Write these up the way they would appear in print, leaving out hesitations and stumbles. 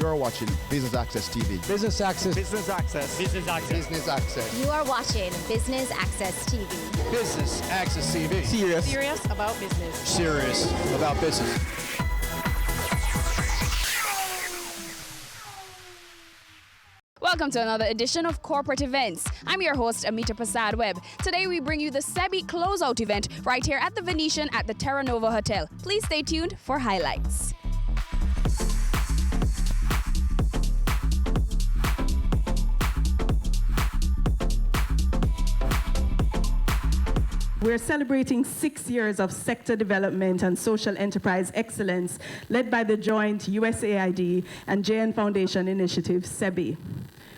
You're watching Business Access TV. Business Access. Business Access. Business Access. Business Access. You are watching Business Access TV. Business Access TV. Serious about business. Serious about business. Welcome to another edition of Corporate Events. I'm your host, Amita Prasad Webb. Today we bring you the SEBI closeout event right here at the Venetian at the Terra Nova Hotel. Please stay tuned for highlights. We're celebrating 6 years of sector development and social enterprise excellence led by the joint USAID and JN Foundation initiative, SEBI.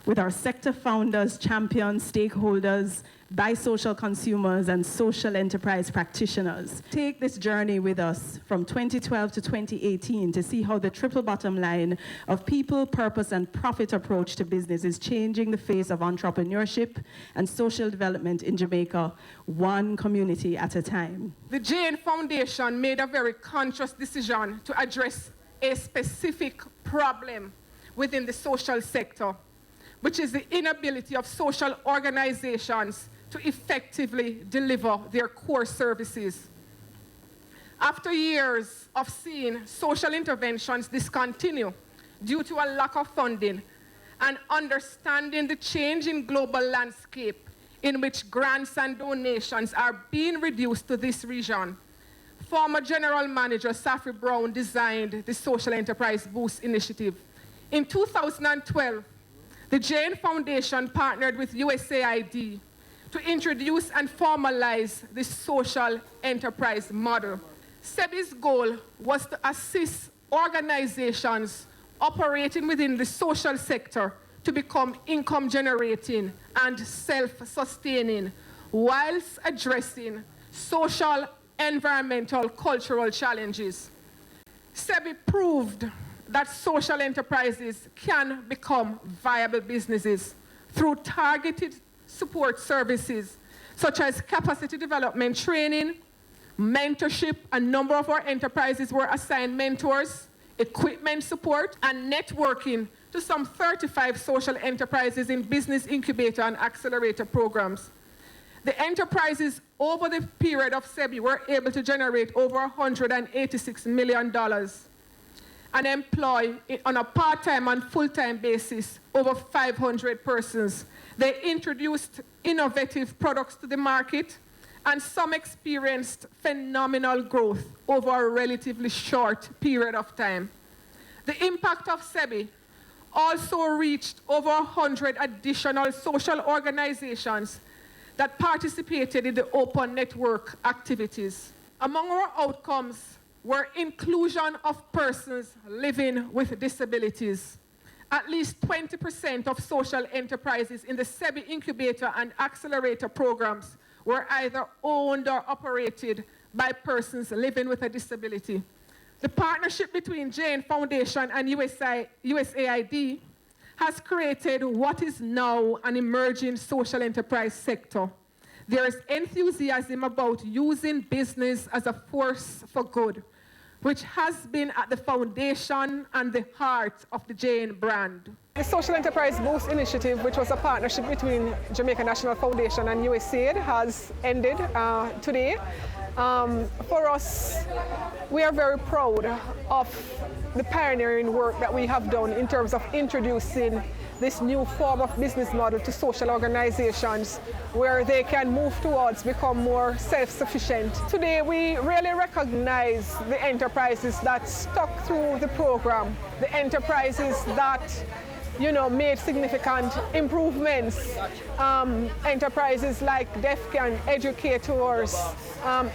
With our sector founders, champions, stakeholders, bisocial consumers, and social enterprise practitioners. Take this journey with us from 2012 to 2018 to see how the triple bottom line of people, purpose, and profit approach to business is changing the face of entrepreneurship and social development in Jamaica, one community at a time. The JN Foundation made a very conscious decision to address a specific problem within the social sector, which is the inability of social organizations to effectively deliver their core services. After years of seeing social interventions discontinue due to a lack of funding and understanding the changing global landscape in which grants and donations are being reduced to this region, former General Manager Saffry Brown designed the Social Enterprise Boost Initiative. In 2012, the JN Foundation partnered with USAID to introduce and formalize the social enterprise model. SEBI's goal was to assist organizations operating within the social sector to become income generating and self-sustaining whilst addressing social, environmental, cultural challenges. SEBI proved that social enterprises can become viable businesses through targeted support services such as capacity development training, mentorship. A number of our enterprises were assigned mentors, equipment support, and networking to some 35 social enterprises in business incubator and accelerator programs. The enterprises over the period of SEBI were able to generate over $186 million and employ on a part-time and full-time basis over 500 persons. They introduced innovative products to the market, and some experienced phenomenal growth over a relatively short period of time. The impact of SEBI also reached over 100 additional social organizations that participated in the open network activities. Among our outcomes were inclusion of persons living with disabilities. At least 20% of social enterprises in the SEBI incubator and accelerator programs were either owned or operated by persons living with a disability. The partnership between JN Foundation and USAID has created what is now an emerging social enterprise sector. There is enthusiasm about using business as a force for good, which has been at the foundation and the heart of the JN brand. The Social Enterprise Boost Initiative, which was a partnership between Jamaica National Foundation and USAID, has ended today. For us, we are very proud of the pioneering work that we have done in terms of introducing this new form of business model to social organizations where they can move towards become more self-sufficient. Today we really recognize the enterprises that stuck through the program, the enterprises that made significant improvements. Enterprises like DEFCON, Educators,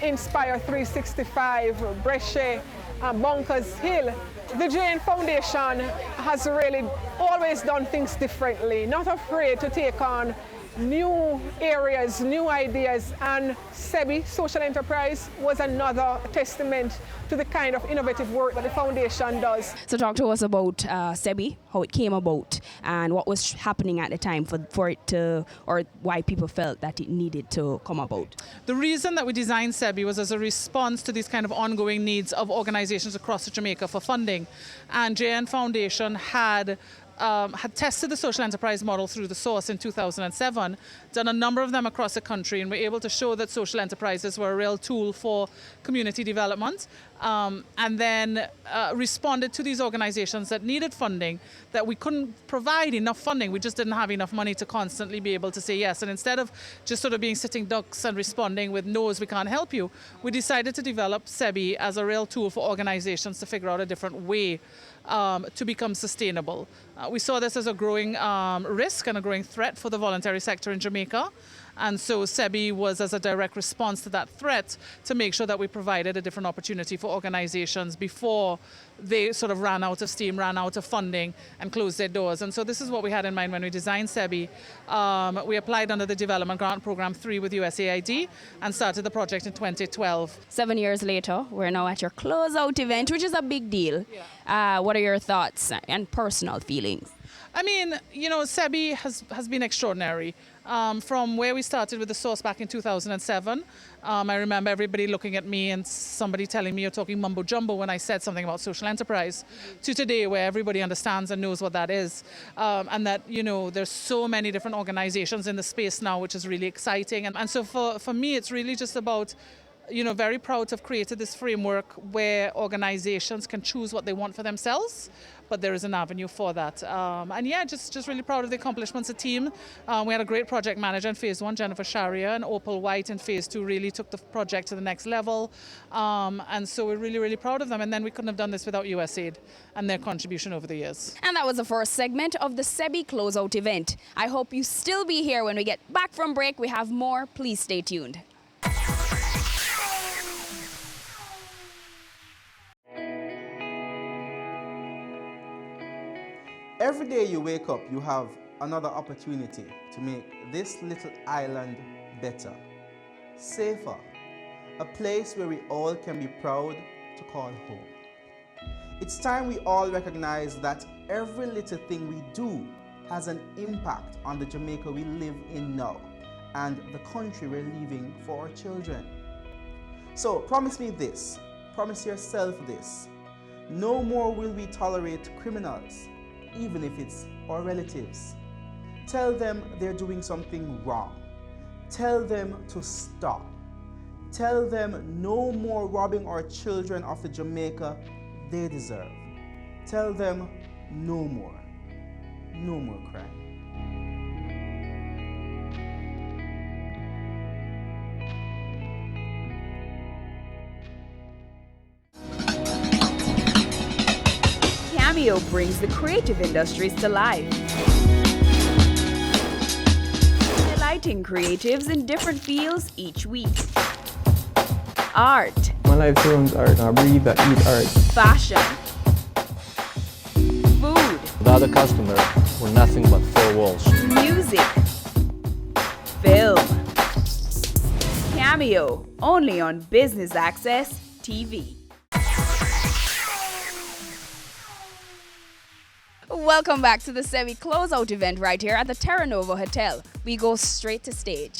Inspire 365, Brescia, Bunkers Hill. The JN Foundation has really always done things differently, not afraid to take on new areas, new ideas, and SEBI, Social Enterprise, was another testament to the kind of innovative work that the foundation does. So talk to us about SEBI, how it came about, and what was happening at the time for it to, or why people felt that it needed to come about. The reason that we designed SEBI was as a response to these kind of ongoing needs of organizations across Jamaica for funding. And JN Foundation had tested the social enterprise model through the source in 2007, done a number of them across the country, and were able to show that social enterprises were a real tool for community development, and then responded to these organizations that needed funding, that we couldn't provide enough funding. We just didn't have enough money to constantly be able to say yes. And instead of just sort of being sitting ducks and responding with no's, we can't help you, we decided to develop SEBI as a real tool for organizations to figure out a different way to become sustainable. We saw this as a growing risk and a growing threat for the voluntary sector in Jamaica. And so SEBI was as a direct response to that threat to make sure that we provided a different opportunity for organizations before they sort of ran out of steam, ran out of funding, and closed their doors. And so this is what we had in mind when we designed SEBI. We applied under the Development Grant Program 3 with USAID and started the project in 2012. 7 years later, we're now at your closeout event, which is a big deal. What are your thoughts and personal feelings? I mean, you know, SEBI has been extraordinary. From where we started with the source back in 2007, I remember everybody looking at me and somebody telling me you're talking mumbo jumbo when I said something about social enterprise, to today where everybody understands and knows what that is. And that, you know, there's so many different organizations in the space now, which is really exciting. And so for me, it's really just about, you know, very proud to have created this framework where organizations can choose what they want for themselves, but there is an avenue for that. And yeah, just really proud of the accomplishments of the team. We had a great project manager in phase 1, Jennifer Sharia, and Opal White in phase 2 really took the project to the next level. And so we're really, really proud of them. And then we couldn't have done this without USAID and their contribution over the years. And that was the first segment of the SEBI closeout event. I hope you still be here when we get back from break. We have more. Please stay tuned. Every day you wake up, you have another opportunity to make this little island better, safer, a place where we all can be proud to call home. It's time we all recognize that every little thing we do has an impact on the Jamaica we live in now and the country we're leaving for our children. So promise me this, promise yourself this: no more will we tolerate criminals, even if it's our relatives. Tell them they're doing something wrong. Tell them to stop. Tell them no more robbing our children of the Jamaica they deserve. Tell them no more crime. Cameo brings the creative industries to life, highlighting creatives in different fields each week. Art. My life turns art, I breathe, I eat art. Fashion. Food. Without a customer, we're nothing but four walls. Music. Film. Cameo, only on Business Access TV. Welcome back to the SEBI closeout event right here at the Terra Nova Hotel. We go straight to stage.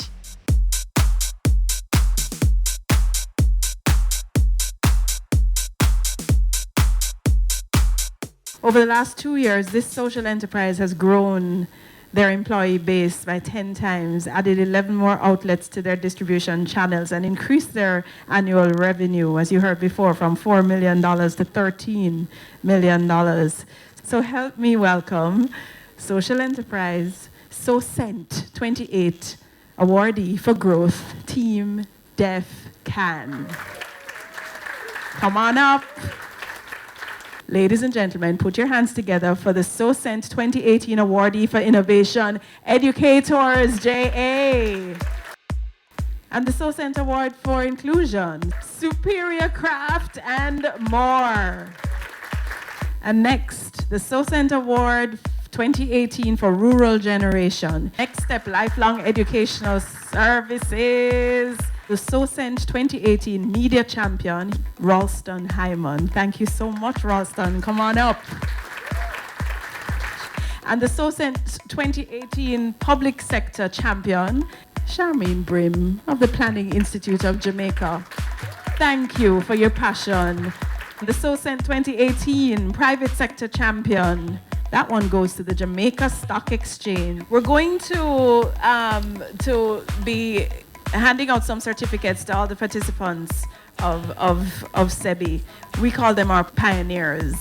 Over the last 2 years, this social enterprise has grown their employee base by 10 times, added 11 more outlets to their distribution channels, and increased their annual revenue, as you heard before, from $4 million to $13 million. So help me welcome Social Enterprise SOCENT 28 awardee for growth, Team Def Can. Come on up. Ladies and gentlemen, put your hands together for the SOCENT 2018 awardee for innovation, Educators JA. And the SOCENT Award for Inclusion, Superior Craft, and more. And next, the SOCENT Award 2018 for Rural Generation. Next step, lifelong educational services. The SOCENT 2018 Media Champion, Ralston Hyman. Thank you so much, Ralston. Come on up. And the SOCENT 2018 Public Sector Champion, Charmaine Brim of the Planning Institute of Jamaica. Thank you for your passion. The SOCENT 2018 Private Sector Champion, that one goes to the Jamaica Stock Exchange. We're going to be handing out some certificates to all the participants of SEBI. We call them our pioneers.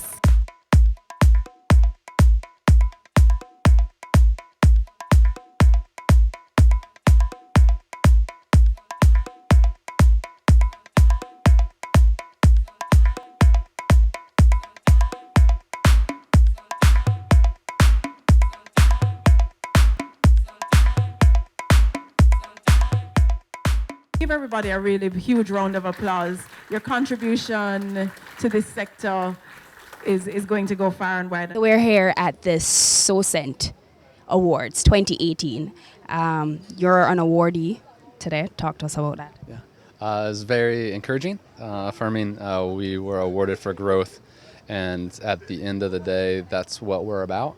Give everybody a really huge round of applause. Your contribution to this sector is going to go far and wide. We're here at the SOCENT Awards 2018. You're an awardee today. Talk to us about that. Yeah, it was very encouraging, affirming. We were awarded for growth, and at the end of the day, that's what we're about.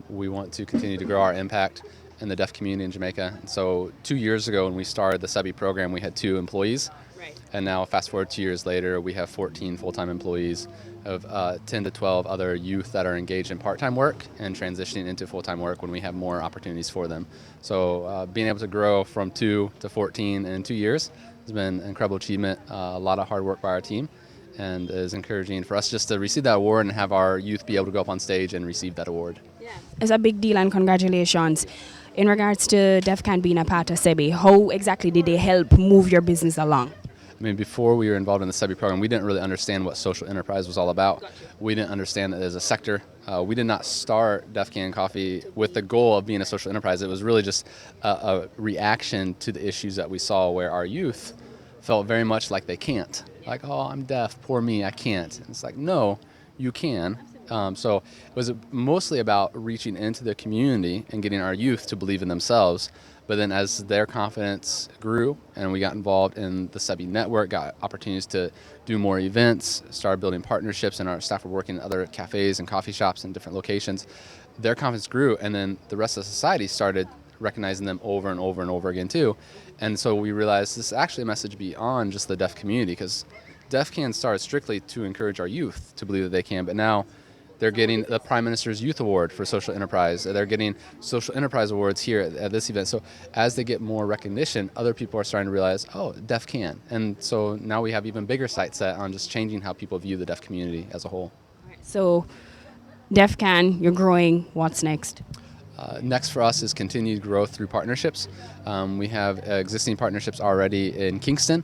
We want to continue to grow our impact in the deaf community in Jamaica. And so 2 years ago when we started the SEBI program, we had 2 employees. Right. And now fast forward 2 years later, we have 14 full-time employees of 10 to 12 other youth that are engaged in part-time work and transitioning into full-time work when we have more opportunities for them. So being able to grow from 2 to 14 in 2 years has been an incredible achievement, a lot of hard work by our team, and is encouraging for us just to receive that award and have our youth be able to go up on stage and receive that award. Yeah. It's a big deal and congratulations. In regards to DEFCAN being a part of SEBI, how exactly did they help move your business along? I mean, before we were involved in the SEBI program, we didn't really understand what social enterprise was all about. Gotcha. We didn't understand that as a sector. We did not start DEFCAN Coffee with the goal of being a social enterprise. It was really just a reaction to the issues that we saw where our youth felt very much like they can't. Like, oh, I'm deaf, poor me, I can't. And it's like, no, you can. So it was mostly about reaching into the community and getting our youth to believe in themselves. But then as their confidence grew and we got involved in the SEBI network, got opportunities to do more events, started building partnerships, and our staff were working at other cafes and coffee shops in different locations, their confidence grew, and then the rest of society started recognizing them over and over and over again too. And so we realized this is actually a message beyond just the deaf community, because DEFCAN started strictly to encourage our youth to believe that they can, but now they're getting the Prime Minister's Youth Award for Social Enterprise. They're getting Social Enterprise Awards here at this event. So as they get more recognition, other people are starting to realize, oh, deaf can. And so now we have even bigger sights set on just changing how people view the deaf community as a whole. So DEFCAN, you're growing. What's next? Next for us is continued growth through partnerships. We have existing partnerships already in Kingston,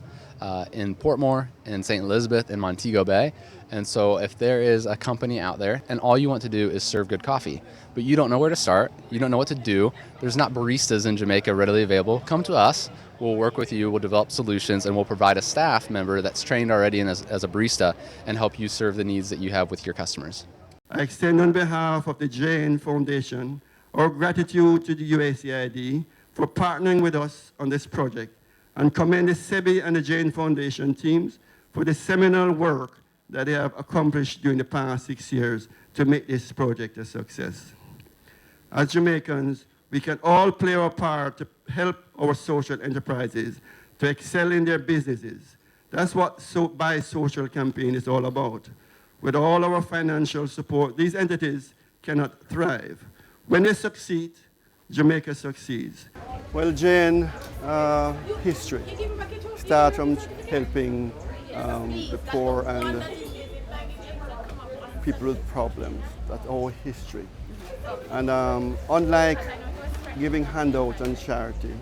in Portmore, in St. Elizabeth, in Montego Bay. And so if there is a company out there and all you want to do is serve good coffee, but you don't know where to start, you don't know what to do, there's not baristas in Jamaica readily available, come to us. We'll work with you, we'll develop solutions, and we'll provide a staff member that's trained already as a barista and help you serve the needs that you have with your customers. I extend on behalf of the JN Foundation our gratitude to the USAID for partnering with us on this project, and commend the SEBI and the JN Foundation teams for the seminal work that they have accomplished during the past 6 years to make this project a success. As Jamaicans, we can all play our part to help our social enterprises to excel in their businesses. That's what Buy Social campaign is all about. With all our financial support, these entities cannot thrive. When they succeed, Jamaica succeeds. Well, Jane, history. Start from helping the poor and people with problems. That's our history. And unlike giving handouts and charity,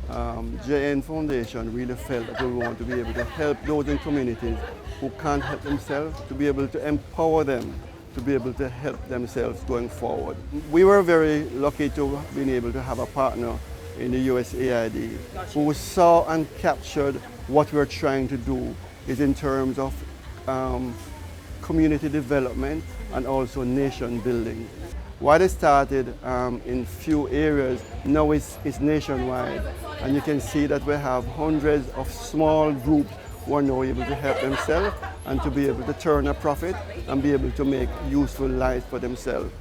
JN Foundation really felt that we want to be able to help those in communities who can't help themselves, to be able to empower them to be able to help themselves going forward. We were very lucky to have been able to have a partner in the USAID who saw and captured what we're trying to do is in terms of community development and also nation building. What it started in few areas, now it's nationwide. And you can see that we have hundreds of small groups who are now able to help themselves and to be able to turn a profit and be able to make useful lives for themselves.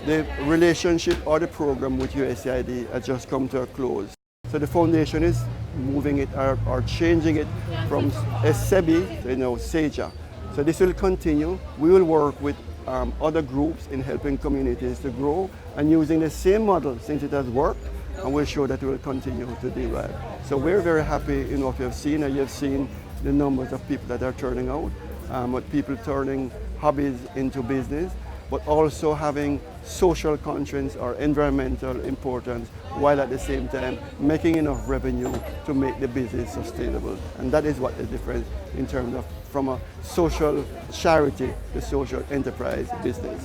The relationship or the program with USAID has just come to a close. So the foundation is moving it or changing it from SEBI to SEJA. So this will continue. We will work with other groups in helping communities to grow and using the same model since it has worked, and we're sure that it will continue to do that. So we're very happy in what you have seen, and you have seen the numbers of people that are turning out, with people turning hobbies into business, but also having social conscience or environmental importance, while at the same time making enough revenue to make the business sustainable. And that is what the difference in terms of from a social charity to social enterprise business.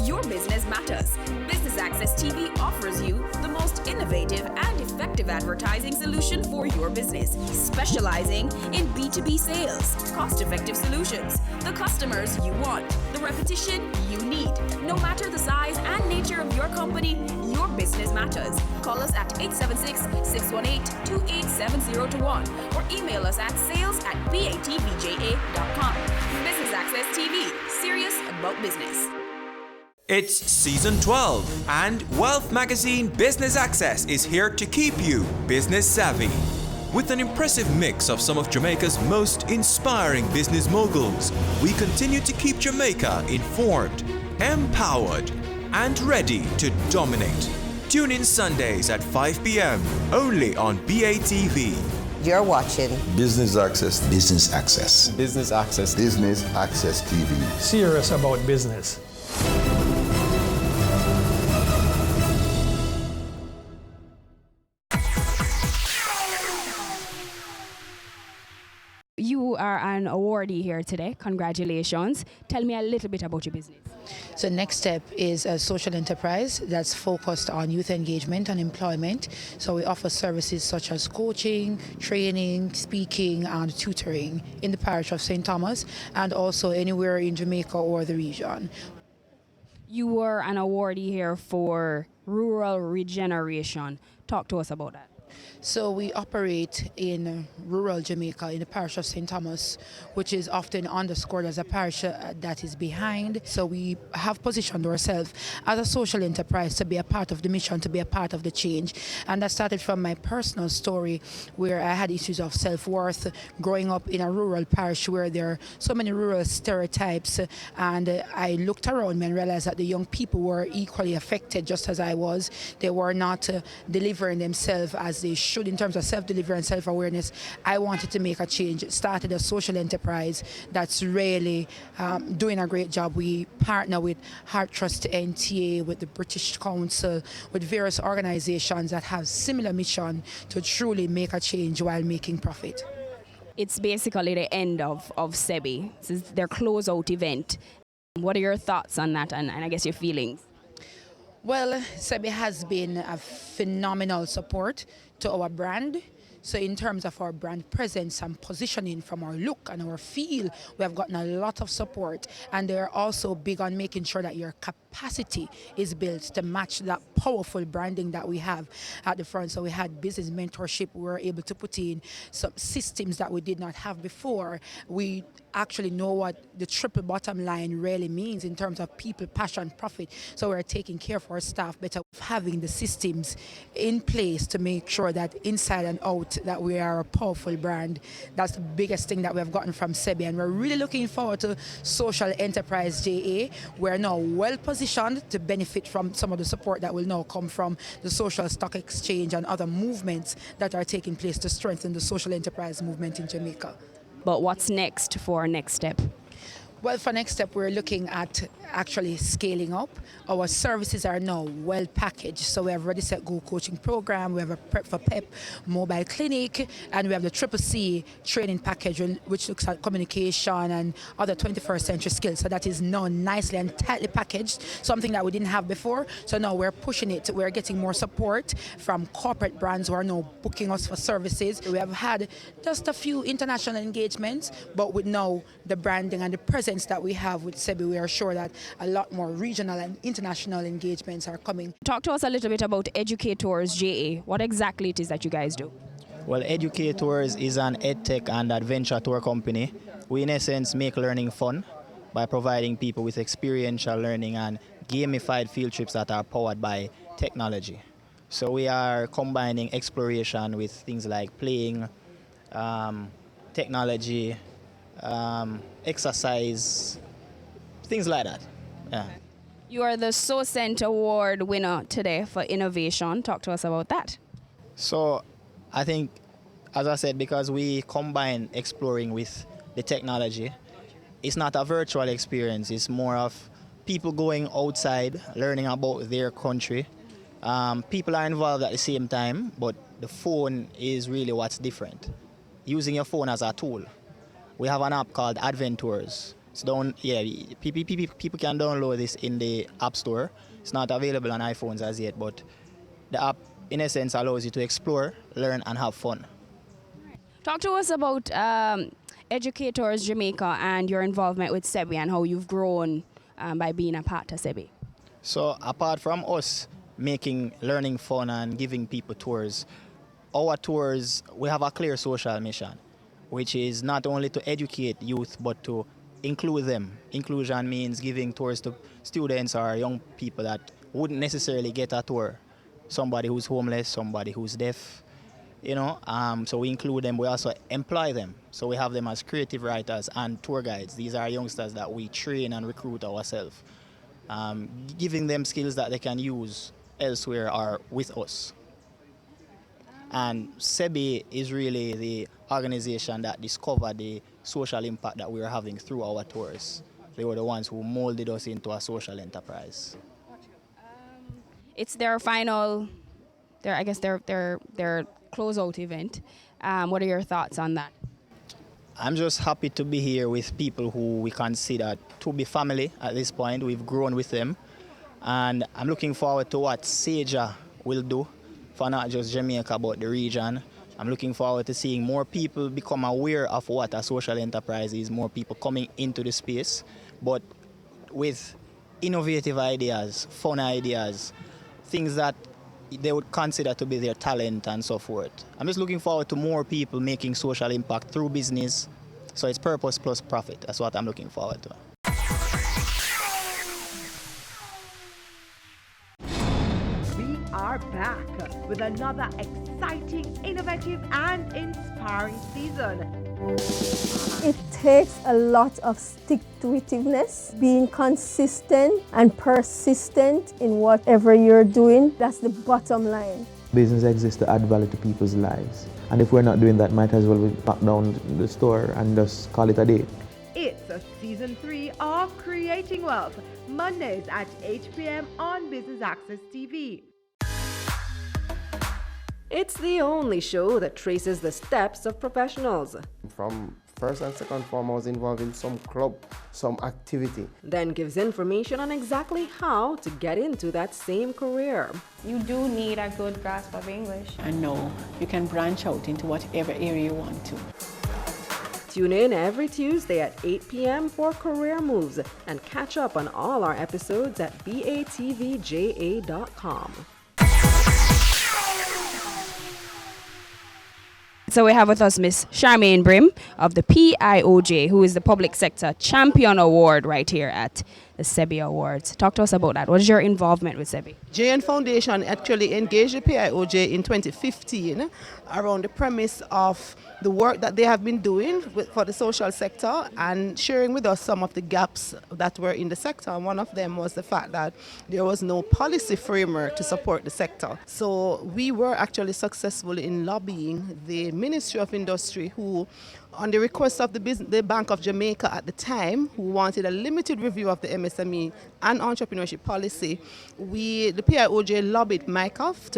Your business matters. Business Access TV offers you the most innovative and effective advertising solution for your business, specializing in B2B sales, cost-effective solutions, the customers you want, the repetition you need. No matter the size and nature of your company, your business matters. Call us at 876-618-2870 or email us at sales@batvja.com. Business Access TV, serious about business. It's season 12, and Wealth Magazine Business Access is here to keep you business savvy. With an impressive mix of some of Jamaica's most inspiring business moguls, we continue to keep Jamaica informed, empowered, and ready to dominate. Tune in Sundays at 5 p.m. only on BATV. You're watching Business Access. Business Access. Business Access. Business Access TV. Serious about business. You are an awardee here today. Congratulations. Tell me a little bit about your business. So next step is a social enterprise that's focused on youth engagement and employment. So we offer services such as coaching, training, speaking, and tutoring in the parish of St. Thomas and also anywhere in Jamaica or the region. You were an awardee here for rural regeneration. Talk to us about that. So we operate in rural Jamaica in the parish of St. Thomas, which is often underscored as a parish that is behind. So we have positioned ourselves as a social enterprise to be a part of the mission, to be a part of the change. And that started from my personal story where I had issues of self-worth growing up in a rural parish where there are so many rural stereotypes. And I looked around me and realized that the young people were equally affected just as I was. They were not delivering themselves as they should in terms of self-delivery and self-awareness. I wanted to make a change. It started a social enterprise that's really doing a great job. We partner with Heart Trust NTA, with the British Council, with various organizations that have similar mission to truly make a change while making profit. It's basically the end of SEBI. This is their closeout event. What are your thoughts on that and I guess your feelings? Well, SEBI has been a phenomenal support to our brand. So in terms of our brand presence and positioning from our look and our feel, we have gotten a lot of support. And they're also big on making sure that your capacity is built to match that powerful branding that we have at the front. So we had business mentorship. We were able to put in some systems that we did not have before. We actually know what the triple bottom line really means in terms of people, passion, profit. So we're taking care of our staff better, having the systems in place to make sure that inside and out that we are a powerful brand. That's the biggest thing that we have gotten from SEBI, and we're really looking forward to Social Enterprise JA. We're now well positioned to benefit from some of the support that will now come from the Social Stock Exchange and other movements that are taking place to strengthen the social enterprise movement in Jamaica. But what's next for our next step? Well, for next step, we're looking at actually scaling up. Our services are now well packaged. So we have Ready, Set, Go coaching program, we have a Prep for PEP mobile clinic, and we have the CCC training package, which looks at communication and other 21st century skills. So that is now nicely and tightly packaged, something that we didn't have before. So now we're pushing it. We're getting more support from corporate brands who are now booking us for services. We have had just a few international engagements, but with now the branding and the presence presence that we have with SEBI, we are sure that a lot more regional and international engagements are coming. Talk to us a little bit about Educators JA. What exactly it is that you guys do? Well, Educators is an edtech and adventure tour company. We, in essence, make learning fun by providing people with experiential learning and gamified field trips that are powered by technology. So we are combining exploration with things like playing, technology, exercise, things like that. Yeah. You are the SOCENT Award winner today for innovation. Talk to us about that. So I think, as I said, because we combine exploring with the technology, it's not a virtual experience. It's more of people going outside, learning about their country. People are involved at the same time, but the phone is really what's different. Using your phone as a tool. We have an app called Adventures. So people can download this in the App Store. It's not available on iPhones as yet, but the app, in essence, allows you to explore, learn, and have fun. Talk to us about Educators Jamaica and your involvement with SEBI and how you've grown by being a part of SEBI. So apart from us making learning fun and giving people tours, our tours, we have a clear social mission, which is not only to educate youth, but to include them. Inclusion means giving tours to students or young people that wouldn't necessarily get a tour. Somebody who's homeless, somebody who's deaf, so we include them. We also employ them. So we have them as creative writers and tour guides. These are youngsters that we train and recruit ourselves, giving them skills that they can use elsewhere or with us. And SEBI is really the organization that discovered the social impact that we are having through our tours. They were the ones who molded us into a social enterprise. It's their final, their closeout event. What are your thoughts on that? I'm just happy to be here with people who we consider to be family at this point. We've grown with them. And I'm looking forward to what SEJA will do for not just Jamaica, but the region. I'm looking forward to seeing more people become aware of what a social enterprise is, more people coming into the space, but with innovative ideas, fun ideas, things that they would consider to be their talent and so forth. I'm just looking forward to more people making social impact through business. So it's purpose plus profit. That's what I'm looking forward to. We are back with another exciting, innovative and inspiring season. It takes a lot of stick-to-itiveness, being consistent and persistent in whatever you're doing. That's the bottom line. Business exists to add value to people's lives. And if we're not doing that, might as well lock down the store and just call it a day. It's a season 3 of Creating Wealth, Mondays at 8 p.m. on Business Access TV. It's the only show that traces the steps of professionals. From first and second form, I was involved in some club, some activity. Then gives information on exactly how to get into that same career. You do need a good grasp of English. And know you can branch out into whatever area you want to. Tune in every Tuesday at 8 p.m. for Career Moves and catch up on all our episodes at batvja.com. So we have with us Miss Charmaine Brim of the PIOJ, who is the Public Sector Champion Award right here at the SEBI Awards. Talk to us about that. What is your involvement with SEBI? JN Foundation actually engaged the PIOJ in 2015 around the premise of the work that they have been doing for the social sector and sharing with us some of the gaps that were in the sector. And one of them was the fact that there was no policy framework to support the sector. So we were actually successful in lobbying the Ministry of Industry, who, on the request of the Bank of Jamaica at the time, who wanted a limited review of the MSME and entrepreneurship policy, the PIOJ lobbied MICAF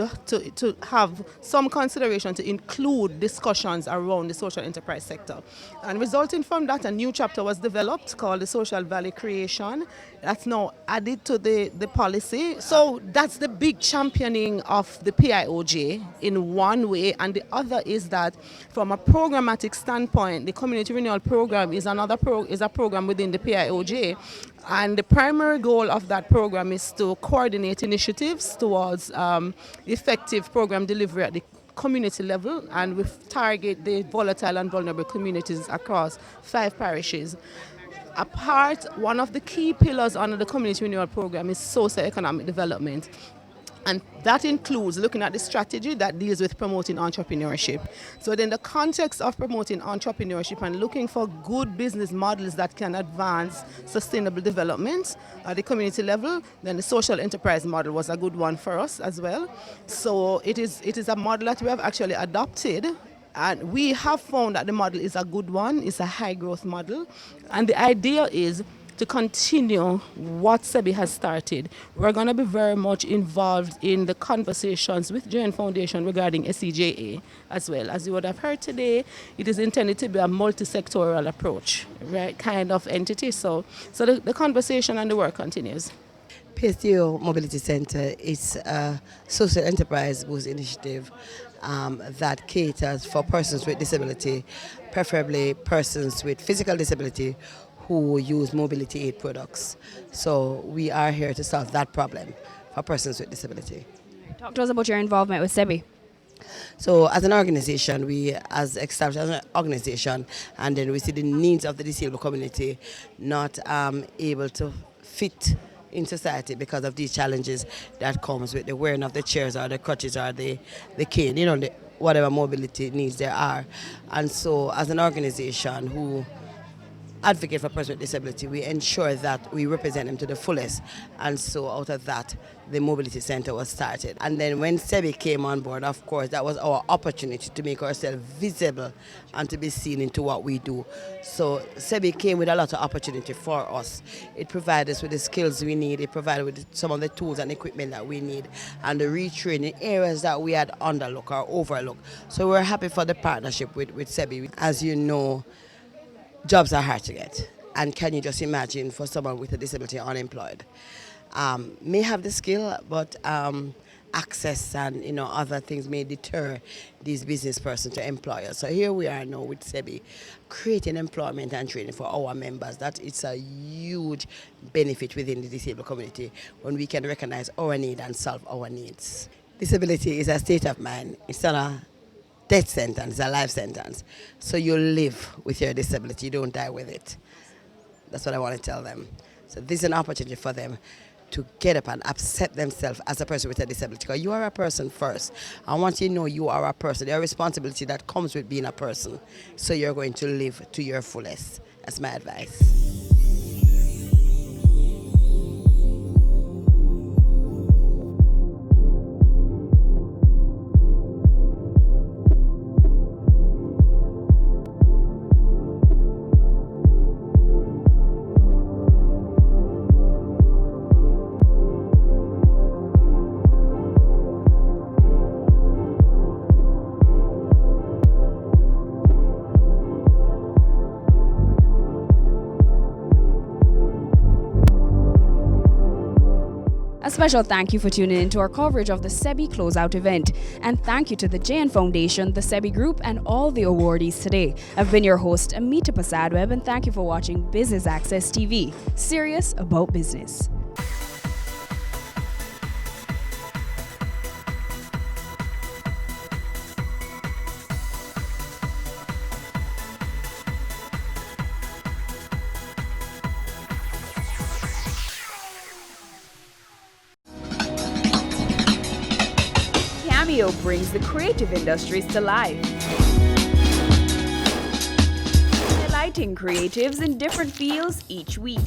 to have some consideration to include discussions around the social enterprise sector. And resulting from that, a new chapter was developed called the Social Value Creation. That's now added to the policy. So that's the big championing of the PIOJ in one way, and the other is that from a programmatic standpoint, the Community Renewal Program is a program within the PIOJ, and the primary goal of that program is to coordinate initiatives towards effective program delivery at the community level, and we target the volatile and vulnerable communities across 5 parishes. One of the key pillars under the Community Renewal Program is socio-economic development. And that includes looking at the strategy that deals with promoting entrepreneurship. So in the context of promoting entrepreneurship and looking for good business models that can advance sustainable development at the community level, then the social enterprise model was a good one for us as well. So it is a model that we have actually adopted. And we have found that the model is a good one. It's a high growth model. And the idea is to continue what SEBI has started. We're going to be very much involved in the conversations with JN Foundation regarding SEJA as well. As you would have heard today, it is intended to be a multi-sectoral approach, right, kind of entity. So the conversation and the work continues. PSTO Mobility Center is a social enterprise boost initiative that caters for persons with disability, preferably persons with physical disability who use mobility aid products. So we are here to solve that problem for persons with disability. Talk to us about your involvement with SEBI. So as an organization, we as established as an organization, and then we see the needs of the disabled community not able to fit in society because of these challenges that comes with the wearing of the chairs or the crutches or the cane, whatever mobility needs there are. And so as an organization who advocate for persons with disability, we ensure that we represent them to the fullest. And so out of that, the Mobility Center was started. And then when SEBI came on board, of course, that was our opportunity to make ourselves visible and to be seen into what we do. So SEBI came with a lot of opportunity for us. It provided us with the skills we need. It provided with some of the tools and equipment that we need, and the retraining areas that we had underlooked or overlooked. So we're happy for the partnership with SEBI. As you know, jobs are hard to get, and can you just imagine for someone with a disability unemployed? May have the skill, but access and other things may deter these business persons to employers. So here we are now with SEBI, creating employment and training for our members. That it's a huge benefit within the disabled community when we can recognize our need and solve our needs. Disability is a state of mind. It's not a death sentence, a life sentence. So you live with your disability, you don't die with it. That's what I want to tell them. So this is an opportunity for them to get up and accept themselves as a person with a disability. Because you are a person first. And once you know you are a person, there is responsibility that comes with being a person. So you're going to live to your fullest. That's my advice. A special thank you for tuning in to our coverage of the SEBI Closeout event. And thank you to the JN Foundation, the SEBI Group, and all the awardees today. I've been your host, Amita Prasadweb, and thank you for watching Business Access TV, serious about business. Cameo brings the creative industries to life, highlighting creatives in different fields each week.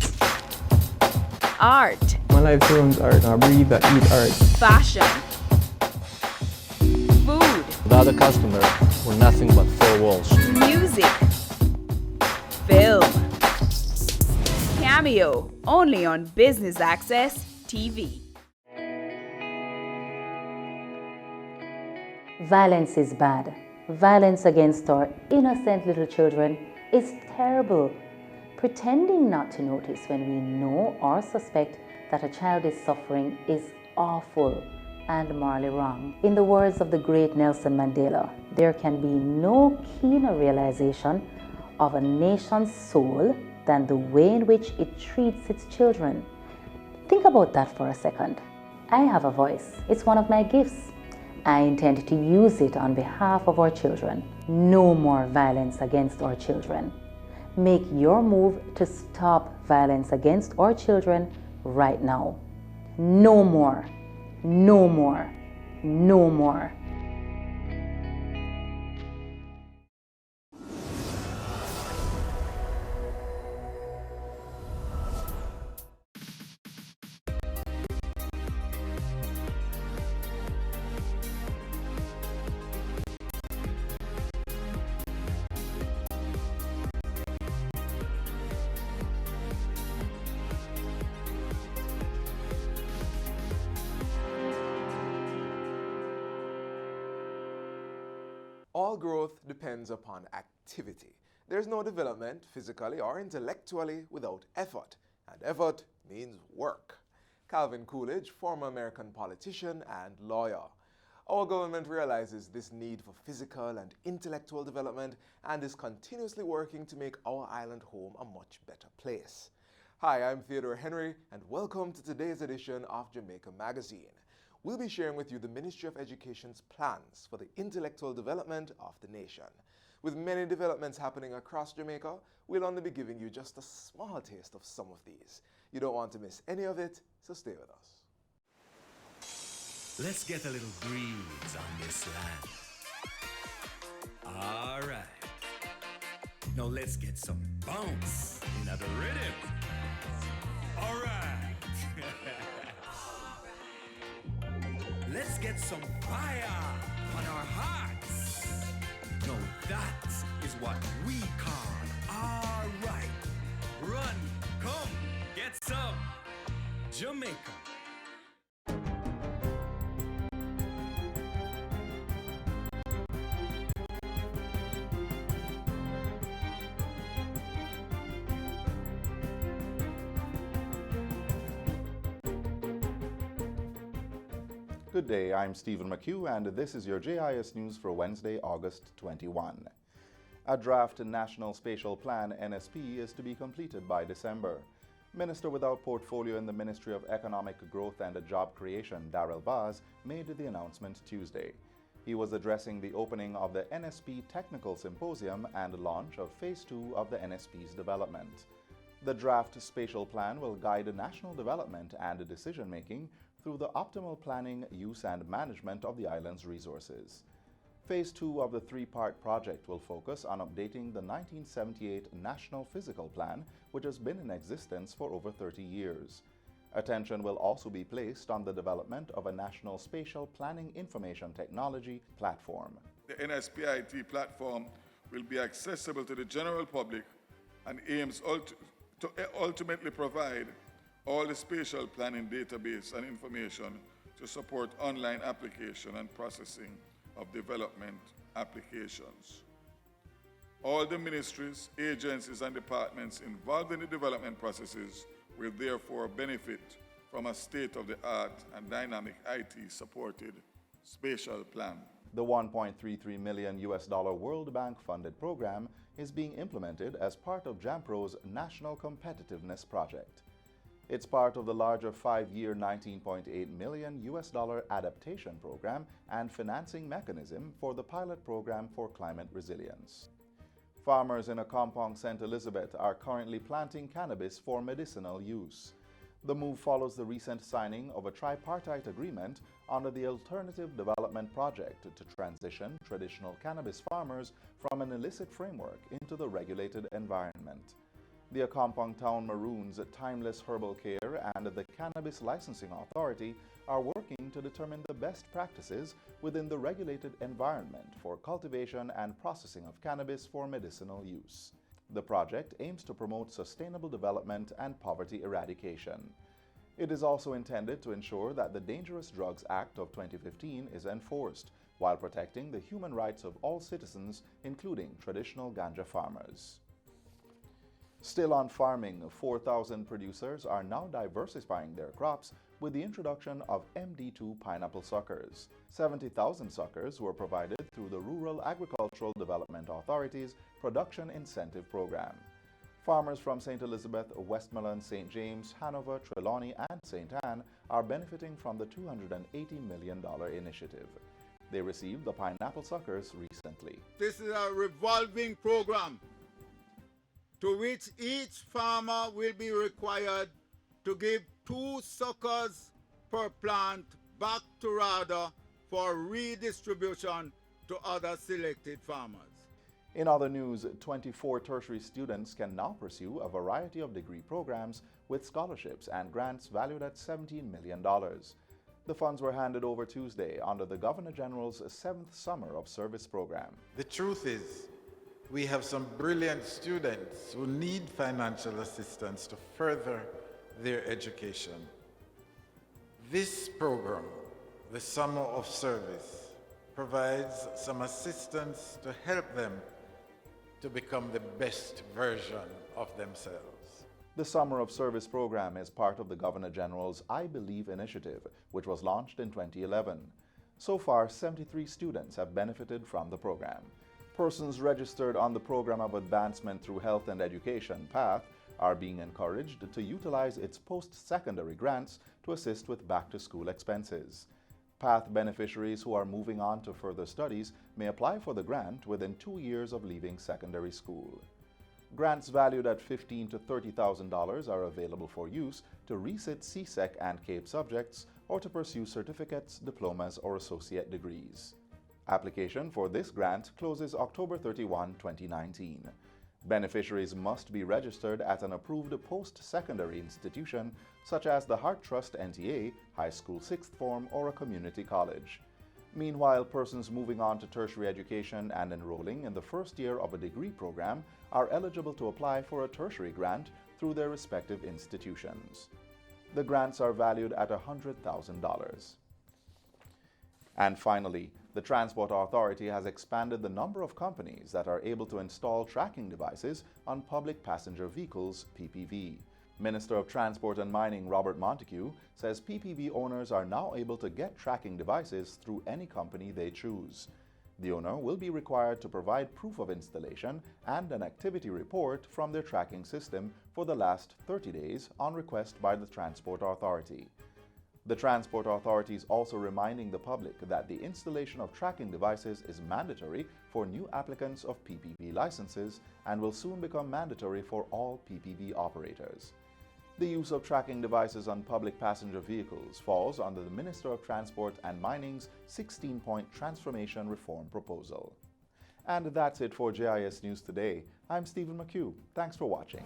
Art. My life turns art. I breathe, I eat art. Fashion. Food. Without a customer, we're nothing but four walls. Music. Film. Cameo, only on Business Access TV. Violence is bad. Violence against our innocent little children is terrible. Pretending not to notice when we know or suspect that a child is suffering is awful and morally wrong. In the words of the great Nelson Mandela, there can be no keener realization of a nation's soul than the way in which it treats its children. Think about that for a second. I have a voice. It's one of my gifts. I intend to use it on behalf of our children. No more violence against our children. Make your move to stop violence against our children right now. No more. No more. No more. All growth depends upon activity. There's no development, physically or intellectually, without effort, and effort means work. Calvin Coolidge, former American politician and lawyer. Our government realizes this need for physical and intellectual development and is continuously working to make our island home a much better place. Hi, I'm Theodore Henry, and welcome to today's edition of Jamaica Magazine. We'll be sharing with you the Ministry of Education's plans for the intellectual development of the nation. With many developments happening across Jamaica, we'll only be giving you just a small taste of some of these. You don't want to miss any of it, so stay with us. Let's get a little breeze on this land. All right. Now let's get some bounce in the rhythm. All right. Let's get some fire on our hearts. Now that is what we call all right. Run, come, get some Jamaica. Good day, I'm Stephen McHugh, and this is your JIS News for Wednesday, August 21. A draft National Spatial Plan, NSP, is to be completed by December. Minister without portfolio in the Ministry of Economic Growth and Job Creation, Darrell Vaz, made the announcement Tuesday. He was addressing the opening of the NSP Technical Symposium and launch of Phase 2 of the NSP's development. The draft spatial plan will guide national development and decision-making through the optimal planning, use, and management of the island's resources. Phase 2 of the three-part project will focus on updating the 1978 National Physical Plan, which has been in existence for over 30 years. Attention will also be placed on the development of a National Spatial Planning Information Technology platform. The NSPIT platform will be accessible to the general public and aims to ultimately provide all the spatial planning database and information to support online application and processing of development applications. All the ministries, agencies, and departments involved in the development processes will therefore benefit from a state-of-the-art and dynamic IT-supported spatial plan. The $1.33 million World Bank funded program is being implemented as part of JAMPRO's National Competitiveness Project. It's part of the larger 5-year $19.8 million adaptation program and financing mechanism for the pilot program for climate resilience. Farmers in Accompong St. Elizabeth are currently planting cannabis for medicinal use. The move follows the recent signing of a tripartite agreement under the Alternative Development Project to transition traditional cannabis farmers from an illicit framework into the regulated environment. The Accompong Town Maroons, Timeless Herbal Care, and the Cannabis Licensing Authority are working to determine the best practices within the regulated environment for cultivation and processing of cannabis for medicinal use. The project aims to promote sustainable development and poverty eradication. It is also intended to ensure that the Dangerous Drugs Act of 2015 is enforced, while protecting the human rights of all citizens, including traditional ganja farmers. Still on farming, 4,000 producers are now diversifying their crops with the introduction of MD2 pineapple suckers. 70,000 suckers were provided through the Rural Agricultural Development Authority's Production Incentive Program. Farmers from St. Elizabeth, Westmoreland, St. James, Hanover, Trelawney, and St. Anne are benefiting from the $280 million initiative. They received the pineapple suckers recently. This is a revolving program to which each farmer will be required to give 2 suckers per plant back to RADA for redistribution to other selected farmers. In other news, 24 tertiary students can now pursue a variety of degree programs with scholarships and grants valued at $17 million. The funds were handed over Tuesday under the Governor General's 7th Summer of Service program. The truth is, we have some brilliant students who need financial assistance to further their education. This program, the Summer of Service, provides some assistance to help them to become the best version of themselves. The Summer of Service program is part of the Governor General's I Believe initiative, which was launched in 2011. So far, 73 students have benefited from the program. Persons registered on the Program of Advancement Through Health and Education, PATH, are being encouraged to utilize its post-secondary grants to assist with back-to-school expenses. PATH beneficiaries who are moving on to further studies may apply for the grant within 2 years of leaving secondary school. Grants valued at $15,000 to $30,000 are available for use to resit CSEC and CAPE subjects or to pursue certificates, diplomas, or associate degrees. Application for this grant closes October 31, 2019. Beneficiaries must be registered at an approved post-secondary institution such as the Heart Trust NTA, high school 6th form, or a community college. Meanwhile, persons moving on to tertiary education and enrolling in the first year of a degree program are eligible to apply for a tertiary grant through their respective institutions. The grants are valued at $100,000. And finally, the Transport Authority has expanded the number of companies that are able to install tracking devices on public passenger vehicles, PPV. Minister of Transport and Mining Robert Montague says PPV owners are now able to get tracking devices through any company they choose. The owner will be required to provide proof of installation and an activity report from their tracking system for the last 30 days on request by the Transport Authority. The Transport Authority is also reminding the public that the installation of tracking devices is mandatory for new applicants of PPV licenses and will soon become mandatory for all PPV operators. The use of tracking devices on public passenger vehicles falls under the Minister of Transport and Mining's 16-point transformation reform proposal. And that's it for JIS News Today. I'm Stephen McHugh. Thanks for watching.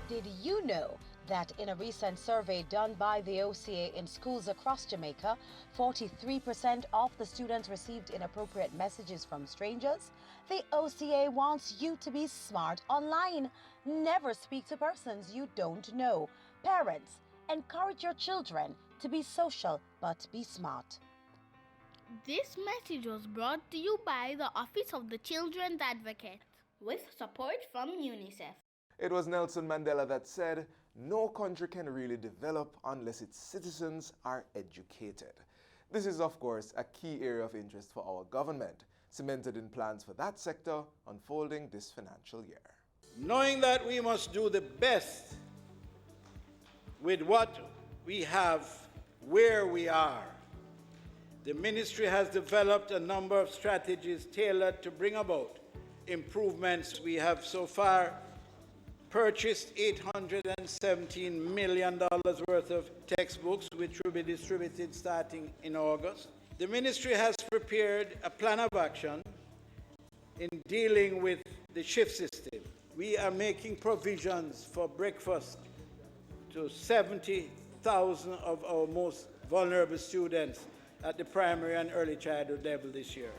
Did you know that in a recent survey done by the OCA in schools across Jamaica, 43% of the students received inappropriate messages from strangers? The OCA wants you to be smart online. Never speak to persons you don't know. Parents, encourage your children to be social but be smart. This message was brought to you by the Office of the Children's Advocate with support from UNICEF. It was Nelson Mandela that said, "No country can really develop unless its citizens are educated." This is, of course, a key area of interest for our government, cemented in plans for that sector unfolding this financial year. Knowing that we must do the best with what we have where we are, The ministry has developed a number of strategies tailored to bring about improvements. We have so far purchased $817 million worth of textbooks, which will be distributed starting in August. The ministry has prepared a plan of action in dealing with the shift system. We are making provisions for breakfast to 70,000 of our most vulnerable students at the primary and early childhood level this year.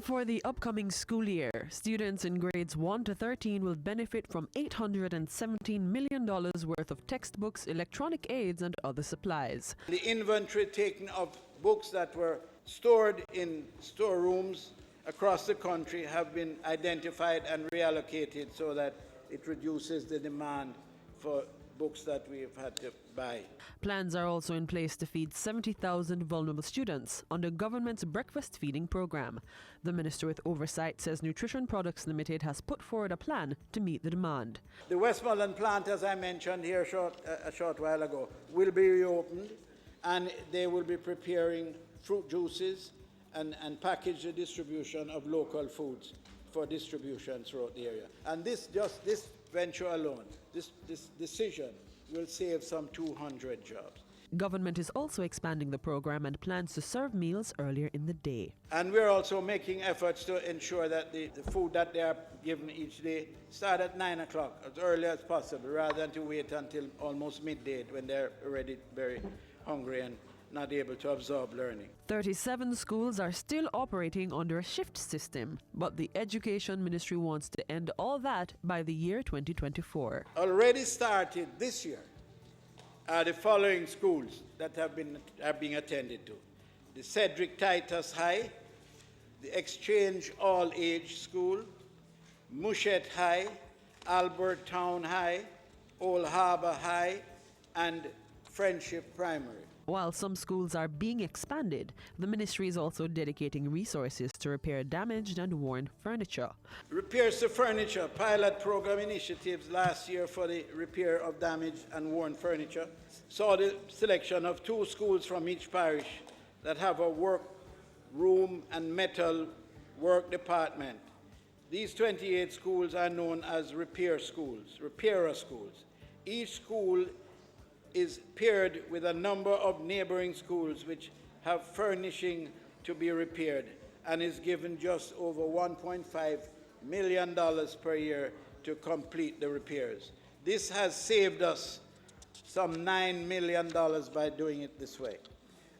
For the upcoming school year, students in grades 1 to 13 will benefit from $817 million worth of textbooks, electronic aids, and other supplies. The inventory taken of books that were stored in storerooms across the country have been identified and reallocated so that it reduces the demand for books that we have had to buy. Plans are also in place to feed 70,000 vulnerable students under government's breakfast feeding program. The minister with oversight says Nutrition Products Limited has put forward a plan to meet the demand. The Westmoreland plant, as I mentioned here a short while ago, will be reopened, and they will be preparing fruit juices and package the distribution of local foods for distribution throughout the area. And this venture alone, this decision will save some 200 jobs. Government is also expanding the program and plans to serve meals earlier in the day. And we're also making efforts to ensure that the food that they are given each day start at 9 o'clock, as early as possible, rather than to wait until almost midday when they're already very hungry and not able to absorb learning. 37 schools are still operating under a shift system, but the Education Ministry wants to end all that by the year 2024. Already started this year are the following schools that are being attended to: the Cedric Titus High, the Exchange All-Age School, Mushet High, Albert Town High, Old Harbor High, and Friendship Primary. While some schools are being expanded, the ministry is also dedicating resources to repair damaged and worn furniture. Repairs to Furniture pilot program initiatives last year for the repair of damaged and worn furniture saw the selection of 2 schools from each parish that have a work room and metal work department. These 28 schools are known as repairer schools. Each school is paired with a number of neighboring schools which have furnishing to be repaired, and is given just over $1.5 million per year to complete the repairs. This has saved us some $9 million by doing it this way,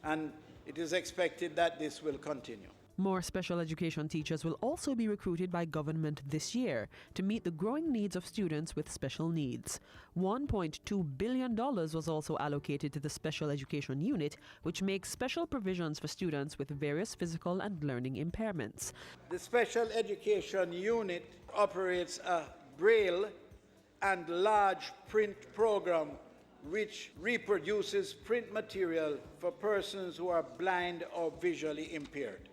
and it is expected that this will continue. More special education teachers will also be recruited by government this year to meet the growing needs of students with special needs. $1.2 billion was also allocated to the Special Education Unit, which makes special provisions for students with various physical and learning impairments. The Special Education Unit operates a Braille and large print program which reproduces print material for persons who are blind or visually impaired,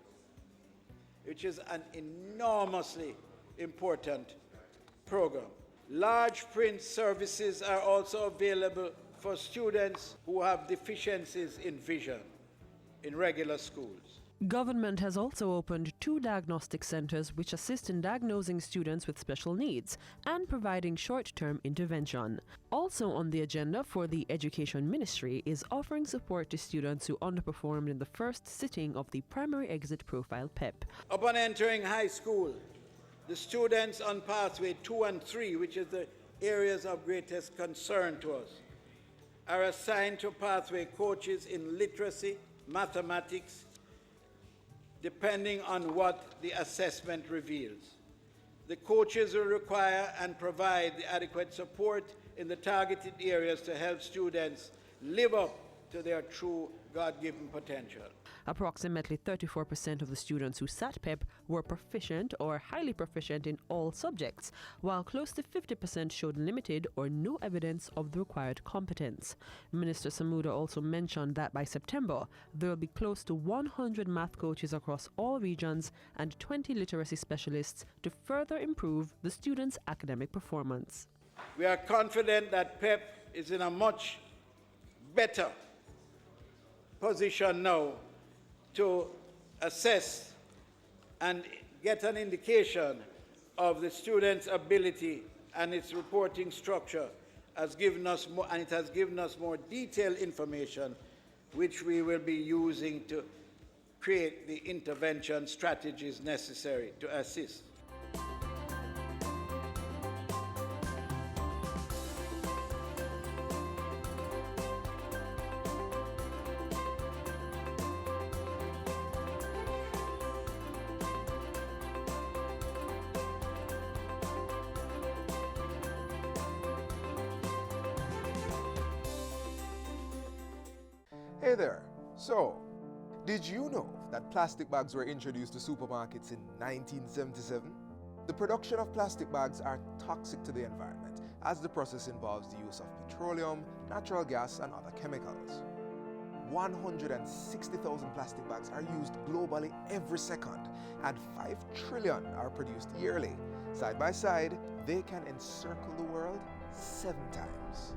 which is an enormously important program. Large print services are also available for students who have deficiencies in vision in regular schools. Government has also opened 2 diagnostic centers which assist in diagnosing students with special needs and providing short-term intervention. Also on the agenda for the Education Ministry is offering support to students who underperformed in the first sitting of the Primary Exit Profile PEP. Upon entering high school, the students on pathway 2 and 3, which is the areas of greatest concern to us, are assigned to pathway coaches in literacy, mathematics, depending on what the assessment reveals. The coaches will require and provide the adequate support in the targeted areas to help students live up to their true God-given potential. Approximately 34% of the students who sat PEP were proficient or highly proficient in all subjects, while close to 50% showed limited or no evidence of the required competence. Minister Samuda also mentioned that by September, there will be close to 100 math coaches across all regions and 20 literacy specialists to further improve the students' academic performance. We are confident that PEP is in a much better position now to assess and get an indication of the students' ability, and its reporting structure has given us more, and it has given us more detailed information which we will be using to create the intervention strategies necessary to assist. Hey there. So, did you know that plastic bags were introduced to supermarkets in 1977? The production of plastic bags are toxic to the environment, as the process involves the use of petroleum, natural gas, and other chemicals. 160,000 plastic bags are used globally every second, and 5 trillion are produced yearly. Side by side, they can encircle the world 7 times.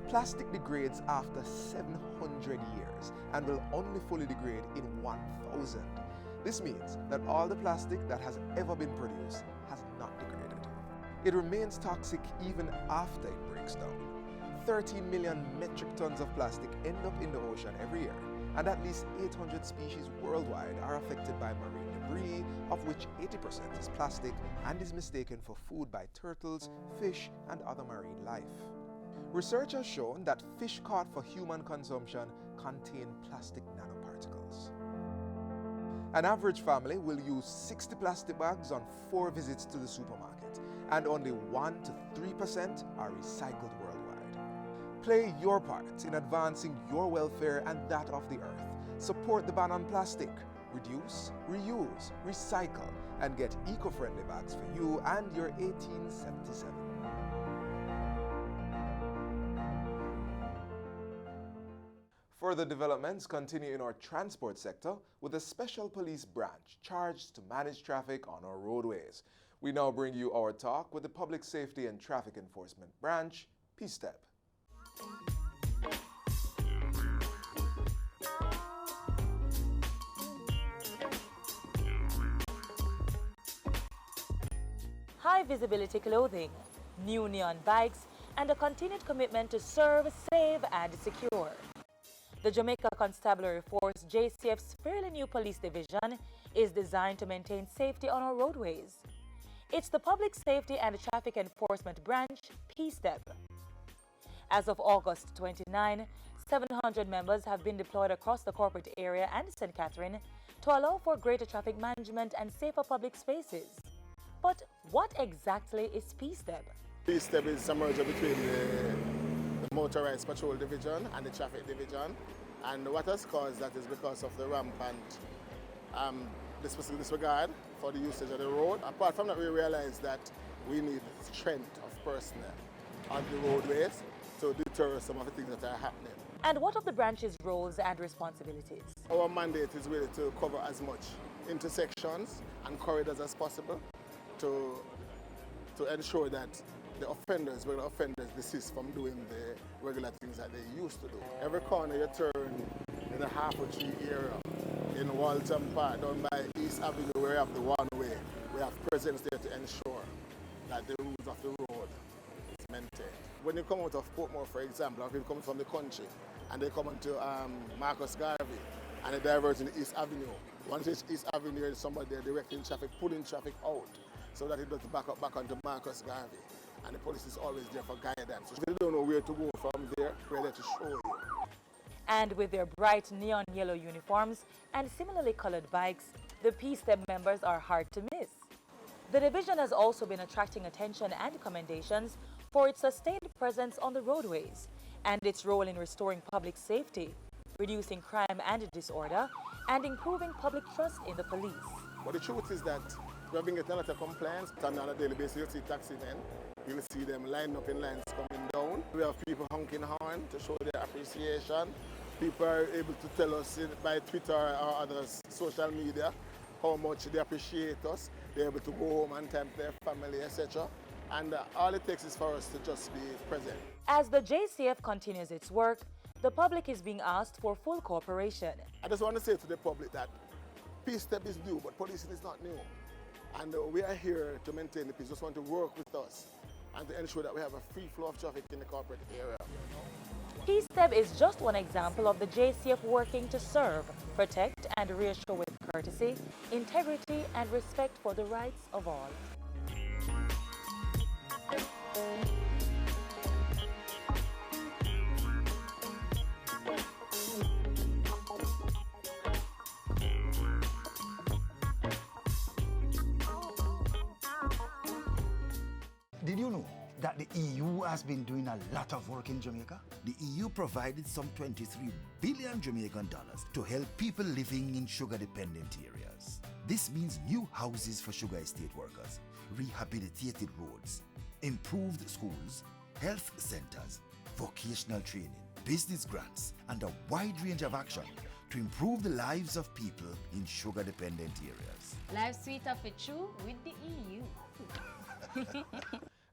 Plastic degrades after 700 years and will only fully degrade in 1,000. This means that all the plastic that has ever been produced has not degraded. It remains toxic even after it breaks down. 13 million metric tons of plastic end up in the ocean every year, and at least 800 species worldwide are affected by marine debris, of which 80% is plastic and is mistaken for food by turtles, fish, and other marine life. Research has shown that fish caught for human consumption contain plastic nanoparticles. An average family will use 60 plastic bags on 4 visits to the supermarket, and only 1 to 3% are recycled worldwide. Play your part in advancing your welfare and that of the earth. Support the ban on plastic. Reduce, reuse, recycle, and get eco-friendly bags for you and your 1877. Further developments continue in our transport sector with a special police branch charged to manage traffic on our roadways. We now bring you our talk with the Public Safety and Traffic Enforcement Branch, PSTEP. High visibility clothing, new neon bikes, and a continued commitment to serve, save, and secure. The Jamaica Constabulary Force JCF's fairly new police division is designed to maintain safety on our roadways. It's the Public Safety and Traffic Enforcement Branch, PSTEP. As of August 29, 700 members have been deployed across the corporate area and St. Catherine to allow for greater traffic management and safer public spaces. But what exactly is PSTEP? PSTEP is a merger between the Motorized Patrol Division and the Traffic Division. And what has caused that is because of the rampant disregard for the usage of the road. Apart from that, we realize that we need strength of personnel on the roadways to deter some of the things that are happening. And what of the branch's roles and responsibilities? Our mandate is really to cover as much intersections and corridors as possible to ensure that the offenders, regular offenders, desist from doing the regular things that they used to do. Every corner you turn in the Harper Tree area, in Walton Park, down by East Avenue, where we have the one-way, we have presence there to ensure that the rules of the road is maintained. When you come out of Portmore, for example, or people coming from the country, and they come into Marcus Garvey, and they diverge in East Avenue. Once it's East Avenue, there's somebody there directing traffic, pulling traffic out, so that it doesn't back up back onto Marcus Garvey. And the police is always there for guidance. So if you don't know where to go from there, we're there to show you. And with their bright neon yellow uniforms and similarly colored bikes, the PSTEP members are hard to miss. The division has also been attracting attention and commendations for its sustained presence on the roadways and its role in restoring public safety, reducing crime and disorder, and improving public trust in the police. But the truth is that we have been getting a lot of complaints. On a daily basis, you'll see taxi men. You'll see them lining up in lines coming down. We have people honking horn to show their appreciation. People are able to tell us by Twitter or other social media how much they appreciate us. They're able to go home on time to their family, etc. And all it takes is for us to just be present. As the JCF continues its work, the public is being asked for full cooperation. I just want to say to the public that peace step is due, but policing is not new. And we are here to maintain the peace. Just want to work with us and to ensure that we have a free flow of traffic in the corporate area. Peace Step is just one example of the JCF working to serve, protect, and reassure with courtesy, integrity, and respect for the rights of all. Did you know that the EU has been doing a lot of work in Jamaica? The EU provided some 23 billion Jamaican dollars to help people living in sugar-dependent areas. This means new houses for sugar estate workers, rehabilitated roads, improved schools, health centers, vocational training, business grants, and a wide range of action to improve the lives of people in sugar-dependent areas. Life sweeter for true with the EU.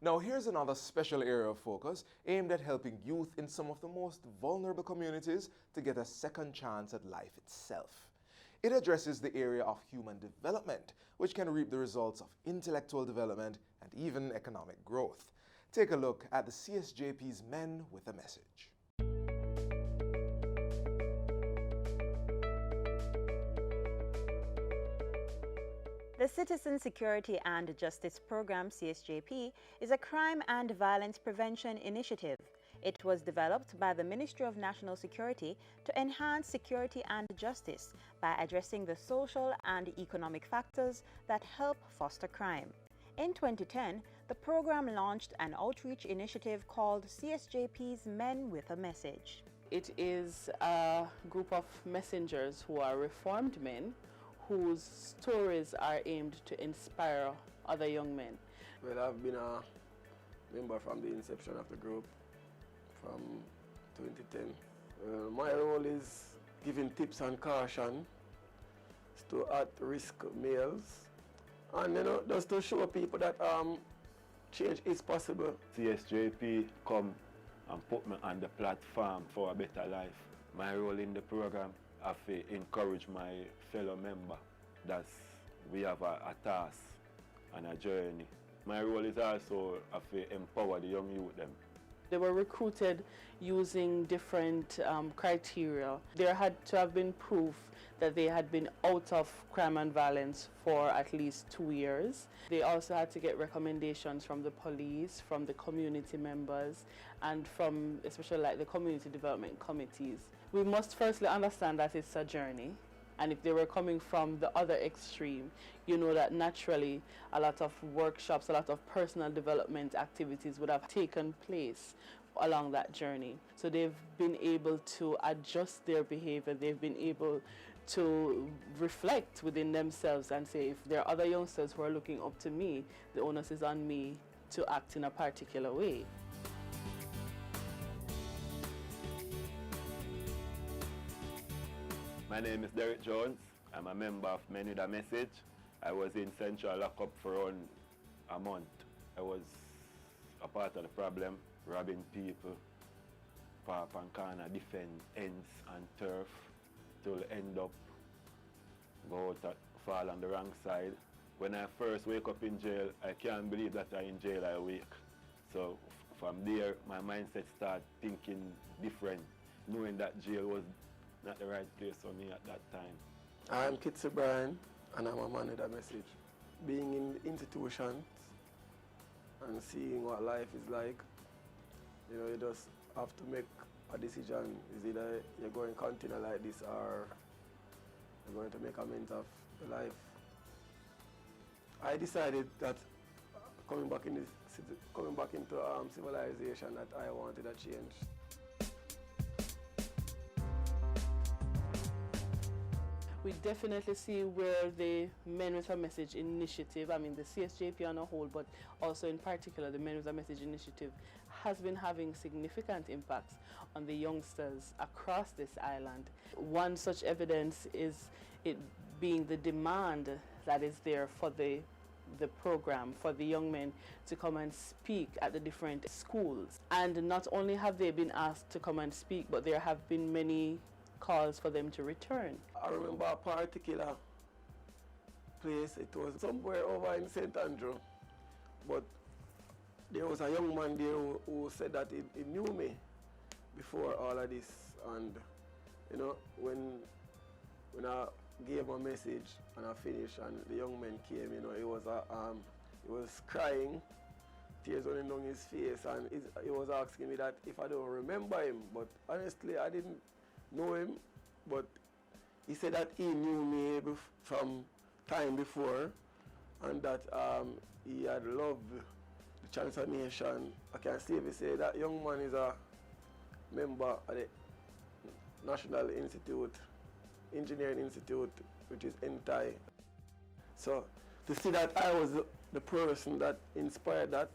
Now here's another special area of focus aimed at helping youth in some of the most vulnerable communities to get a second chance at life itself. It addresses the area of human development, which can reap the results of intellectual development and even economic growth. Take a look at the CSJP's Men with a Message. The Citizen Security and Justice Program, CSJP, is a crime and violence prevention initiative. It was developed by the Ministry of National Security to enhance security and justice by addressing the social and economic factors that help foster crime. In 2010, the program launched an outreach initiative called CSJP's Men with a Message. It is a group of messengers who are reformed men whose stories are aimed to inspire other young men. Well, I've been a member from the inception of the group from 2010. My role is giving tips and caution to at-risk males, and just to show people that change is possible. CSJP come and put me on the platform for a better life. My role in the program, I have to encourage my fellow member that we have a task and a journey. My role is also to empower the young youth them. They were recruited using different criteria. There had to have been proof that they had been out of crime and violence for at least 2 years. They also had to get recommendations from the police, from the community members, and from especially like the community development committees. We must firstly understand that it's a journey. And if they were coming from the other extreme, you know that naturally a lot of workshops, a lot of personal development activities would have taken place along that journey. So they've been able to adjust their behavior. They've been able to reflect within themselves and say, if there are other youngsters who are looking up to me, the onus is on me to act in a particular way. My name is Derek Jones. I'm a member of Men with a Message. I was in Central Lockup for around a month. I was a part of the problem, robbing people, park and corner, defend ends and turf, till end up go out fall on the wrong side. When I first wake up in jail, I can't believe that I'm in jail I wake. So from there, my mindset started thinking different, knowing that jail was not the right place for me at that time. I'm Kitsy Bryan, and I'm a Man with a Message. Being in institutions and seeing what life is like, you just have to make a decision. Is either you're going to continue like this or you're going to make amends of your life. I decided that coming back into civilization, that I wanted a change. We definitely see where the Men with a Message initiative, I mean the CSJP on a whole, but also in particular the Men with a Message initiative, has been having significant impacts on the youngsters across this island. One such evidence is it being the demand that is there for the program, for the young men to come and speak at the different schools. And not only have they been asked to come and speak, but there have been many calls for them to return. I remember a particular place, it was somewhere over in St. Andrew, but there was a young man there who said that he knew me before all of this, and you know, when I gave him a message and I finished and the young man came, you know, he was crying, tears running down his face, and he was asking me that if I don't remember him, but honestly I didn't know him, but he said that he knew me from time before, and that he had loved the transformation. I can safely say that young man is a member of the National Engineering Institute, which is NTI. So to see that I was the person that inspired that,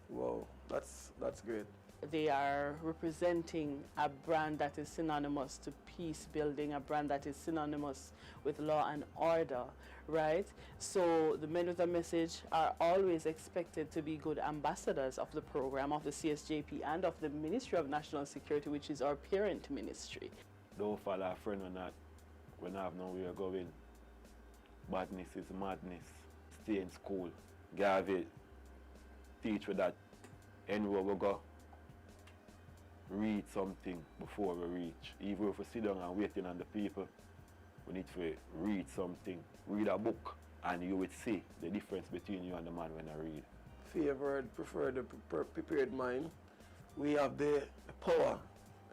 wow, that's great. They are representing a brand that is synonymous to peace building, a brand that is synonymous with law and order, right? So the Men with a Message are always expected to be good ambassadors of the program, of the CSJP, and of the Ministry of National Security, which is our parent ministry. Don't follow a friend when I have nowhere going. Badness is madness. Stay in school. Garvey, teach with that anywhere we go. Read something before we reach. Even if we sit down and waiting on the people, we need to read something. Read a book, and you would see the difference between you and the man when I read. Favored, preferred, the prepared mind. We have the power,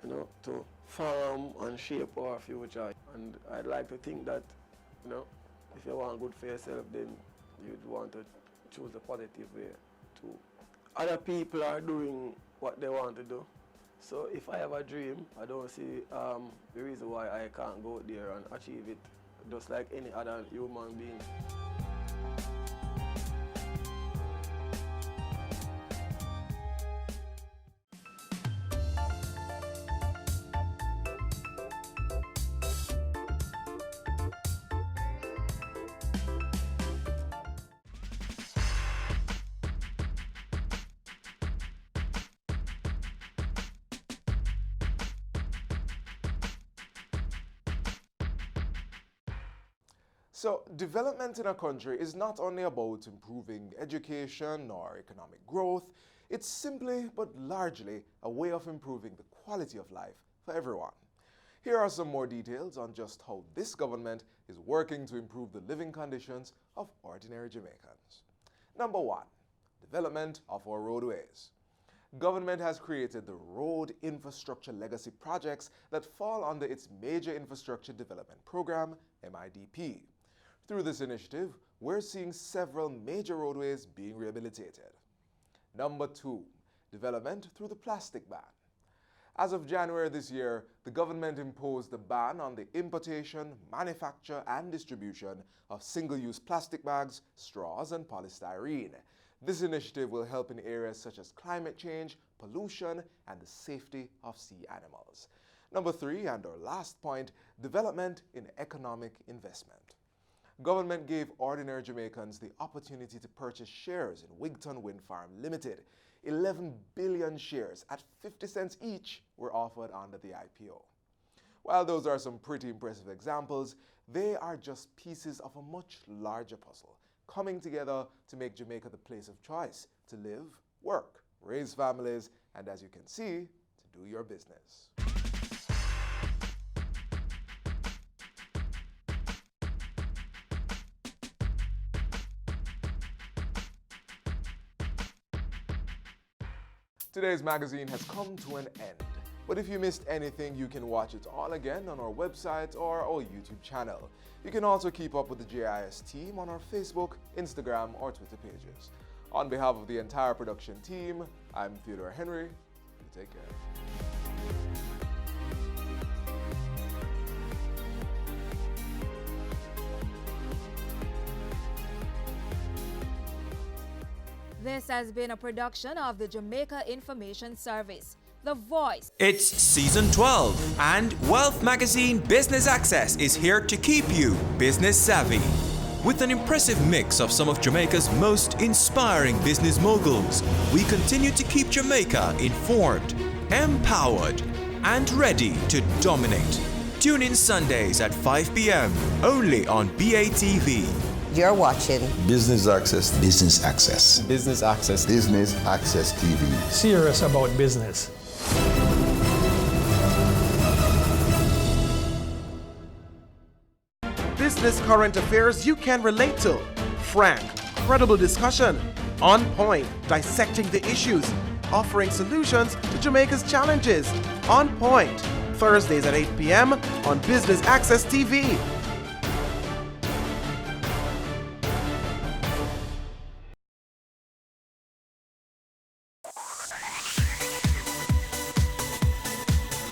you know, to form and shape our future. And I'd like to think that, you know, if you want good for yourself, then you'd want to choose the positive way too. Other people are doing what they want to do. So if I have a dream, I don't see the reason why I can't go there and achieve it, just like any other human being. So development in a country is not only about improving education or economic growth, it's simply but largely a way of improving the quality of life for everyone. Here are some more details on just how this government is working to improve the living conditions of ordinary Jamaicans. Number 1, development of our roadways. Government has created the Road Infrastructure Legacy Projects that fall under its Major Infrastructure Development Program, MIDP. Through this initiative, we're seeing several major roadways being rehabilitated. Number 2, development through the plastic ban. As of January this year, the government imposed a ban on the importation, manufacture, and distribution of single-use plastic bags, straws, and polystyrene. This initiative will help in areas such as climate change, pollution, and the safety of sea animals. Number 3, and our last point, development in economic investment. Government gave ordinary Jamaicans the opportunity to purchase shares in Wigton Wind Farm Limited. 11 billion shares at 50 cents each were offered under the IPO. While those are some pretty impressive examples, they are just pieces of a much larger puzzle, coming together to make Jamaica the place of choice to live, work, raise families, and as you can see, to do your business. Today's magazine has come to an end, but if you missed anything, you can watch it all again on our website or our YouTube channel. You can also keep up with the JIS team on our Facebook, Instagram, or Twitter pages. On behalf of the entire production team, I'm Theodore Henry. You take care. This has been a production of the Jamaica Information Service, The Voice. It's season 12, and Wealth Magazine Business Access is here to keep you business savvy. With an impressive mix of some of Jamaica's most inspiring business moguls, we continue to keep Jamaica informed, empowered, and ready to dominate. Tune in Sundays at 5 p.m. only on BATV. You're watching Business Access. Business Access. Business Access. Business Access TV. Serious about business. Business current affairs you can relate to. Frank, credible discussion. On point, dissecting the issues. Offering solutions to Jamaica's challenges. On point. Thursdays at 8 p.m. on Business Access TV.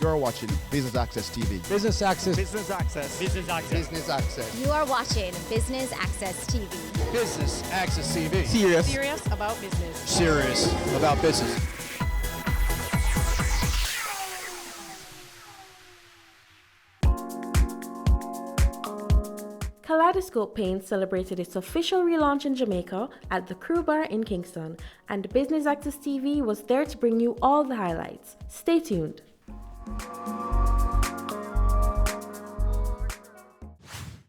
You're watching Business Access TV. Business Access. Business Access. Business Access. Business Access. You are watching Business Access TV. Business Access TV. Serious about business. Serious about business. Kaleidoscope Paints celebrated its official relaunch in Jamaica at the Crew Bar in Kingston, and Business Access TV was there to bring you all the highlights. Stay tuned.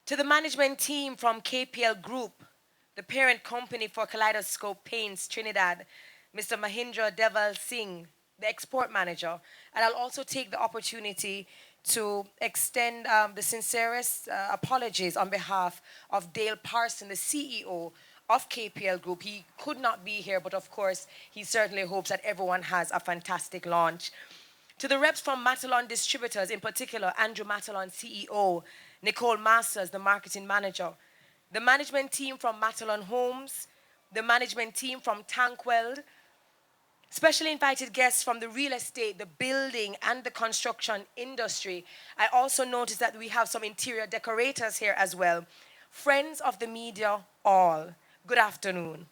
To the management team from KPL Group, the parent company for Kaleidoscope Paints Trinidad, Mr. Mahindra Deval Singh, the export manager, and I'll also take the opportunity to extend the sincerest apologies on behalf of Dale Parson, the CEO of KPL Group. He could not be here, but of course, he certainly hopes that everyone has a fantastic launch. To the reps from Matalon Distributors, in particular, Andrew Matalon, CEO, Nicole Masters, the marketing manager, the management team from Matalon Homes, the management team from Tankweld, specially invited guests from the real estate, the building, and the construction industry. I also noticed that we have some interior decorators here as well. Friends of the media, all. Good afternoon.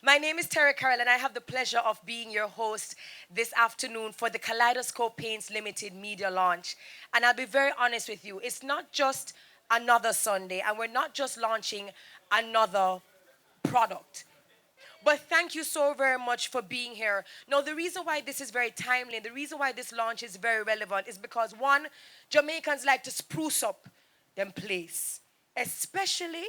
My name is Terry Carroll, and I have the pleasure of being your host this afternoon for the Kaleidoscope Paints Limited media launch. And I'll be very honest with you, it's not just another Sunday, and we're not just launching another product. But thank you so very much for being here. Now, the reason why this is very timely, and the reason why this launch is very relevant is because, one, Jamaicans like to spruce up them place, especially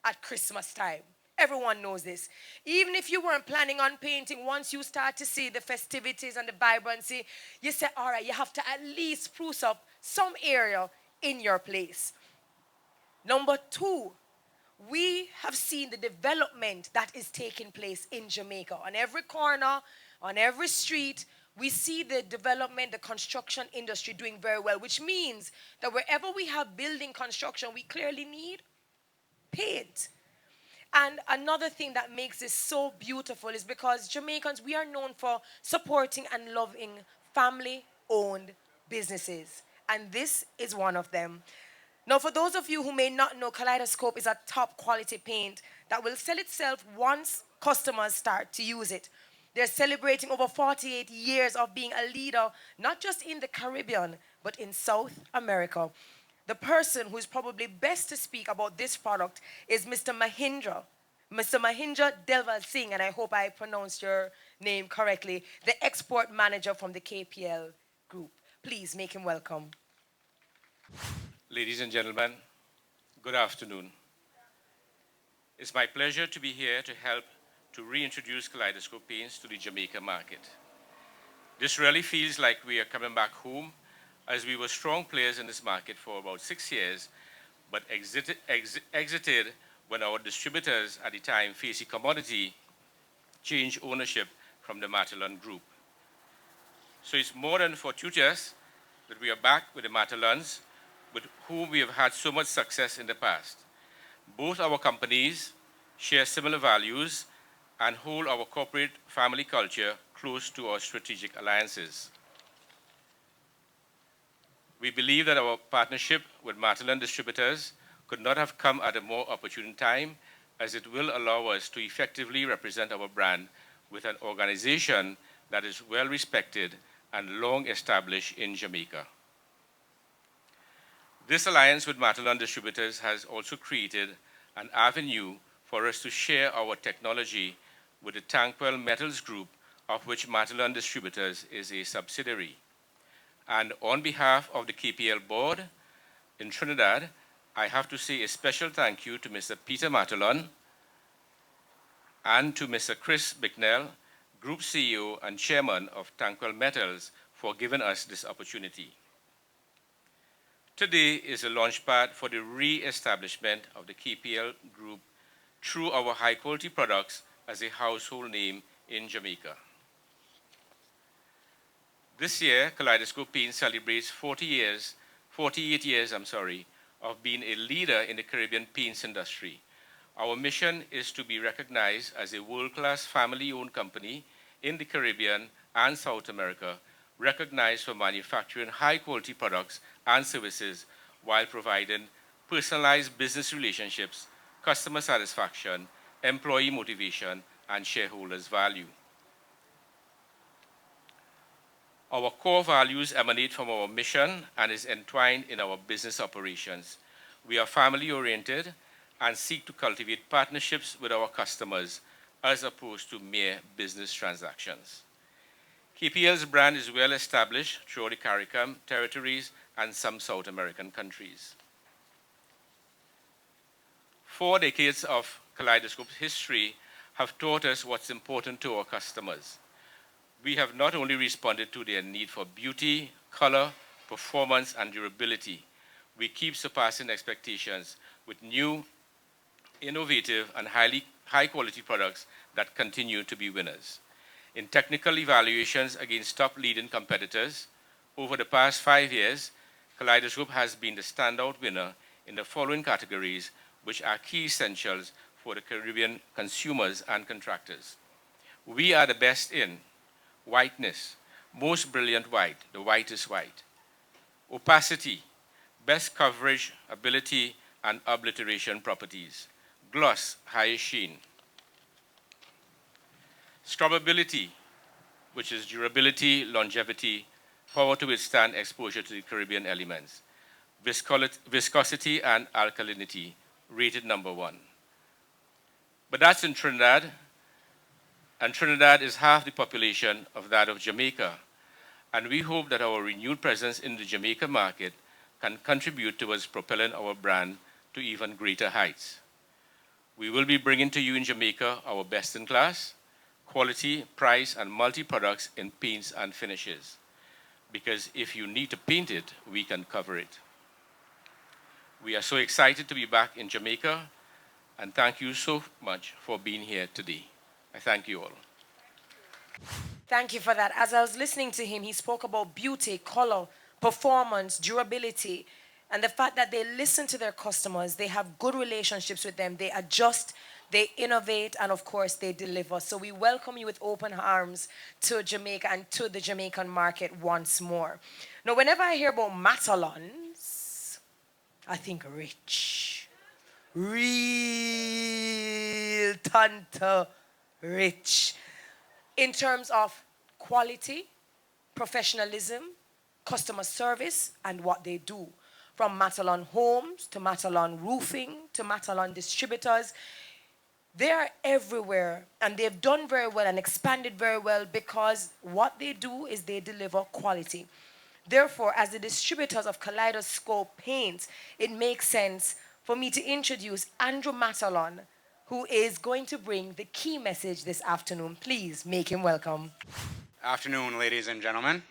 at Christmas time. Everyone knows this. Even if you weren't planning on painting, once you start to see the festivities and the vibrancy, you say, all right, you have to at least spruce up some area in your place. Number two, we have seen the development that is taking place in Jamaica. On every corner, on every street, we see the development, the construction industry doing very well, which means that wherever we have building construction, we clearly need paint. And another thing that makes this so beautiful is because Jamaicans, we are known for supporting and loving family-owned businesses. And this is one of them. Now, for those of you who may not know, Kaleidoscope is a top quality paint that will sell itself once customers start to use it. They're celebrating over 48 years of being a leader, not just in the Caribbean, but in South America. The person who's probably best to speak about this product is Mr. Mahindra Deval Singh, and I hope I pronounced your name correctly, the export manager from the KPL Group. Please make him welcome. Ladies and gentlemen, good afternoon. It's my pleasure to be here to help to reintroduce Kaleidoscope Paints to the Jamaica market. This really feels like we are coming back home, as we were strong players in this market for about 6 years, but exited when our distributors at the time, Facey Commodity, changed ownership from the Matalon Group. So it's more than fortuitous that we are back with the Matalons, with whom we have had so much success in the past. Both our companies share similar values and hold our corporate family culture close to our strategic alliances. We believe that our partnership with Matalon Distributors could not have come at a more opportune time, as it will allow us to effectively represent our brand with an organization that is well respected and long established in Jamaica. This alliance with Matalan Distributors has also created an avenue for us to share our technology with the Tankwell Metals Group, of which Matalan Distributors is a subsidiary. And on behalf of the KPL board in Trinidad, I have to say a special thank you to Mr. Peter Matalan and to Mr. Chris Bicknell, Group CEO and Chairman of Tankwell Metals, for giving us this opportunity. Today is a launchpad for the re-establishment of the KPL Group through our high-quality products as a household name in Jamaica. This year, Kaleidoscope Paints celebrates 48 years of being a leader in the Caribbean paints industry. Our mission is to be recognized as a world-class family-owned company in the Caribbean and South America, recognized for manufacturing high-quality products and services while providing personalized business relationships, customer satisfaction, employee motivation, and shareholders' value. Our core values emanate from our mission and is entwined in our business operations. We are family-oriented and seek to cultivate partnerships with our customers as opposed to mere business transactions. KPL's brand is well established throughout the CARICOM territories and some South American countries. 4 decades of Kaleidoscope's history have taught us what's important to our customers. We have not only responded to their need for beauty, color, performance, and durability, we keep surpassing expectations with new, innovative, and high-quality products that continue to be winners. In technical evaluations against top leading competitors, over the past 5 years, Kaleidoscope has been the standout winner in the following categories, which are key essentials for the Caribbean consumers and contractors. We are the best in whiteness, most brilliant white, the whitest white. Opacity, best coverage, ability, and obliteration properties. Gloss, highest sheen. Scrubbability, which is durability, longevity, power to withstand exposure to the Caribbean elements. Viscosity and alkalinity, rated #1. But that's in Trinidad, and Trinidad is half the population of that of Jamaica. And we hope that our renewed presence in the Jamaica market can contribute towards propelling our brand to even greater heights. We will be bringing to you in Jamaica our best-in-class, quality, price, and multi-products in paints and finishes. Because if you need to paint it, we can cover it. We are so excited to be back in Jamaica, and thank you so much for being here today. I thank you all. Thank you for that. As I was listening to him, he spoke about beauty, color, performance, durability, and the fact that they listen to their customers, they have good relationships with them, they adjust, they innovate, and of course, they deliver. So we welcome you with open arms to Jamaica and to the Jamaican market once more. Now, whenever I hear about Matalons, I think rich. Real tanta rich. In terms of quality, professionalism, customer service, and what they do. From Matalan Homes to Matalan Roofing to Matalan Distributors, they are everywhere, and they've done very well and expanded very well because what they do is they deliver quality. Therefore, as the distributors of Kaleidoscope Paints, it makes sense for me to introduce Andrew Matalan, who is going to bring the key message this afternoon. Please make him welcome. Afternoon, ladies and gentlemen.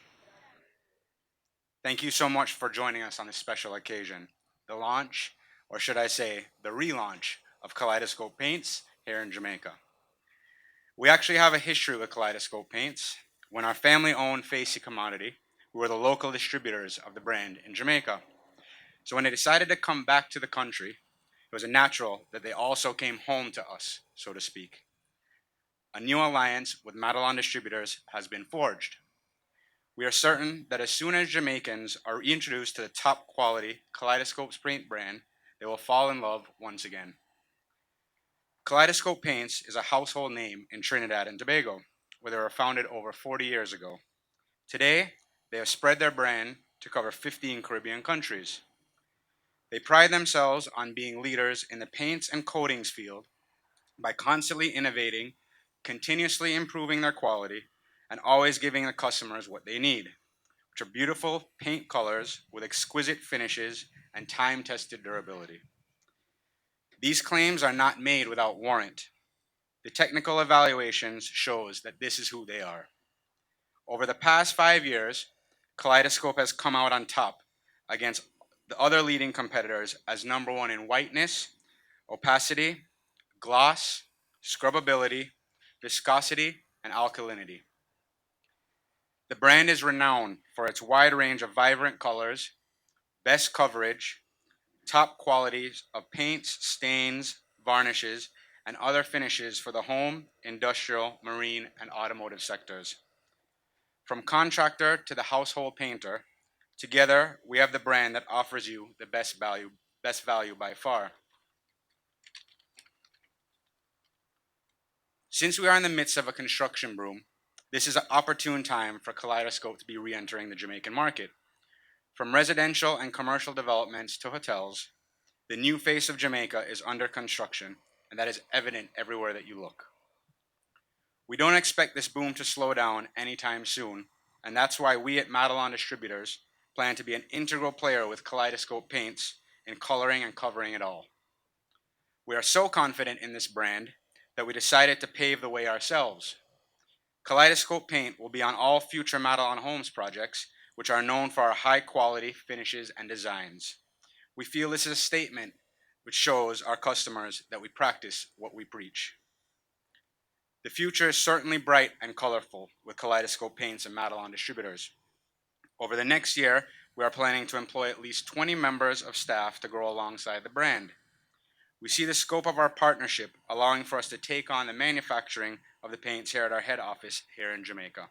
Thank you so much for joining us on this special occasion, the launch, or should I say, the relaunch of Kaleidoscope Paints here in Jamaica. We actually have a history with Kaleidoscope Paints when our family-owned Facey Commodity, who were the local distributors of the brand in Jamaica. So when they decided to come back to the country, it was a natural that they also came home to us, so to speak. A new alliance with Matalan Distributors has been forged. We are certain that as soon as Jamaicans are reintroduced to the top quality Kaleidoscope paint brand, they will fall in love once again. Kaleidoscope Paints is a household name in Trinidad and Tobago, where they were founded over 40 years ago. Today, they have spread their brand to cover 15 Caribbean countries. They pride themselves on being leaders in the paints and coatings field by constantly innovating, continuously improving their quality, and always giving the customers what they need, which are beautiful paint colors with exquisite finishes and time-tested durability. These claims are not made without warrant. The technical evaluations shows that this is who they are. Over the past 5 years, Kaleidoscope has come out on top against the other leading competitors as #1 in whiteness, opacity, gloss, scrubbability, viscosity, and alkalinity. The brand is renowned for its wide range of vibrant colors, best coverage, top qualities of paints, stains, varnishes, and other finishes for the home, industrial, marine, and automotive sectors. From contractor to the household painter, together we have the brand that offers you the best value by far. Since we are in the midst of a construction boom, this is an opportune time for Kaleidoscope to be re-entering the Jamaican market. From residential and commercial developments to hotels, the new face of Jamaica is under construction, and that is evident everywhere that you look. We don't expect this boom to slow down anytime soon, and that's why we at Madelon Distributors plan to be an integral player with Kaleidoscope Paints in coloring and covering it all. We are so confident in this brand that we decided to pave the way ourselves. Kaleidoscope Paint will be on all future Madelon Homes projects, which are known for our high quality finishes and designs. We feel this is a statement which shows our customers that we practice what we preach. The future is certainly bright and colorful with Kaleidoscope Paints and Madelon Distributors. Over the next year, we are planning to employ at least 20 members of staff to grow alongside the brand. We see the scope of our partnership allowing for us to take on the manufacturing of the paints here at our head office here in Jamaica.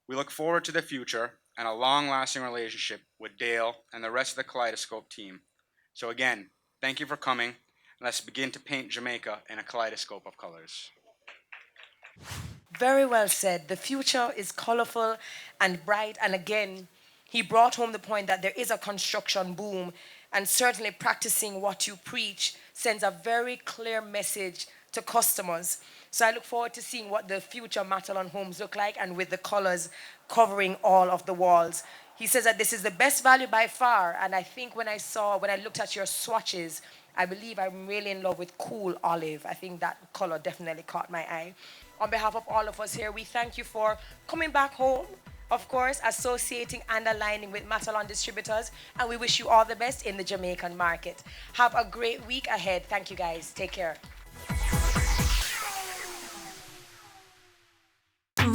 We look forward to the future and a long-lasting relationship with Dale and the rest of the Kaleidoscope team. So again, thank you for coming, and let's begin to paint Jamaica in a kaleidoscope of colors. Very well said. The future is colorful and bright, and again, he brought home the point that there is a construction boom, and certainly practicing what you preach sends a very clear message to customers. So I look forward to seeing what the future Madelon Homes look like, and with the colors covering all of the walls. He says that this is the best value by far, and I think when I looked at your swatches, I believe I'm really in love with Cool Olive. I think that color definitely caught my eye. On behalf of all of us here, we thank you for coming back home, of course, associating and aligning with Madelon Distributors, and we wish you all the best in the Jamaican market. Have a great week ahead. Thank you, guys. Take care.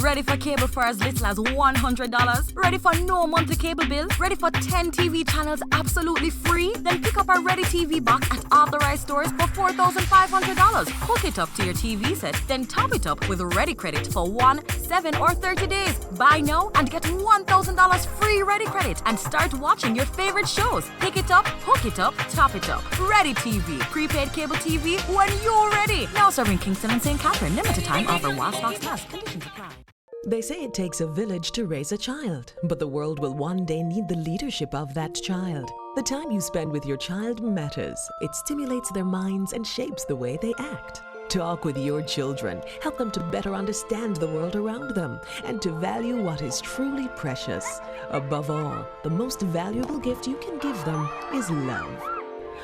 Ready for cable for as little as $100? Ready for no monthly cable bill? Ready for 10 TV channels absolutely free? Then pick up our Ready TV box at authorized stores for $4,500. Hook it up to your TV set, then top it up with Ready Credit for 1, 7, or 30 days. Buy now and get $1,000 free Ready Credit and start watching your favorite shows. Pick it up, hook it up, top it up. Ready TV. Prepaid cable TV when you're ready. Now serving Kingston and St. Catherine. Limited time offer while stocks last. Conditions apply. They say it takes a village to raise a child, but the world will one day need the leadership of that child. The time you spend with your child matters. It stimulates their minds and shapes the way they act. Talk with your children. Help them to better understand the world around them and to value what is truly precious. Above all, the most valuable gift you can give them is love.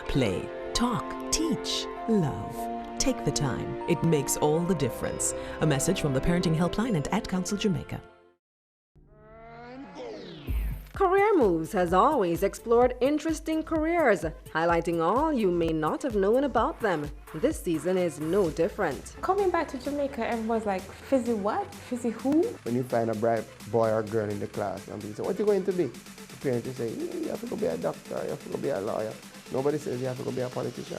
Play, talk, teach, love. Take the time. It makes all the difference. A message from the Parenting Helpline and Ad Council Jamaica. Career Moves has always explored interesting careers, highlighting all you may not have known about them. This season is no different. Coming back to Jamaica, everyone's like, Fizzy what? Fizzy who? When you find a bright boy or girl in the class and people say, what are you going to be? The parents will say, you have to go be a doctor, you have to go be a lawyer. Nobody says you have to go be a politician.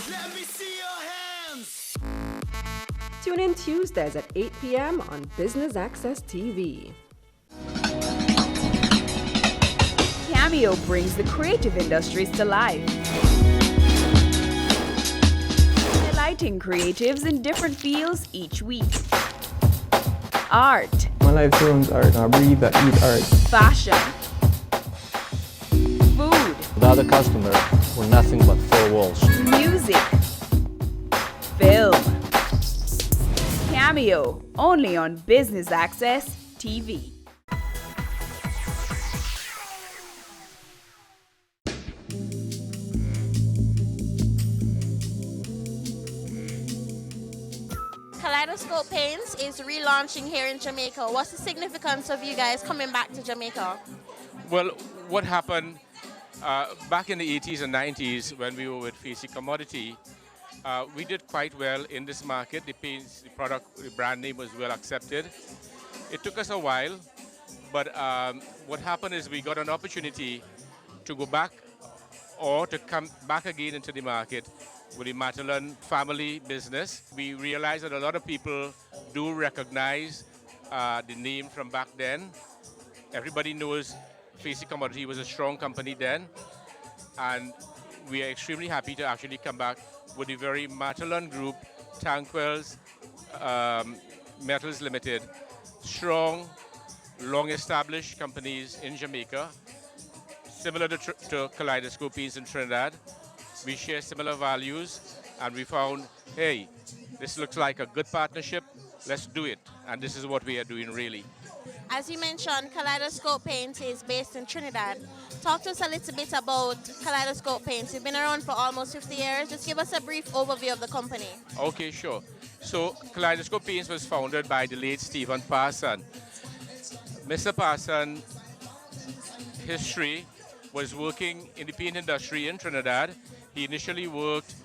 Let me see your hands! Tune in Tuesdays at 8 p.m. on Business Access TV. Cameo brings the creative industries to life. Uniting creatives in different fields each week. Art. My life turns art. I breathe, I eat art. Fashion. Food. Without a customer, we're nothing but four walls. Music. Film. Cameo. Only on Business Access TV. Kaleidoscope Paints is relaunching here in Jamaica. What's the significance of you guys coming back to Jamaica? Well, what happened back in the 80s and 90s when we were with Facey Commodity, we did quite well in this market. The paints, the product, the brand name was well accepted. It took us a while, but what happened is we got an opportunity to go back or to come back again into the market with the Matalan family business. We realized that a lot of people do recognize the name from back then. Everybody knows Facey Commodity was a strong company then, and we are extremely happy to actually come back with the very Matalan group, Tanquils Metals Limited, strong, long-established companies in Jamaica, similar to Kaleidoscope Paints in Trinidad. We share similar values, and we found, hey, this looks like a good partnership. Let's do it. And this is what we are doing, really. As you mentioned, Kaleidoscope Paints is based in Trinidad. Talk to us a little bit about Kaleidoscope Paints. You've been around for almost 50 years. Just give us a brief overview of the company. Okay, sure. So Kaleidoscope Paints was founded by the late Stephen Parson. Mr. Parson, history, was working in the paint industry in Trinidad. He initially worked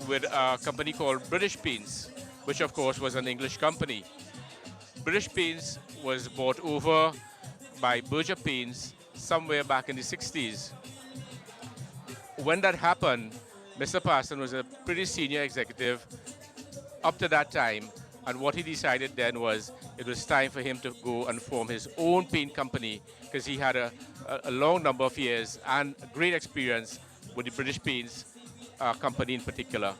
with a company called British Paints, which of course was an English company. British Paints was bought over by Berger Paints somewhere back in the 60s. When that happened, Mr. Parson was a pretty senior executive up to that time, and what he decided then was it was time for him to go and form his own paint company, because he had a long number of years and great experience with the British Paints company in particular.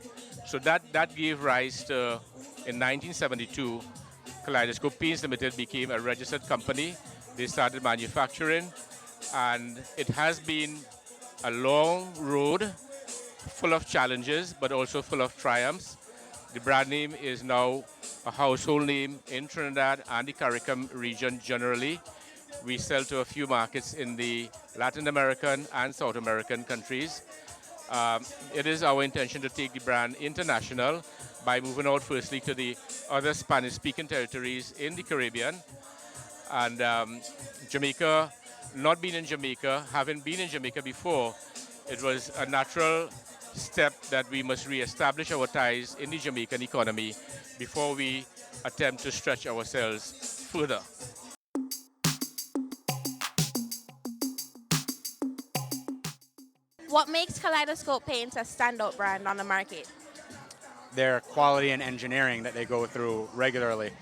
So that gave rise to, in 1972, Kaleidoscope Paints Limited became a registered company. They started manufacturing, and it has been a long road full of challenges, but also full of triumphs. The brand name is now a household name in Trinidad and the CARICOM region generally. We sell to a few markets in the Latin American and South American countries. It is our intention to take the brand international by moving out firstly to the other Spanish-speaking territories in the Caribbean. And Jamaica, not being in Jamaica, having been in Jamaica before, it was a natural step that we must re-establish our ties in the Jamaican economy before we attempt to stretch ourselves further. What makes Kaleidoscope Paints a standout brand on the market? Their quality and engineering that they go through regularly.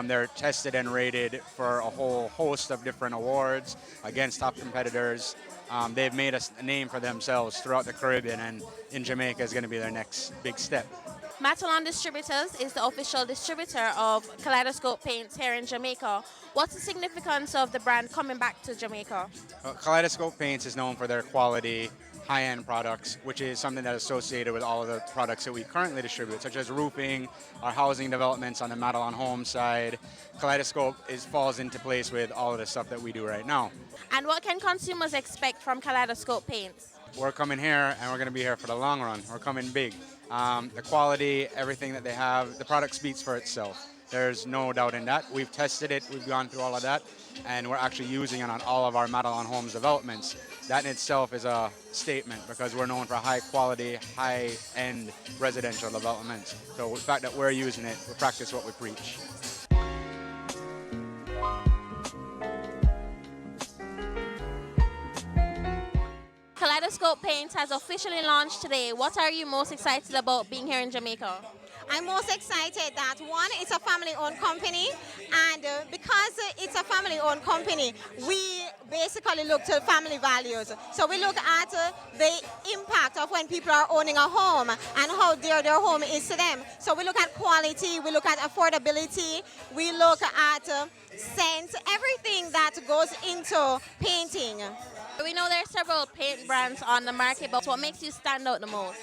They're tested and rated for a whole host of different awards against top competitors. They've made a name for themselves throughout the Caribbean, and in Jamaica is going to be their next big step. Matalan Distributors is the official distributor of Kaleidoscope Paints here in Jamaica. What's the significance of the brand coming back to Jamaica? Kaleidoscope Paints is known for their quality, high-end products, which is something that is associated with all of the products that we currently distribute, such as roofing, our housing developments on the Matalan Home side. Kaleidoscope falls into place with all of the stuff that we do right now. And what can consumers expect from Kaleidoscope Paints? We're coming here, and we're going to be here for the long run. We're coming big. The quality, everything that they have, the product speaks for itself. There's no doubt in that. We've tested it, we've gone through all of that, and we're actually using it on all of our Matalan Homes developments. That in itself is a statement, because we're known for high quality, high-end residential developments. So the fact that we're using it, we practice what we preach. Kaleidoscope Paints has officially launched today. What are you most excited about being here in Jamaica? I'm most excited that, one, it's a family-owned company, and because it's a family-owned company, we basically look to family values. So we look at the impact of when people are owning a home and how dear their home is to them. So we look at quality, we look at affordability, we look at scent, everything that goes into painting. We know there are several paint brands on the market, but what makes you stand out the most?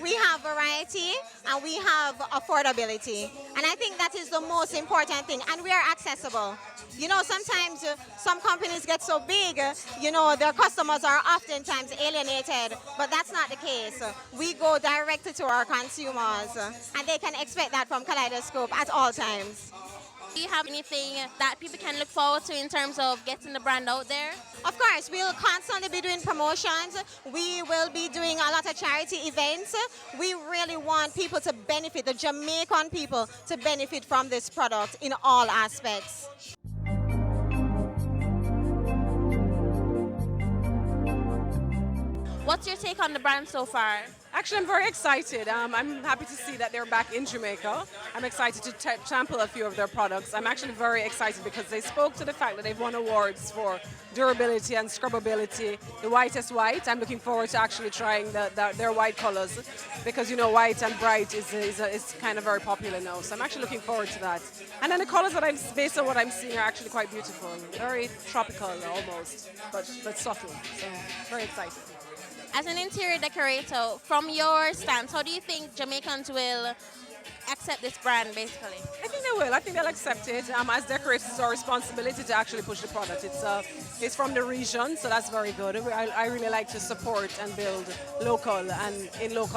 We have variety and we have affordability. And I think that is the most important thing. And we are accessible. You know, sometimes some companies get so big, you know, their customers are oftentimes alienated, but that's not the case. We go directly to our consumers and they can expect that from Kaleidoscope at all times. Do you have anything that people can look forward to in terms of getting the brand out there? Of course, we'll constantly be doing promotions. We will be doing a lot of charity events. We really want people to benefit, the Jamaican people to benefit from this product in all aspects. What's your take on the brand so far? Actually, I'm very excited. I'm happy to see that they're back in Jamaica. I'm excited to sample a few of their products. I'm actually very excited because they spoke to the fact that they've won awards for durability and scrubbability. The whitest white. I'm looking forward to actually trying their white colors because, you know, white and bright is kind of very popular now. So I'm actually looking forward to that. And then the colors that based on what I'm seeing, are actually quite beautiful. Very tropical almost, but subtle. So very excited. As an interior decorator, from your stance, how do you think Jamaicans will accept this brand, basically? I think they will. I think they'll accept it. As decorators, it's our responsibility to actually push the product. It's from the region, so that's very good. I really like to support and build local, and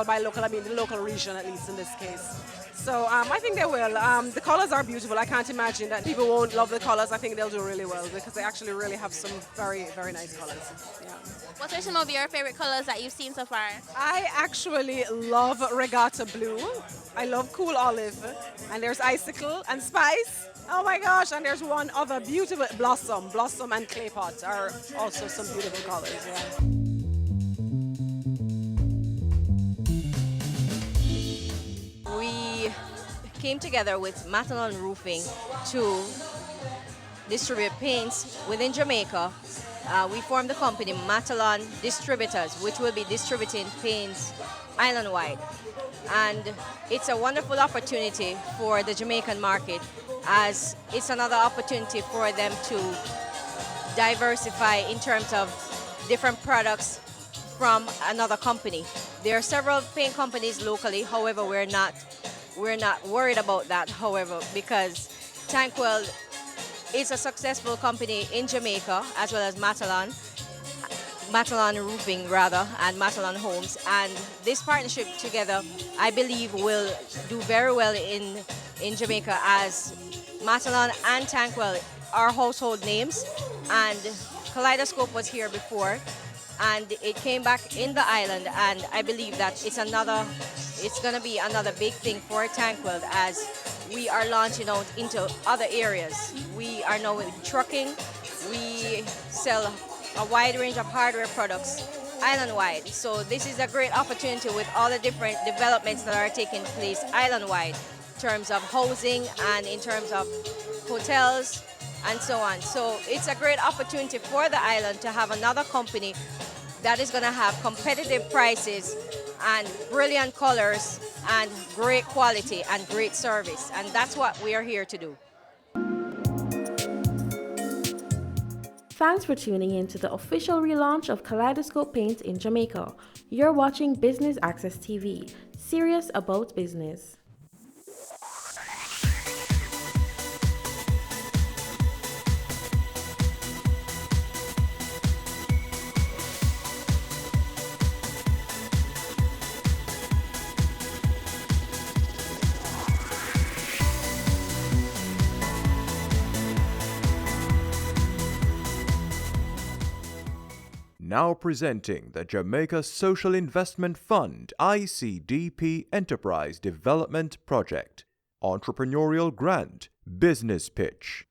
by local I mean the local region, at least in this case. So I think they will. The colors are beautiful. I can't imagine that people won't love the colors. I think they'll do really well because they actually really have some very, very nice colors. Yeah. What are some of your favorite colors that you've seen so far? I actually love Regatta Blue. I love Cool Olive. And there's Icicle and Spice. Oh my gosh, and there's one other beautiful Blossom. Blossom and Clay Pot are also some beautiful colors. Yeah. We came together with Matalon Roofing to distribute paints within Jamaica. We formed the company Matalon Distributors, which will be distributing paints island-wide. And it's a wonderful opportunity for the Jamaican market, as it's another opportunity for them to diversify in terms of different products from another company. There are several paint companies locally, however, we're not worried about that, however, because Tankwell is a successful company in Jamaica, as well as Matalon Roofing rather, and Matalon Homes. And this partnership together, I believe, will do very well in Jamaica, as Matalon and Tankwell are household names, and Kaleidoscope was here before, and it came back in the island, and I believe that it's going to be another big thing for Tankwell, as we are launching out into other areas. We are now in trucking. We sell a wide range of hardware products island-wide. So this is a great opportunity with all the different developments that are taking place island-wide in terms of housing and in terms of hotels and so on. So it's a great opportunity for the island to have another company that is going to have competitive prices and brilliant colors and great quality and great service. And that's what we are here to do. Thanks for tuning in to the official relaunch of Kaleidoscope Paint in Jamaica. You're watching Business Access TV, serious about business. Now presenting the Jamaica Social Investment Fund ICDP Enterprise Development Project. Entrepreneurial Grant Business Pitch.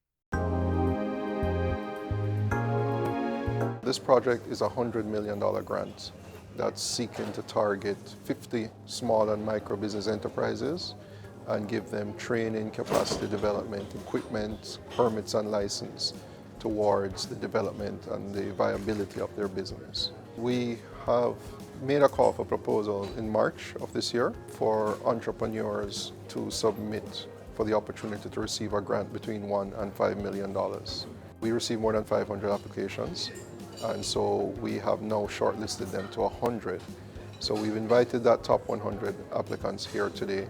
This project is a $100 million grant that's seeking to target 50 small and micro business enterprises and give them training, capacity development, equipment, permits and license towards the development and the viability of their business. We have made a call for proposal in March of this year for entrepreneurs to submit for the opportunity to receive a grant between $1 and $5 million. We received more than 500 applications, and so we have now shortlisted them to 100. So we've invited that top 100 applicants here today,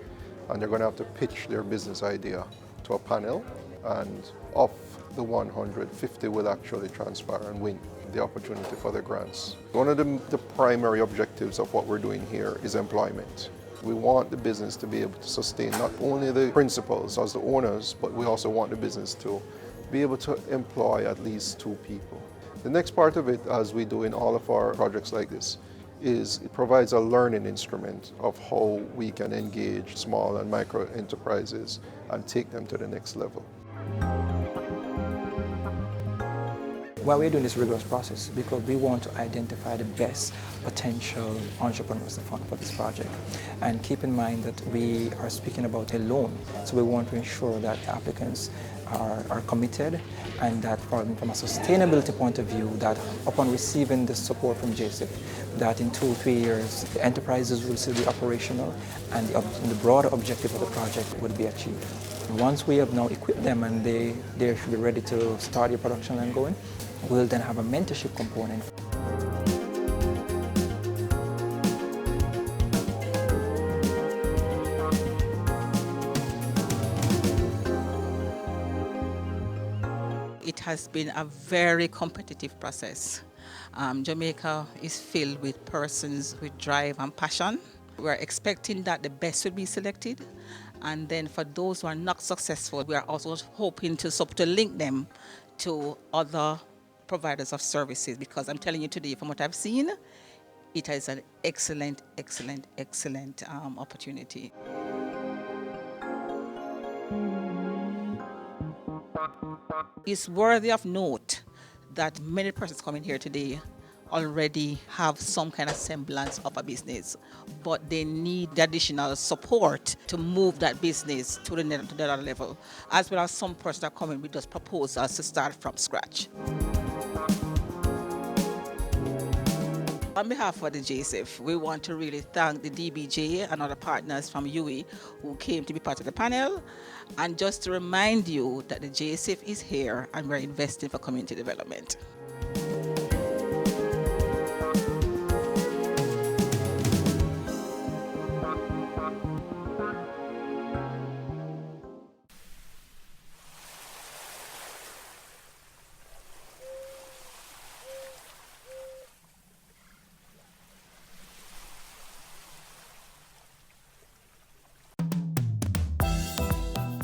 and they're going to have to pitch their business idea to a panel, and of the 100, 50 will actually transpire and win the opportunity for the grants. One of the primary objectives of what we're doing here is employment. We want the business to be able to sustain not only the principals as the owners, but we also want the business to be able to employ at least 2 people. The next part of it, as we do in all of our projects like this, is it provides a learning instrument of how we can engage small and micro enterprises and take them to the next level. Why we're doing this rigorous process, because we want to identify the best potential entrepreneurs for this project. And keep in mind that we are speaking about a loan, so we want to ensure that applicants are committed, and that from a sustainability point of view, that upon receiving the support from JSIP, that in 2 or 3 years, the enterprises will still be operational and the broader objective of the project would be achieved. Once we have now equipped them and they should be ready to start their production line going, we'll then have a mentorship component. It has been a very competitive process. Jamaica is filled with persons with drive and passion. We're expecting that the best will be selected, and then for those who are not successful, we are also hoping to link them to other providers of services, because I'm telling you today, from what I've seen, it is an excellent opportunity. It's worthy of note that many persons coming here today already have some kind of semblance of a business, but they need the additional support to move that business to the other level, as well as some persons that come in with just proposals to start from scratch. On behalf of the JSIF, we want to really thank the DBJ and other partners from UWI who came to be part of the panel, and just to remind you that the JSIF is here and we're investing for community development.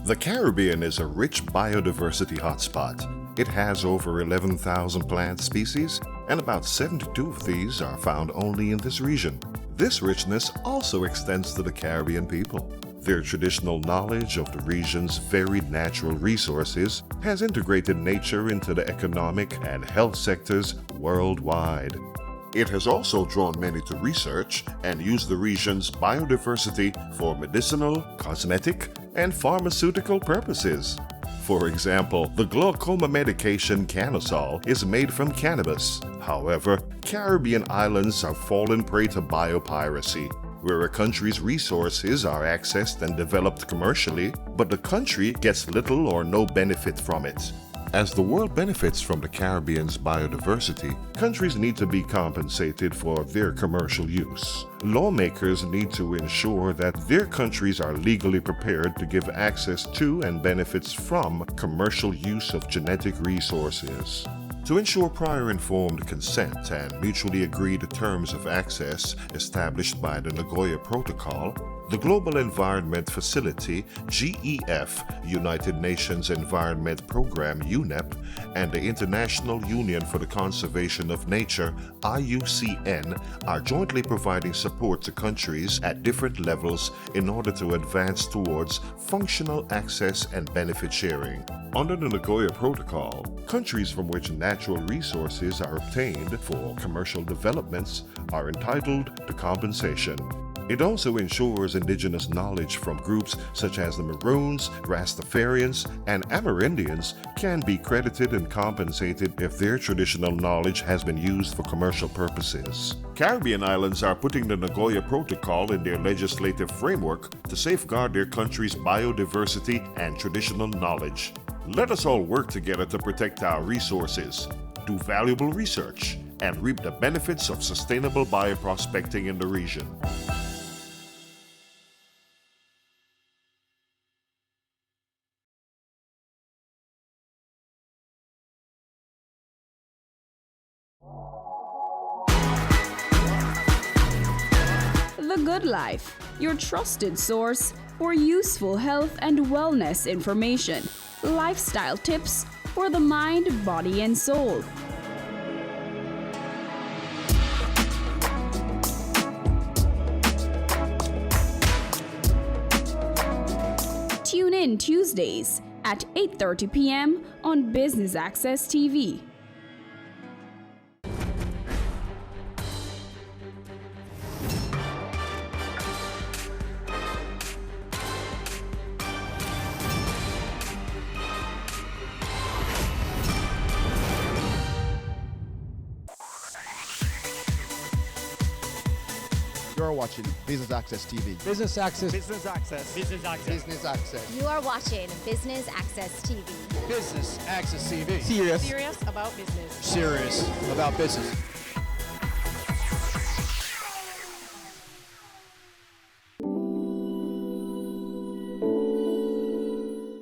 The Caribbean is a rich biodiversity hotspot. It has over 11,000 plant species, and about 72 of these are found only in this region. This richness also extends to the Caribbean people. Their traditional knowledge of the region's varied natural resources has integrated nature into the economic and health sectors worldwide. It has also drawn many to research and use the region's biodiversity for medicinal, cosmetic, and pharmaceutical purposes. For example, the glaucoma medication Canasol is made from cannabis. However, Caribbean islands have fallen prey to biopiracy, where a country's resources are accessed and developed commercially, but the country gets little or no benefit from it. As the world benefits from the Caribbean's biodiversity, countries need to be compensated for their commercial use. Lawmakers need to ensure that their countries are legally prepared to give access to and benefits from commercial use of genetic resources. To ensure prior informed consent and mutually agreed terms of access established by the Nagoya Protocol, the Global Environment Facility, GEF, United Nations Environment Program, UNEP, and the International Union for the Conservation of Nature, IUCN, are jointly providing support to countries at different levels in order to advance towards functional access and benefit sharing. Under the Nagoya Protocol, countries from which natural resources are obtained for commercial developments are entitled to compensation. It also ensures indigenous knowledge from groups such as the Maroons, Rastafarians, and Amerindians can be credited and compensated if their traditional knowledge has been used for commercial purposes. Caribbean islands are putting the Nagoya Protocol in their legislative framework to safeguard their country's biodiversity and traditional knowledge. Let us all work together to protect our resources, do valuable research, and reap the benefits of sustainable bioprospecting in the region. The Good Life, your trusted source for useful health and wellness information, lifestyle tips for the mind, body, and soul. Tune in Tuesdays at 8:30 p.m. on Business Access TV. You're watching Business Access TV. Business Access. Business Access. Business Access. Business Access. You are watching Business Access TV. Business Access TV. Serious about business. Serious about business.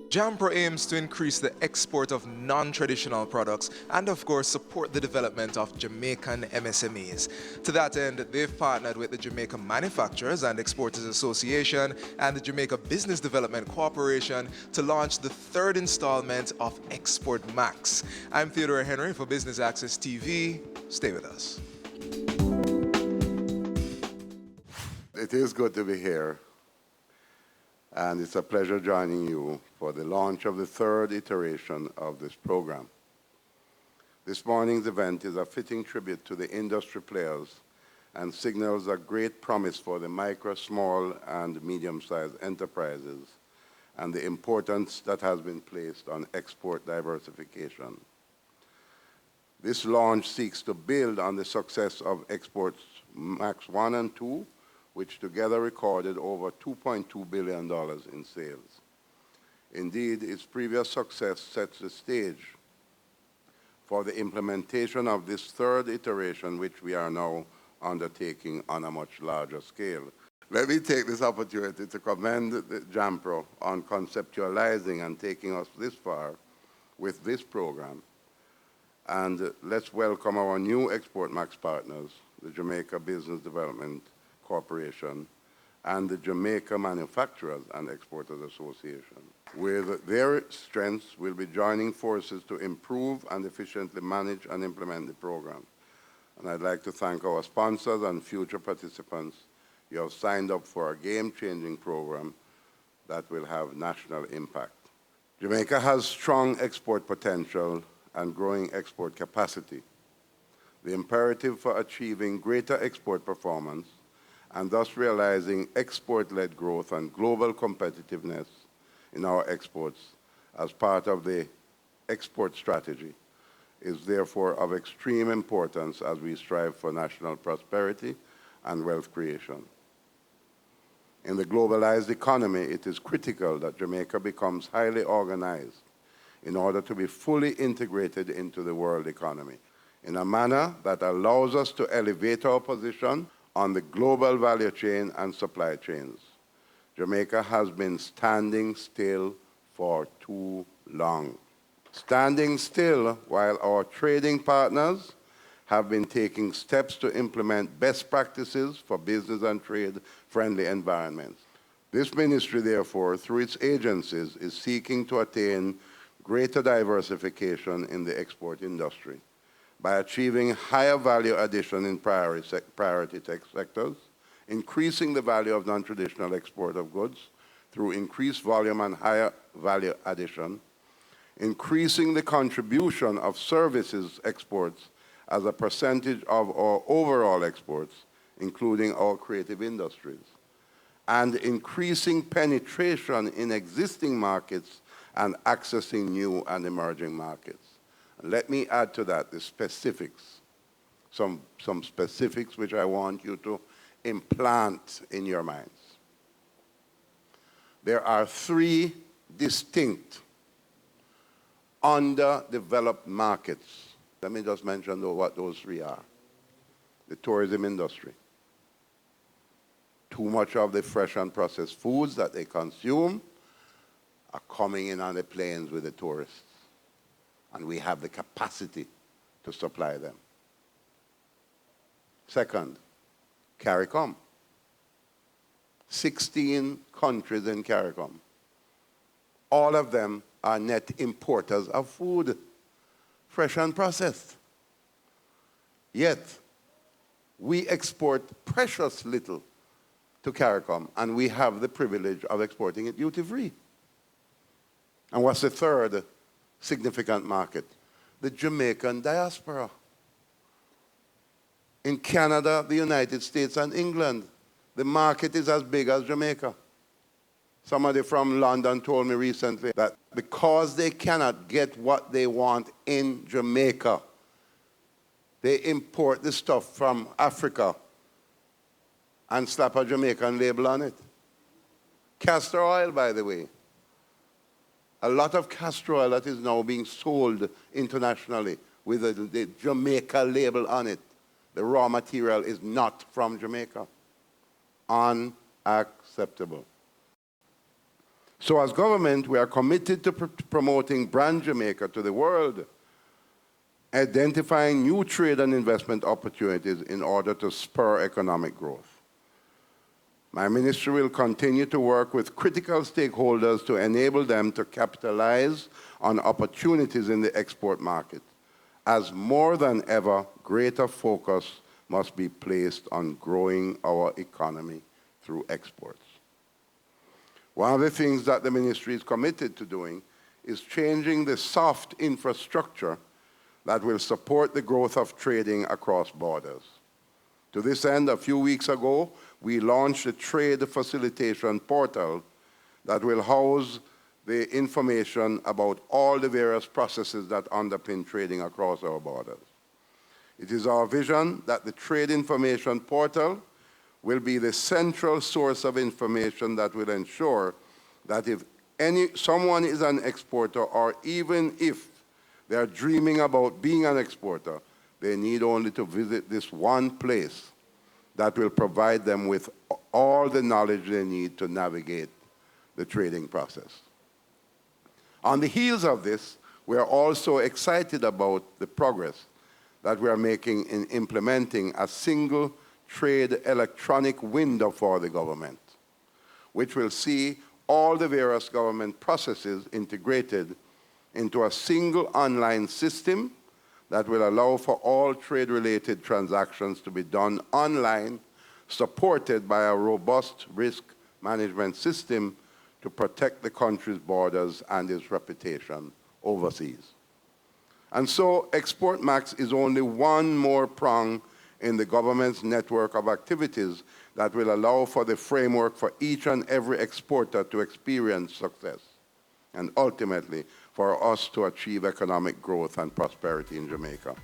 JAMPRO aims to increase the export of non-traditional products and of course support the development of Jamaican MSMEs. To that end, they've partnered with the Jamaica Manufacturers and Exporters Association and the Jamaica Business Development Corporation to launch the third installment of Export Max. I'm Theodore Henry for Business Access TV. Stay with us. It is good to be here, and it's a pleasure joining you for the launch of the third iteration of this program. This morning's event is a fitting tribute to the industry players and signals a great promise for the micro, small, and medium-sized enterprises and the importance that has been placed on export diversification. This launch seeks to build on the success of Exports Max 1 and 2, which together recorded over $2.2 billion in sales. Indeed, its previous success sets the stage for the implementation of this third iteration, which we are now undertaking on a much larger scale. Let me take this opportunity to commend the JAMPRO on conceptualizing and taking us this far with this program. And let's welcome our new Export Max partners, the Jamaica Business Development Corporation and the Jamaica Manufacturers and Exporters Association. With their strengths, we'll be joining forces to improve and efficiently manage and implement the program. And I'd like to thank our sponsors and future participants. You have signed up for a game-changing program that will have national impact. Jamaica has strong export potential and growing export capacity. The imperative for achieving greater export performance and thus realizing export-led growth and global competitiveness in our exports as part of the export strategy is therefore of extreme importance as we strive for national prosperity and wealth creation. In the globalized economy, it is critical that Jamaica becomes highly organized in order to be fully integrated into the world economy in a manner that allows us to elevate our position on the global value chain and supply chains. Jamaica has been standing still for too long. Standing still while our trading partners have been taking steps to implement best practices for business and trade-friendly environments. This ministry, therefore, through its agencies, is seeking to attain greater diversification in the export industry by achieving higher value addition in priority tech sectors, increasing the value of non-traditional export of goods through increased volume and higher value addition, increasing the contribution of services exports as a percentage of our overall exports, including our creative industries, and increasing penetration in existing markets and accessing new and emerging markets. Let me add to that the specifics, some specifics which I want you to implant in your minds. There are 3 distinct underdeveloped markets. Let me just mention what those 3 are. The tourism industry. Too much of the fresh and processed foods that they consume are coming in on the planes with the tourists. And we have the capacity to supply them. Second, CARICOM. 16 countries in CARICOM. All of them are net importers of food, fresh and processed. Yet, we export precious little to CARICOM, and we have the privilege of exporting it duty-free. And what's the third significant market? The Jamaican diaspora. In Canada, the United States, and England, the market is as big as Jamaica. Somebody from London told me recently that because they cannot get what they want in Jamaica, they import the stuff from Africa and slap a Jamaican label on it. Castor oil, by the way. A lot of castor oil that is now being sold internationally with the Jamaica label on it. The raw material is not from Jamaica. Unacceptable. So as government, we are committed to promoting brand Jamaica to the world, identifying new trade and investment opportunities in order to spur economic growth. My ministry will continue to work with critical stakeholders to enable them to capitalize on opportunities in the export market, as more than ever, greater focus must be placed on growing our economy through exports. One of the things that the ministry is committed to doing is changing the soft infrastructure that will support the growth of trading across borders. To this end, a few weeks ago, we launched a trade facilitation portal that will house the information about all the various processes that underpin trading across our borders. It is our vision that the trade information portal will be the central source of information that will ensure that if someone is an exporter, or even if they are dreaming about being an exporter, they need only to visit this one place that will provide them with all the knowledge they need to navigate the trading process. On the heels of this, we are also excited about the progress that we are making in implementing a single trade electronic window for the government, which will see all the various government processes integrated into a single online system that will allow for all trade-related transactions to be done online, supported by a robust risk management system to protect the country's borders and its reputation overseas. And so ExportMax is only one more prong in the government's network of activities that will allow for the framework for each and every exporter to experience success, and ultimately for us to achieve economic growth and prosperity in Jamaica.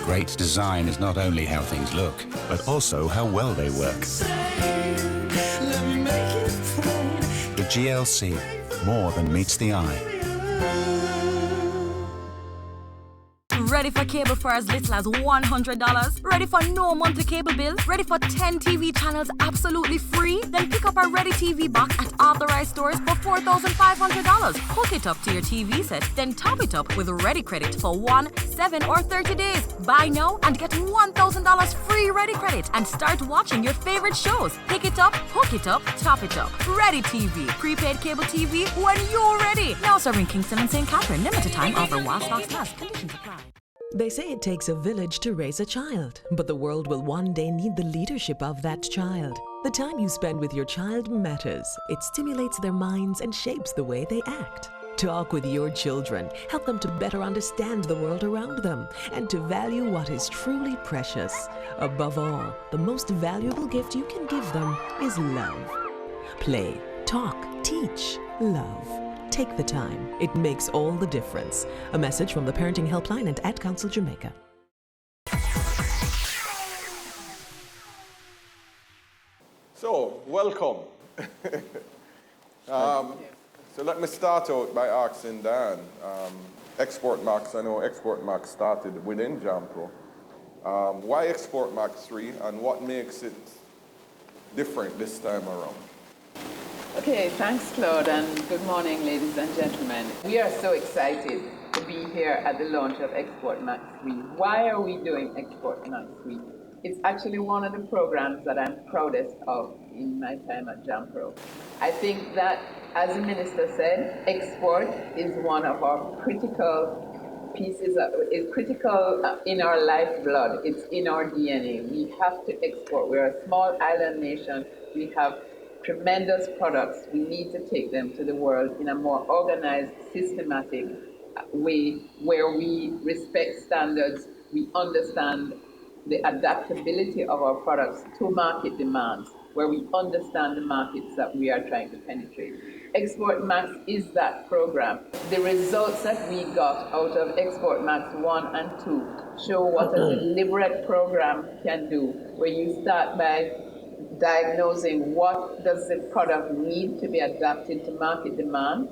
Great design is not only how things look, but also how well they work. With GLC, more than meets the eye. Ready for cable for as little as $100? Ready for no monthly cable bill? Ready for 10 TV channels absolutely free? Then pick up our Ready TV box at authorized stores for $4,500. Hook it up to your TV set, then top it up with Ready Credit for 1, 7, or 30 days. Buy now and get $1,000 free Ready Credit and start watching your favorite shows. Pick it up, hook it up, top it up. Ready TV. Prepaid cable TV when you're ready. Now serving Kingston and St. Catherine. Limited time offer while stocks last. Conditions apply. They say it takes a village to raise a child, but the world will one day need the leadership of that child. The time you spend with your child matters. It stimulates their minds and shapes the way they act. Talk with your children. Help them to better understand the world around them and to value what is truly precious. Above all, the most valuable gift you can give them is love. Play, talk, teach, love. Take the time. It makes all the difference. A message from the Parenting Helpline and Ad Council Jamaica. So, welcome. So let me start out by asking Dan, Export Max, I know Export Max started within Jampro. Why Export Max 3 and what makes it different this time around? Okay, thanks Claude, and good morning ladies and gentlemen. We are so excited to be here at the launch of Export Max 3. Why are we doing Export Max 3? It's actually one of the programs that I'm proudest of in my time at Jampro. I think that, as the minister said, export is one of our critical pieces, is critical in our lifeblood. It's in our DNA. We have to export. We're a small island nation. We have tremendous products. We need to take them to the world in a more organized, systematic way where we respect standards, we understand the adaptability of our products to market demands, where we understand the markets that we are trying to penetrate. Export Max is that program. The results that we got out of Export Max 1 and 2 show what a deliberate program can do, where you start by diagnosing what does the product need to be adapted to market demand,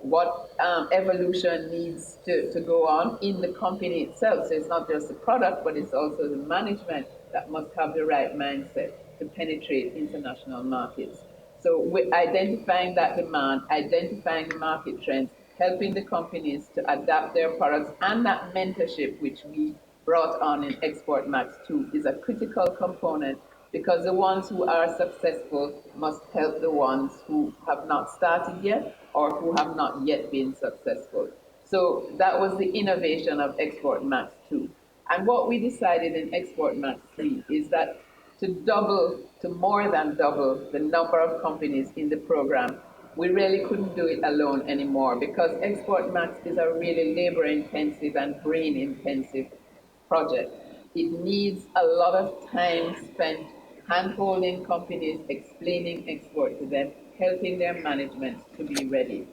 what evolution needs to go on in the company itself. So it's not just the product, but it's also the management that must have the right mindset to penetrate international markets. So we're identifying that demand, identifying the market trends, helping the companies to adapt their products, and that mentorship, which we brought on in Export Max 2, is a critical component, because the ones who are successful must help the ones who have not started yet or who have not yet been successful. So that was the innovation of Export Max 2. And what we decided in Export Max 3 is that to more than double the number of companies in the program, we really couldn't do it alone anymore, because Export Max is a really labor-intensive and brain-intensive project. It needs a lot of time spent hand-holding companies, explaining export to them, helping their management to be ready.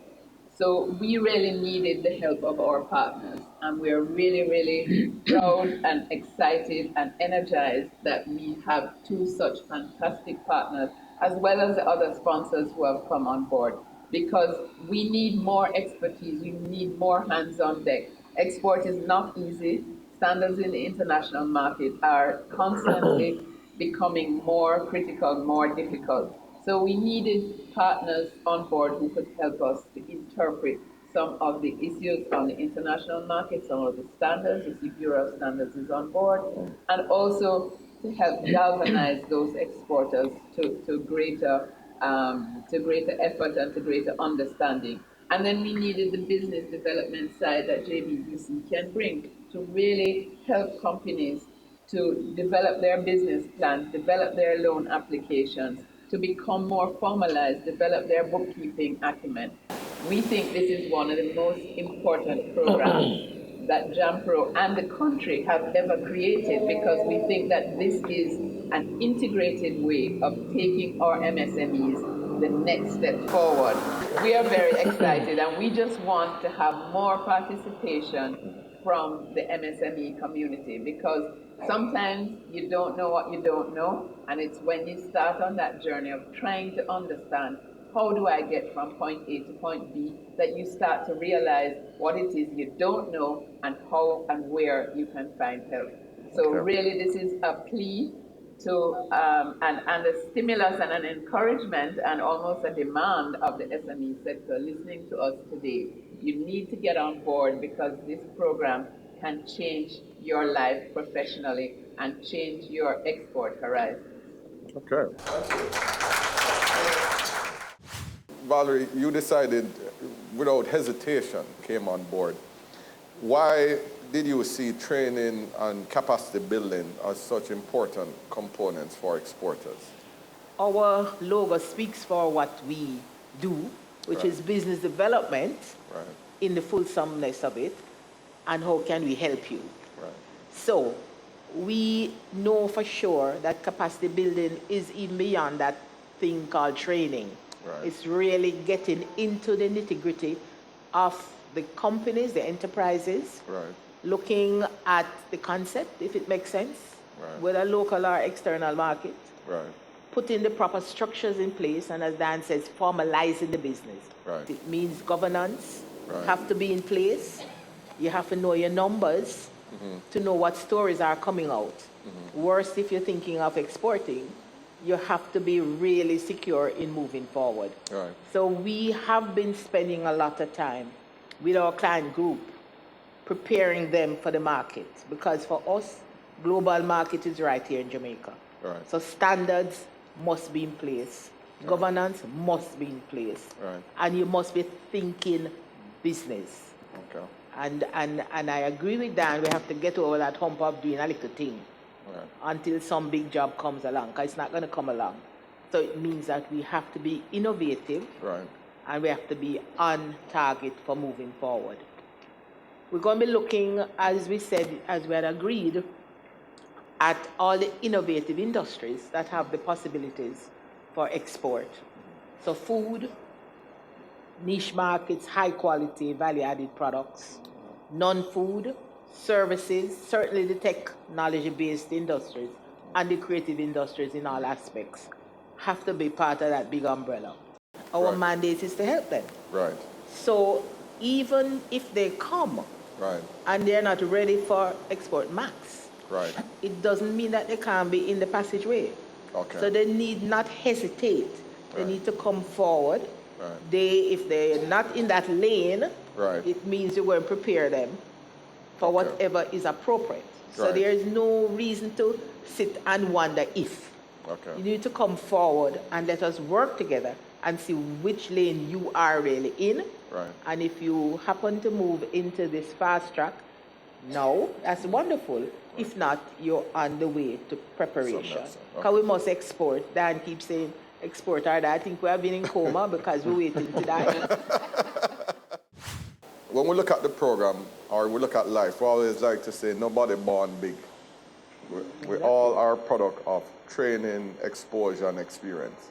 So we really needed the help of our partners, and we're really, really proud and excited and energized that we have two such fantastic partners, as well as the other sponsors who have come on board, because we need more expertise, we need more hands on deck. Export is not easy. Standards in the international market are constantly becoming more critical, more difficult. So we needed partners on board who could help us to interpret some of the issues on the international market, some of the standards. You see Bureau of Standards is on board, and also to help galvanize those exporters to greater effort and to greater understanding. And then we needed the business development side that JBUC can bring to really help companies to develop their business plans, develop their loan applications, to become more formalized, develop their bookkeeping acumen. We think this is one of the most important programs that Jampro and the country have ever created, because we think that this is an integrated way of taking our MSMEs the next step forward. We are very excited, and we just want to have more participation from the MSME community, because sometimes you don't know what you don't know, and it's when you start on that journey of trying to understand how do I get from point A to point B that you start to realize what it is you don't know and how and where you can find help. So really this is a plea to and a stimulus and an encouragement and almost a demand of the SME sector listening to us today. You need to get on board, because this program can change your life professionally and change your export horizon. Okay. Valerie, you decided without hesitation, came on board. Why did you see training and capacity building as such important components for exporters? Our logo speaks for what we do, which is business development in the fulsomeness of it, and how can we help you. So we know for sure that capacity building is even beyond that thing called training. It's really getting into the nitty-gritty of the companies, the enterprises, looking at the concept, if it makes sense, whether local or external market, putting the proper structures in place, and as Dan says, formalizing the business. It means governance have to be in place. You have to know your numbers to know what stories are coming out. Worst, if you're thinking of exporting, you have to be really secure in moving forward. So we have been spending a lot of time with our client group preparing them for the market, because for us, global market is right here in Jamaica. So standards must be in place. Governance must be in place. And you must be thinking business. And I agree with Dan, we have to get over that hump of doing a little thing until some big job comes along, because it's not going to come along. So it means that we have to be innovative and we have to be on target for moving forward. We're going to be looking, as we said, as we had agreed, at all the innovative industries that have the possibilities for export. So food, niche markets, high quality, value-added products, non-food, services, certainly the technology-based industries and the creative industries in all aspects have to be part of that big umbrella. Our mandate is to help them. So even if they come and they're not ready for Export Max, it doesn't mean that they can't be in the passageway. So they need not hesitate. They need to come forward. If they're not in that lane, it means you're going to prepare them for whatever is appropriate. So there is no reason to sit and wonder if. You need to come forward and let us work together and see which lane you are really in. And if you happen to move into this fast track, no, that's wonderful. If not, you're on the way to preparation. Because we must export. Dan keeps saying export or that. I think we have been in coma because we're waiting to die. When we look at the program, or we look at life, we always like to say nobody born big. We all are a product of training, exposure, and experience.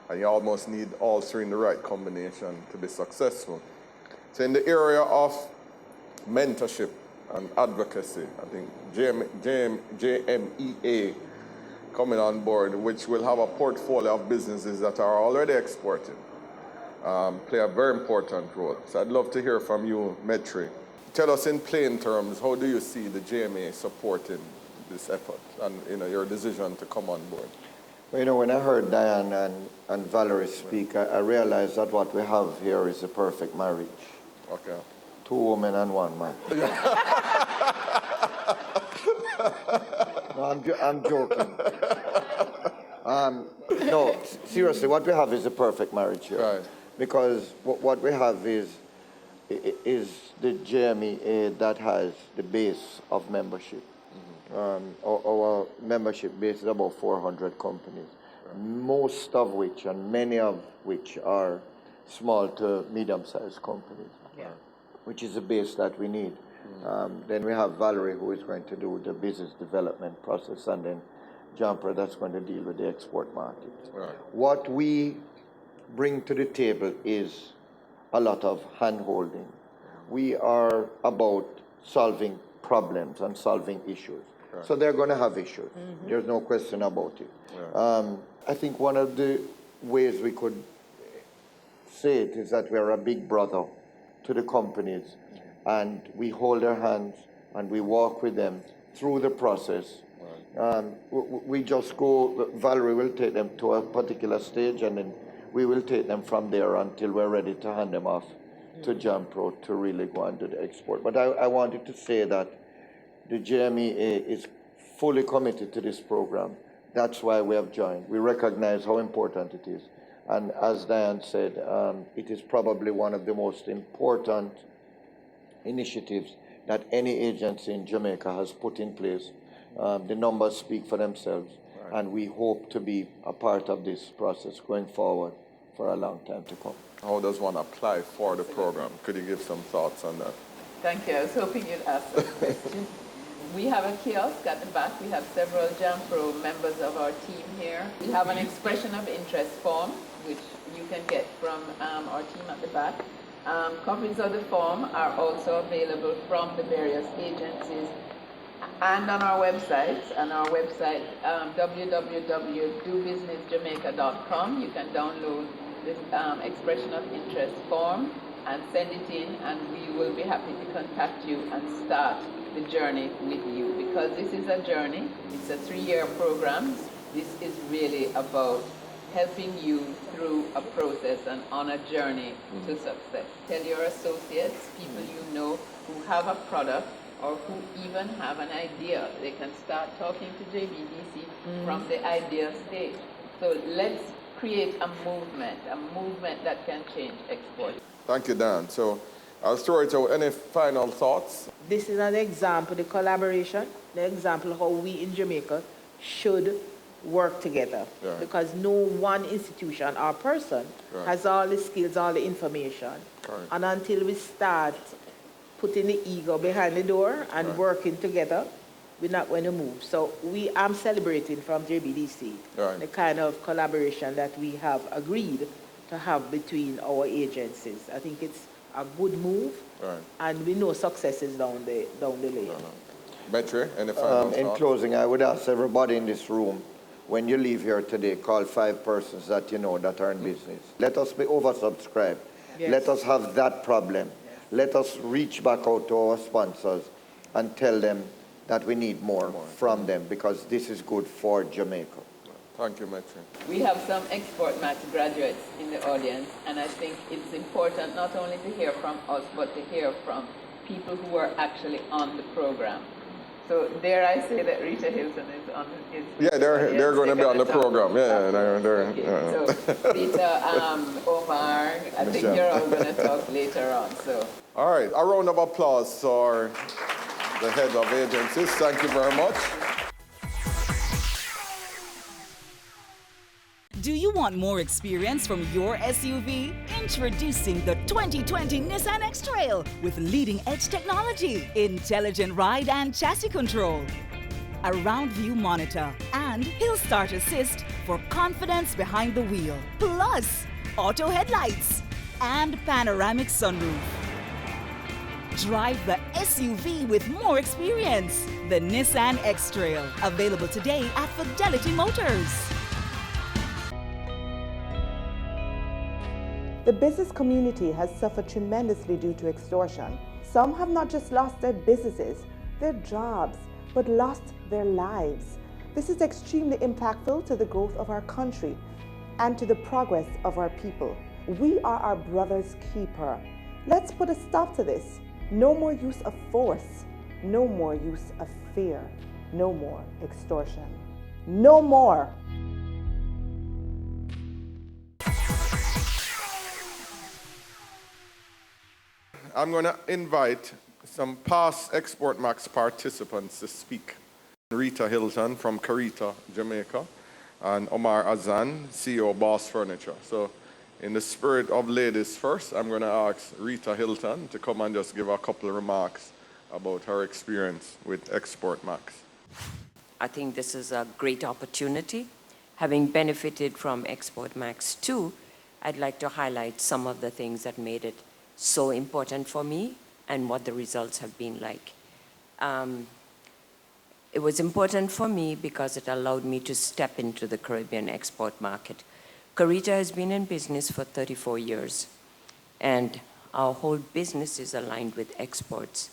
And you almost need all three in the right combination to be successful. So in the area of mentorship and advocacy, I think JMEA coming on board, which will have a portfolio of businesses that are already exporting, play a very important role. So I'd love to hear from you, Metri. Tell us in plain terms, how do you see the JMA supporting this effort and your decision to come on board? Well, when I heard Diane and Valerie speak, I realized that what we have here is a perfect marriage. 2 women and 1 man. No, I'm joking. No, seriously, what we have is a perfect marriage here. Because what we have is the JMEA that has the base of membership. Our membership base is about 400 companies, most of which and many of which are small to medium-sized companies, which is the base that we need. Then we have Valerie, who is going to do the business development process, and then Jumper that's going to deal with the export market. What we bring to the table is a lot of hand-holding. We are about solving problems and solving issues. So they're going to have issues. There's no question about it. I think one of the ways we could say it is that we're a big brother to the companies, and we hold their hands and we walk with them through the process. We just go, Valerie will take them to a particular stage, and then we will take them from there until we're ready to hand them off to Jampro to really go and do the export. But I wanted to say that the JMEA is fully committed to this program. That's why we have joined. We recognize how important it is. And as Diane said, it is probably one of the most important initiatives that any agency in Jamaica has put in place. The numbers speak for themselves, and we hope to be a part of this process going forward for a long time to come. How does one apply for the program? Could you give some thoughts on that? Thank you. I was hoping you'd ask that question. We have a kiosk at the back. We have several JAMPRO members of our team here. We have an expression of interest form, which you can get from our team at the back. Copies of the form are also available from the various agencies and on our website. www.dobusinessjamaica.com. You can download this expression of interest form and send it in, and we will be happy to contact you and start the journey with you, because this is a journey. It's a 3-year program. This is really about helping you through a process and on a journey to success. Tell your associates, people you know who have a product or who even have an idea. They can start talking to JBDC from the idea stage. So let's create a movement that can change export. Thank you, Dan. So I'll throw it out. Any final thoughts? This is an example, the collaboration, the example how we in Jamaica should work together. Right. Because no one institution or person has all the skills, all the information. Right. And until we start putting the ego behind the door and working together, we're not going to move. So I'm celebrating from JBDC the kind of collaboration that we have agreed to have between our agencies. I think it's a good move, and we know success is down the lane. Metri, any final thoughts? In closing, I would ask everybody in this room, when you leave here today, call 5 persons that you know that are in business. Let us be oversubscribed. Yes. Let us have that problem. Let us reach back out to our sponsors and tell them that we need more from them, because this is good for Jamaica. Thank you, Metri. We have some Export Max graduates in the audience, and I think it's important not only to hear from us, but to hear from people who are actually on the program. So dare I say that Rita Hilton is on his they're going to be on the program. So Rita, Omar, I think you're all going to talk later on. So. All right, a round of applause for the head of agencies. Thank you very much. Do you want more experience from your SUV? Introducing the 2020 Nissan X-Trail with leading-edge technology, intelligent ride and chassis control, a round view monitor, and hill start assist for confidence behind the wheel, plus auto headlights and panoramic sunroof. Drive the SUV with more experience. The Nissan X-Trail, available today at Fidelity Motors. The business community has suffered tremendously due to extortion. Some have not just lost their businesses, their jobs, but lost their lives. This is extremely impactful to the growth of our country and to the progress of our people. We are our brother's keeper. Let's put a stop to this. No more use of force. No more use of fear. No more extortion. No more. I'm going to invite some past Export Max participants to speak. Rita Hilton from Carita, Jamaica, and Omar Azan, CEO Boss Furniture. So in the spirit of ladies first, I'm going to ask Rita Hilton to come and just give a couple of remarks about her experience with Export Max. I think this is a great opportunity. Having benefited from Export Max 2, I'd like to highlight some of the things that made it so important for me and what the results have been like. It was important for me because it allowed me to step into the Caribbean export market. Carita has been in business for 34 years, and our whole business is aligned with exports.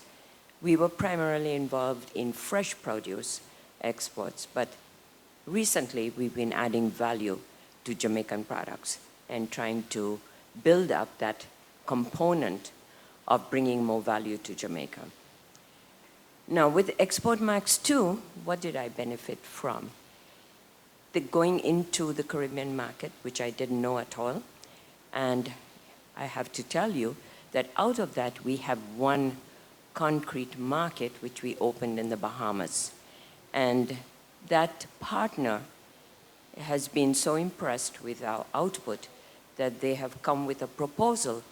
We were primarily involved in fresh produce exports, but recently we've been adding value to Jamaican products and trying to build up that component of bringing more value to Jamaica. Now, with Export Max 2, what did I benefit from? Going into the Caribbean market, which I didn't know at all, and I have to tell you that out of that, we have one concrete market, which we opened in the Bahamas. And that partner has been so impressed with our output that they have come with a proposal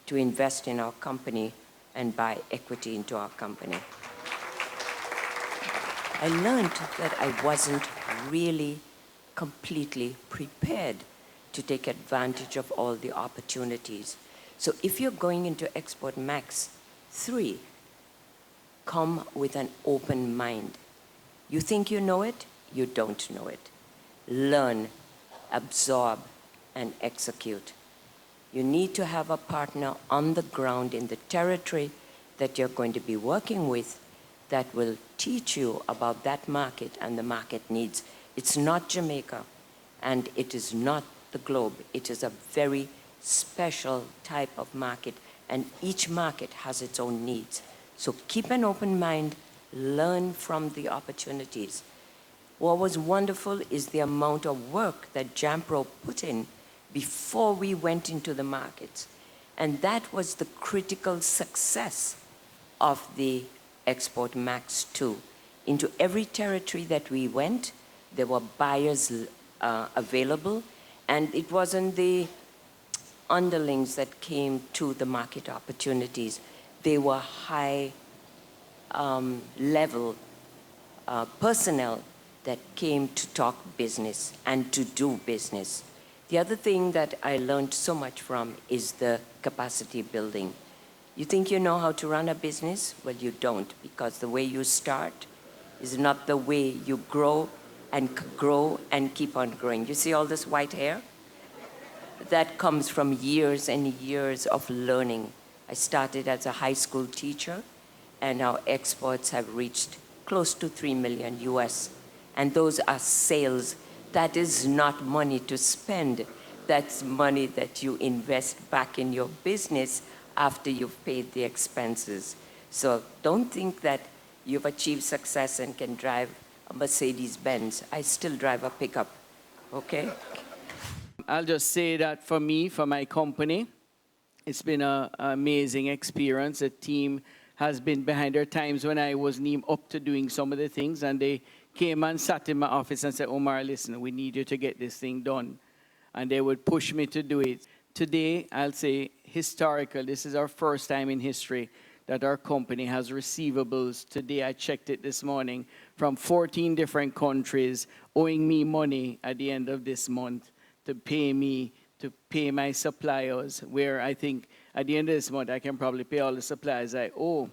to invest in our company and buy equity into our company. I learned that I wasn't really completely prepared to take advantage of all the opportunities. So if you're going into Export Max 3, come with an open mind. You think you know it, you don't know it. Learn, absorb, and execute. You need to have a partner on the ground in the territory that you're going to be working with that will teach you about that market and the market needs. It's not Jamaica, and it is not the globe. It is a very special type of market, and each market has its own needs. So keep an open mind, learn from the opportunities. What was wonderful is the amount of work that Jampro put in before we went into the markets. And that was the critical success of the Export Max 2. Into every territory that we went, there were buyers available, and it wasn't the underlings that came to the market opportunities. They were high level personnel that came to talk business and to do business. The other thing that I learned so much from is the capacity building. You think you know how to run a business? Well, you don't, because the way you start is not the way you grow and keep on growing. You see all this white hair? That comes from years and years of learning. I started as a high school teacher, and our exports have reached close to $3 million US. And those are sales. That is not money to spend. That's money that you invest back in your business after you've paid the expenses. So don't think that you've achieved success and can drive a Mercedes-Benz. I still drive a pickup, okay? I'll just say that for me, for my company, it's been an amazing experience. The team has been behind. There are times when I wasn't even up to doing some of the things, and they came and sat in my office and said, Omar, listen, we need you to get this thing done. And they would push me to do it. Today, I'll say historical. This is our first time in history that our company has receivables. Today, I checked it this morning, from 14 different countries owing me money at the end of this month to pay me, to pay my suppliers, where I think at the end of this month, I can probably pay all the suppliers I owe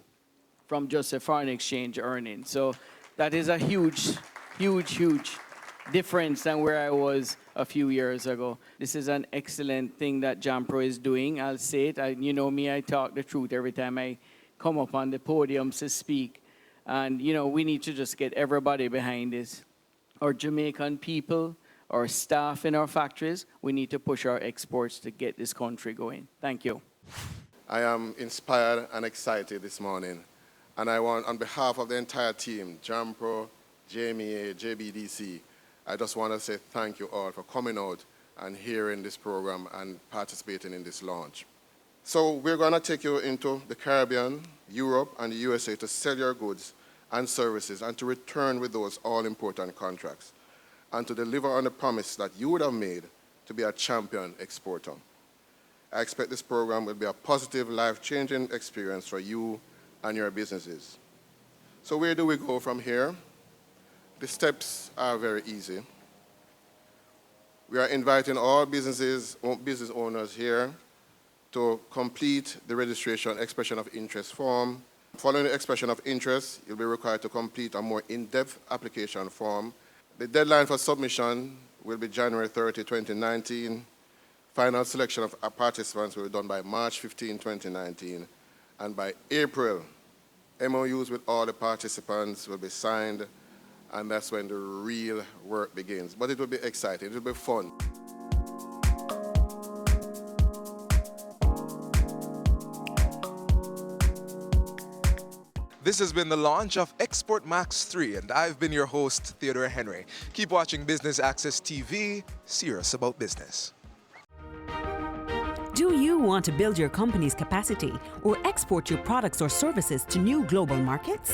from just a foreign exchange earning. So that is a huge, huge, huge difference than where I was a few years ago. This is an excellent thing that Jampro is doing. I'll say it. You know me, I talk the truth every time I come up on the podium to speak. And, you know, we need to just get everybody behind this. Our Jamaican people, our staff in our factories, we need to push our exports to get this country going. Thank you. I am inspired and excited this morning. And I want, on behalf of the entire team, Jampro, JMEA, JBDC, I just want to say thank you all for coming out and hearing this program and participating in this launch. So we're going to take you into the Caribbean, Europe, and the USA to sell your goods and services and to return with those all-important contracts and to deliver on the promise that you would have made to be a champion exporter. I expect this program will be a positive, life-changing experience for you and your businesses. So where do we go from here? The steps are very easy. We are inviting all business owners here to complete the registration expression of interest form. Following the expression of interest, you'll be required to complete a more in-depth application form. The deadline for submission will be January 30, 2019. Final selection of participants will be done by March 15, 2019. And by April, MOUs with all the participants will be signed, and that's when the real work begins. But it will be exciting, it will be fun. This has been the launch of Export Max 3, and I've been your host, Theodore Henry. Keep watching Business Access TV, serious about business. Do Do you want to build your company's capacity or export your products or services to new global markets?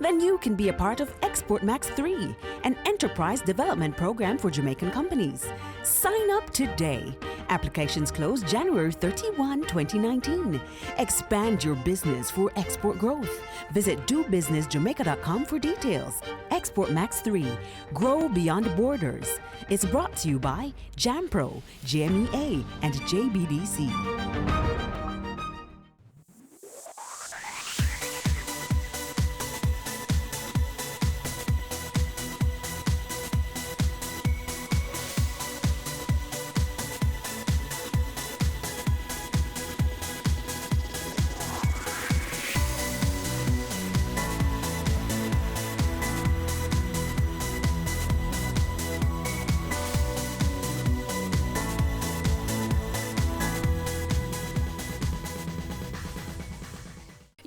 Then you can be a part of Export Max 3, an enterprise development program for Jamaican companies. Sign up today. Applications close January 31, 2019. Expand your business for export growth. Visit dobusinessjamaica.com for details. Export Max 3. Grow beyond borders. It's brought to you by JAMPRO, JMEA, and JBDC.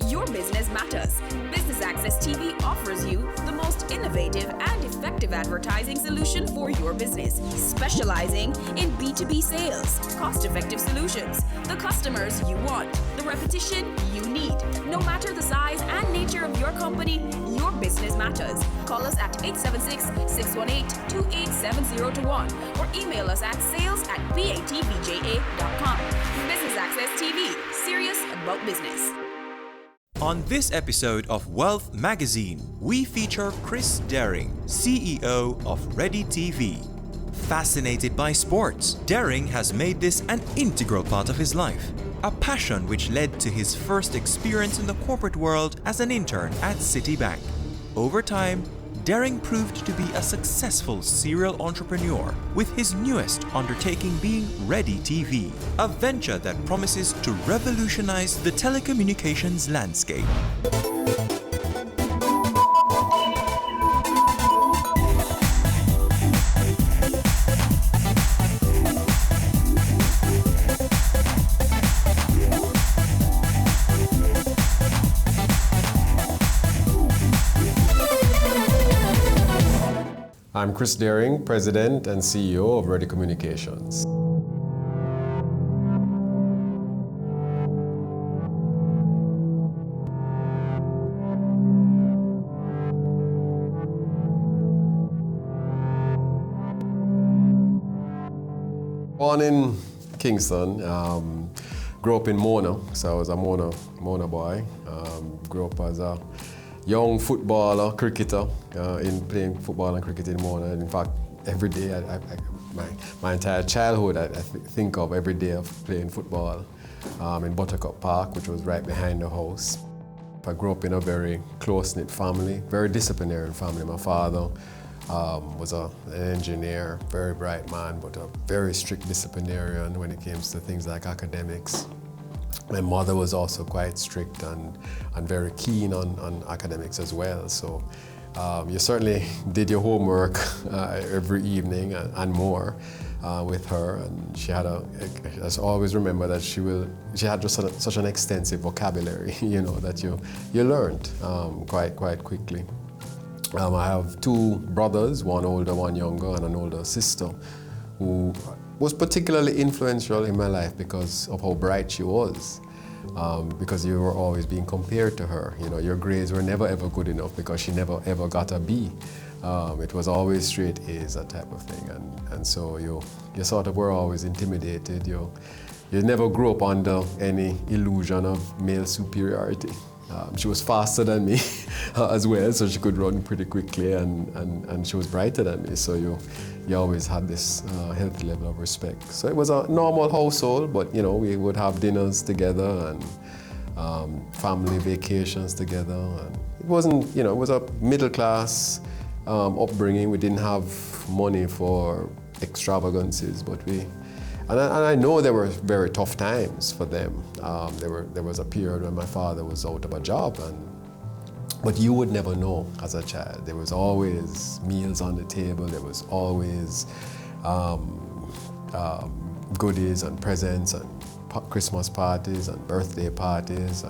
Your business matters. Business Access TV offers you the most innovative and effective advertising solution for your business, specializing in B2B sales, cost-effective solutions, the customers you want, the repetition you need. No matter the size and nature of your company, your business matters. Call us at 876-618-2870 or email us at sales@batvja.com. Business Access TV, serious about business. On this episode of Wealth Magazine, we feature Chris Daring, CEO of Ready TV. Fascinated by sports, Daring has made this an integral part of his life, a passion which led to his first experience in the corporate world as an intern at Citibank. Over time, Daring proved to be a successful serial entrepreneur, with his newest undertaking being Ready TV, a venture that promises to revolutionize the telecommunications landscape. I'm Chris Daring, President and CEO of Ready Communications. Born in Kingston, grew up in Mona, so I was a Mona boy. Grew up as a young footballer, cricketer, in playing football and cricket in Mona. In fact, every day, my entire childhood, I think of every day of playing football in Buttercup Park, which was right behind the house. I grew up in a very close-knit family, very disciplinarian family. My father was an engineer, very bright man, but a very strict disciplinarian when it came to things like academics. My mother was also quite strict and very keen on academics as well. So you certainly did your homework every evening and more with her. And she had I always remember that she had just such an extensive vocabulary, you know, that you learned quite quickly. I have two brothers, one older, one younger, and an older sister, who was particularly influential in my life because of how bright she was. Because you were always being compared to her. You know, your grades were never ever good enough because she never ever got a B. It was always straight A's, that type of thing. And so you sort of were always intimidated. You never grew up under any illusion of male superiority. She was faster than me as well, so she could run pretty quickly, and she was brighter than me, so you always had this healthy level of respect. So it was a normal household, but you know, we would have dinners together and family vacations together. And it wasn't, you know, it was a middle class upbringing. We didn't have money for extravagances, but and I know there were very tough times for them. There was a period when my father was out of a job, but you would never know as a child. There was always meals on the table. There was always goodies and presents and Christmas parties and birthday parties.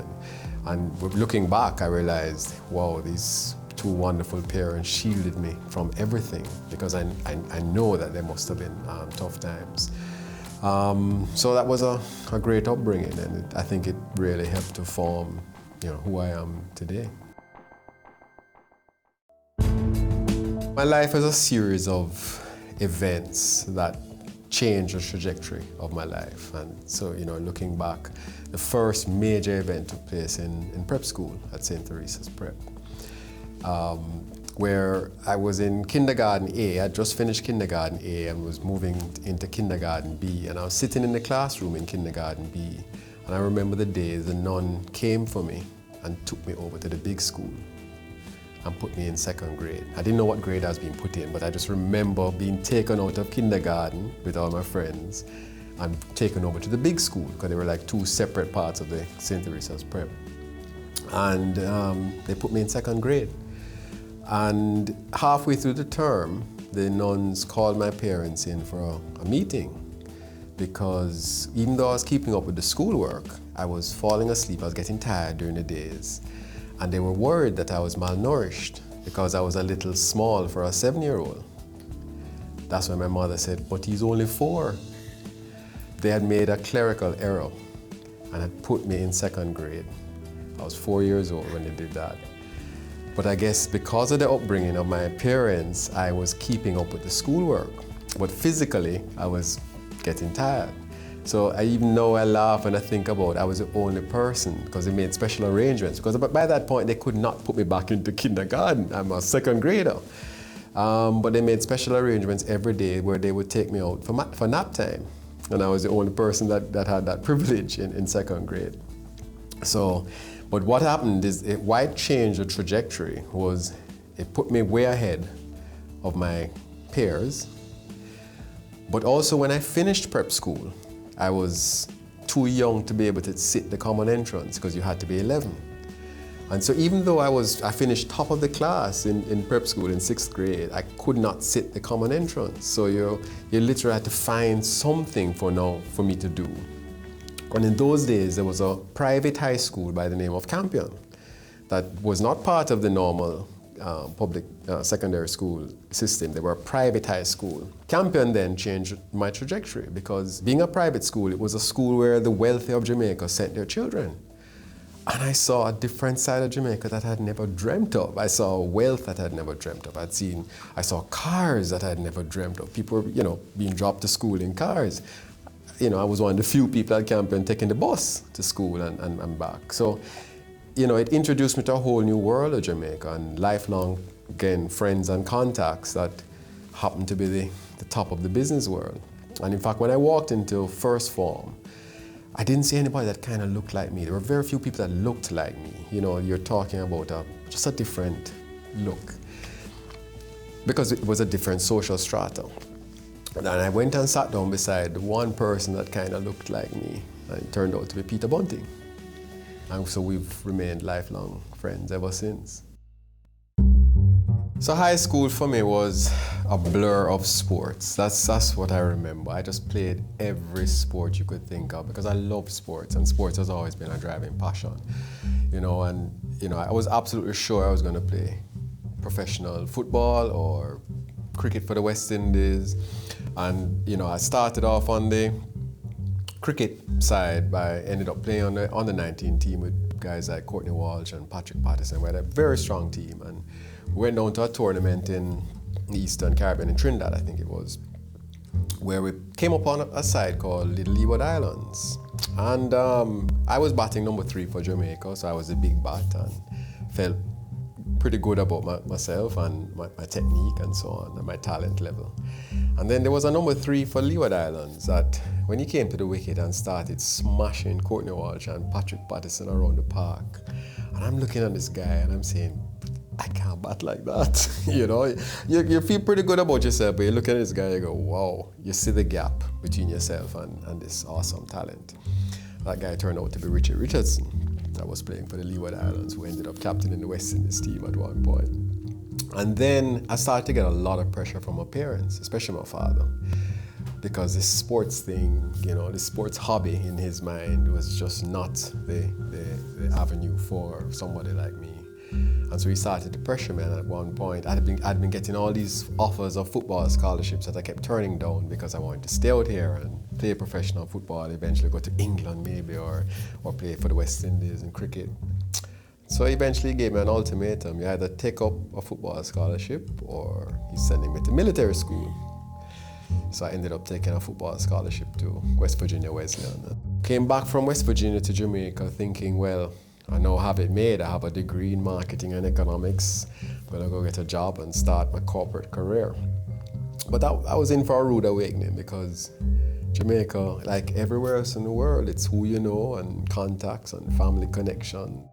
And looking back, I realized, wow, these two wonderful parents shielded me from everything, because I know that there must have been tough times. So that was a great upbringing, and I think it really helped to form, who I am today. My life is a series of events that changed the trajectory of my life. And so, looking back, the first major event took place in prep school at St. Teresa's Prep, where I was in kindergarten A. I just finished kindergarten A and was moving into kindergarten B. And I was sitting in the classroom in kindergarten B. And I remember the day the nun came for me and took me over to the big school and put me in second grade. I didn't know what grade I was being put in, but I just remember being taken out of kindergarten with all my friends and taken over to the big school, because they were like two separate parts of the St. Teresa's Prep. And they put me in second grade. And halfway through the term, the nuns called my parents in for a meeting, because even though I was keeping up with the schoolwork, I was falling asleep, I was getting tired during the days. And they were worried that I was malnourished because I was a little small for a 7-year-old. That's when my mother said, but he's only 4. They had made a clerical error and had put me in second grade. I was 4 years old when they did that. But I guess because of the upbringing of my parents, I was keeping up with the schoolwork. But physically, I was getting tired. So even now I laugh and I think about I was the only person, because they made special arrangements. Because by that point, they could not put me back into kindergarten. I'm a second grader. But they made special arrangements every day where they would take me out for nap time. And I was the only person that had that privilege in second grade. So, but what happened is, why it changed the trajectory was it put me way ahead of my peers. But also when I finished prep school, I was too young to be able to sit the common entrance, because you had to be 11. And so even though I finished top of the class in prep school in 6th grade, I could not sit the common entrance. So you literally had to find something for me to do. And in those days, there was a private high school by the name of Campion that was not part of the normal public secondary school system. They were a private high school. Campion then changed my trajectory, because being a private school, it was a school where the wealthy of Jamaica sent their children. And I saw a different side of Jamaica that I had never dreamt of. I saw wealth that I had never dreamt of. I saw cars that I had never dreamt of. People were, being dropped to school in cars. I was one of the few people at Campion taking the bus to school and back. So, it introduced me to a whole new world of Jamaica, and lifelong, again, friends and contacts that happened to be the top of the business world. And in fact, when I walked into first form, I didn't see anybody that kind of looked like me. There were very few people that looked like me. You're talking about just a different look, because it was a different social strata. And I went and sat down beside the one person that kind of looked like me, and it turned out to be Peter Bunting. And so we've remained lifelong friends ever since. So high school for me was a blur of sports. That's what I remember. I just played every sport you could think of, because I love sports, and sports has always been a driving passion. I was absolutely sure I was going to play professional football or cricket for the West Indies. And I started off on the cricket side, I ended up playing on the 19 team with guys like Courtney Walsh and Patrick Patterson. We had a very strong team, and we went down to a tournament in the Eastern Caribbean, in Trinidad, I think it was, where we came up on a side called Little Leeward Islands. And I was batting number 3 for Jamaica, so I was a big bat and felt pretty good about myself and my technique and so on, and my talent level. And then there was a number 3 for Leeward Islands that, when he came to the wicket and started smashing Courtney Walsh and Patrick Patterson around the park, and I'm looking at this guy and I'm saying, I can't bat like that. You feel pretty good about yourself, but you look at this guy and you go, wow, you see the gap between yourself and this awesome talent. That guy turned out to be Richard Richardson, that was playing for the Leeward Islands, who ended up captaining the West Indies team at one point. And then I started to get a lot of pressure from my parents, especially my father, because this sports thing, this sports hobby in his mind was just not the avenue for somebody like me. And so he started to pressure me, and at one point I'd been getting all these offers of football scholarships that I kept turning down because I wanted to stay out here and play professional football, eventually go to England maybe, or play for the West Indies in cricket. So he eventually gave me an ultimatum. You either take up a football scholarship or he's sending me to military school. So I ended up taking a football scholarship to West Virginia Wesleyan. Came back from West Virginia to Jamaica thinking, well, I now have it made. I have a degree in marketing and economics. I'm gonna go get a job and start my corporate career. But I was in for a rude awakening because Jamaica, like everywhere else in the world, it's who you know and contacts and family connection.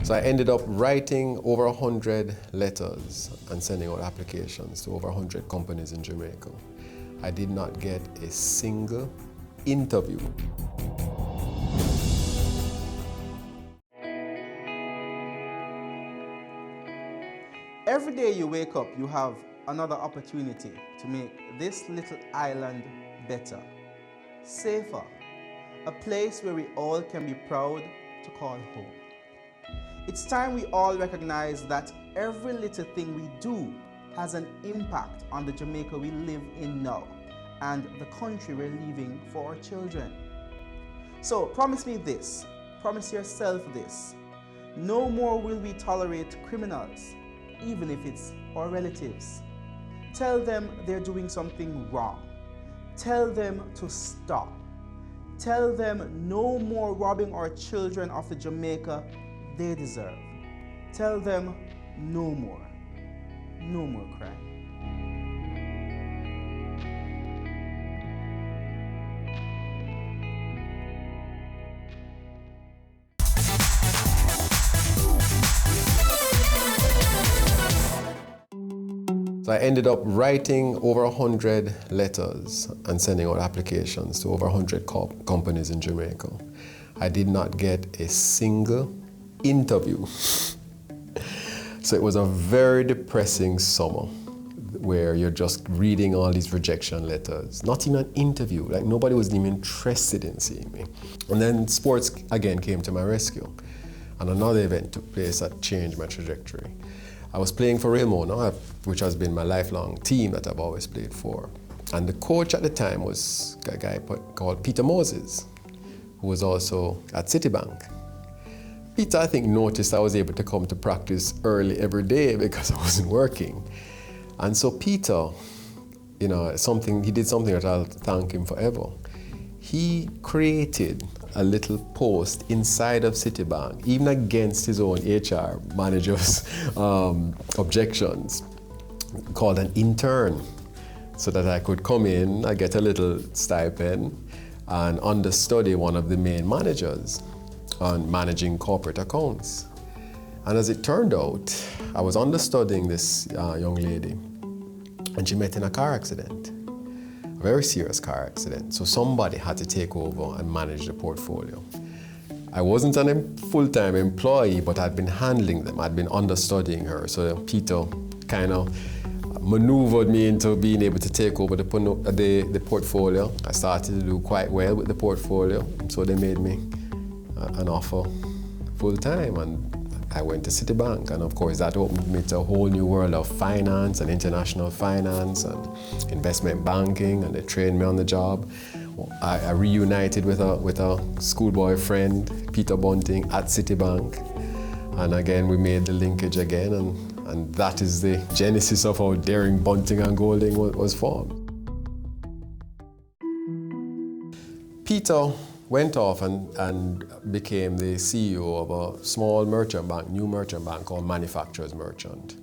So I ended up writing over 100 letters and sending out applications to over 100 companies in Jamaica. I did not get a single interview. Every day you wake up, you have another opportunity to make this little island better, safer, a place where we all can be proud to call home. It's time we all recognize that every little thing we do has an impact on the Jamaica we live in now and the country we're leaving for our children. So promise me this, promise yourself this. No more will we tolerate criminals, even if it's our relatives. Tell them they're doing something wrong. Tell them to stop. Tell them no more robbing our children of the Jamaica they deserve. Tell them no more crime. So I ended up writing over 100 letters and sending out applications to over 100 companies in Jamaica. I did not get a single interview. So it was a very depressing summer where you're just reading all these rejection letters. Not even an interview, like nobody was even interested in seeing me. And then sports again came to my rescue. And another event took place that changed my trajectory. I was playing for Real Mona, which has been my lifelong team that I've always played for. And the coach at the time was a guy called Peter Moses, who was also at Citibank. Peter, I think, noticed I was able to come to practice early every day because I wasn't working. And so Peter, he did something that I'll thank him forever. He created a little post inside of Citibank, even against his own HR manager's objections, called an intern, so that I could come in, I get a little stipend, and understudy one of the main managers on managing corporate accounts. And as it turned out, I was understudying this young lady, and she met in a car accident. A very serious car accident. So somebody had to take over and manage the portfolio. I wasn't a full-time employee, but I'd been handling them. I'd been understudying her. So Peter kind of maneuvered me into being able to take over the portfolio. I started to do quite well with the portfolio. So they made me an offer full-time, and I went to Citibank, and of course that opened me to a whole new world of finance and international finance and investment banking, and they trained me on the job. I reunited with a schoolboy friend, Peter Bunting, at Citibank, and again we made the linkage again, and that is the genesis of how Daring, Bunting and Golding was formed. Peter went off and became the CEO of a small merchant bank, new merchant bank called Manufacturers Merchant.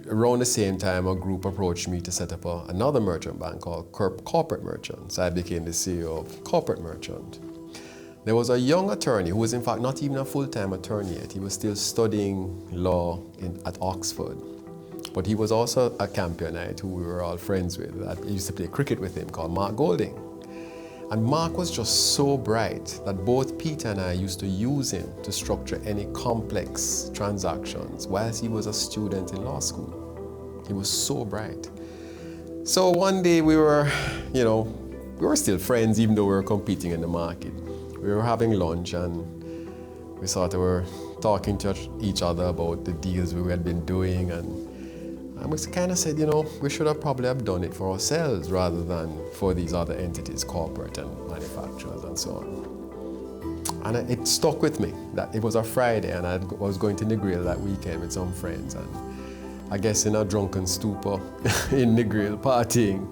Around the same time, a group approached me to set up another merchant bank called Corporate Merchant. So I became the CEO of Corporate Merchant. There was a young attorney who was in fact not even a full-time attorney yet. He was still studying law at Oxford. But he was also a Campionite who we were all friends with. I used to play cricket with him, called Mark Golding. And Mark was just so bright that both Peter and I used to use him to structure any complex transactions whilst he was a student in law school. He was so bright. So one day we were still friends even though we were competing in the market. We were having lunch and we sort of were talking to each other about the deals we had been doing, And we kind of said, we should have probably have done it for ourselves rather than for these other entities, corporate and manufacturers and so on. And it stuck with me that it was a Friday and I was going to Negril that weekend with some friends. And I guess in a drunken stupor in Negril partying,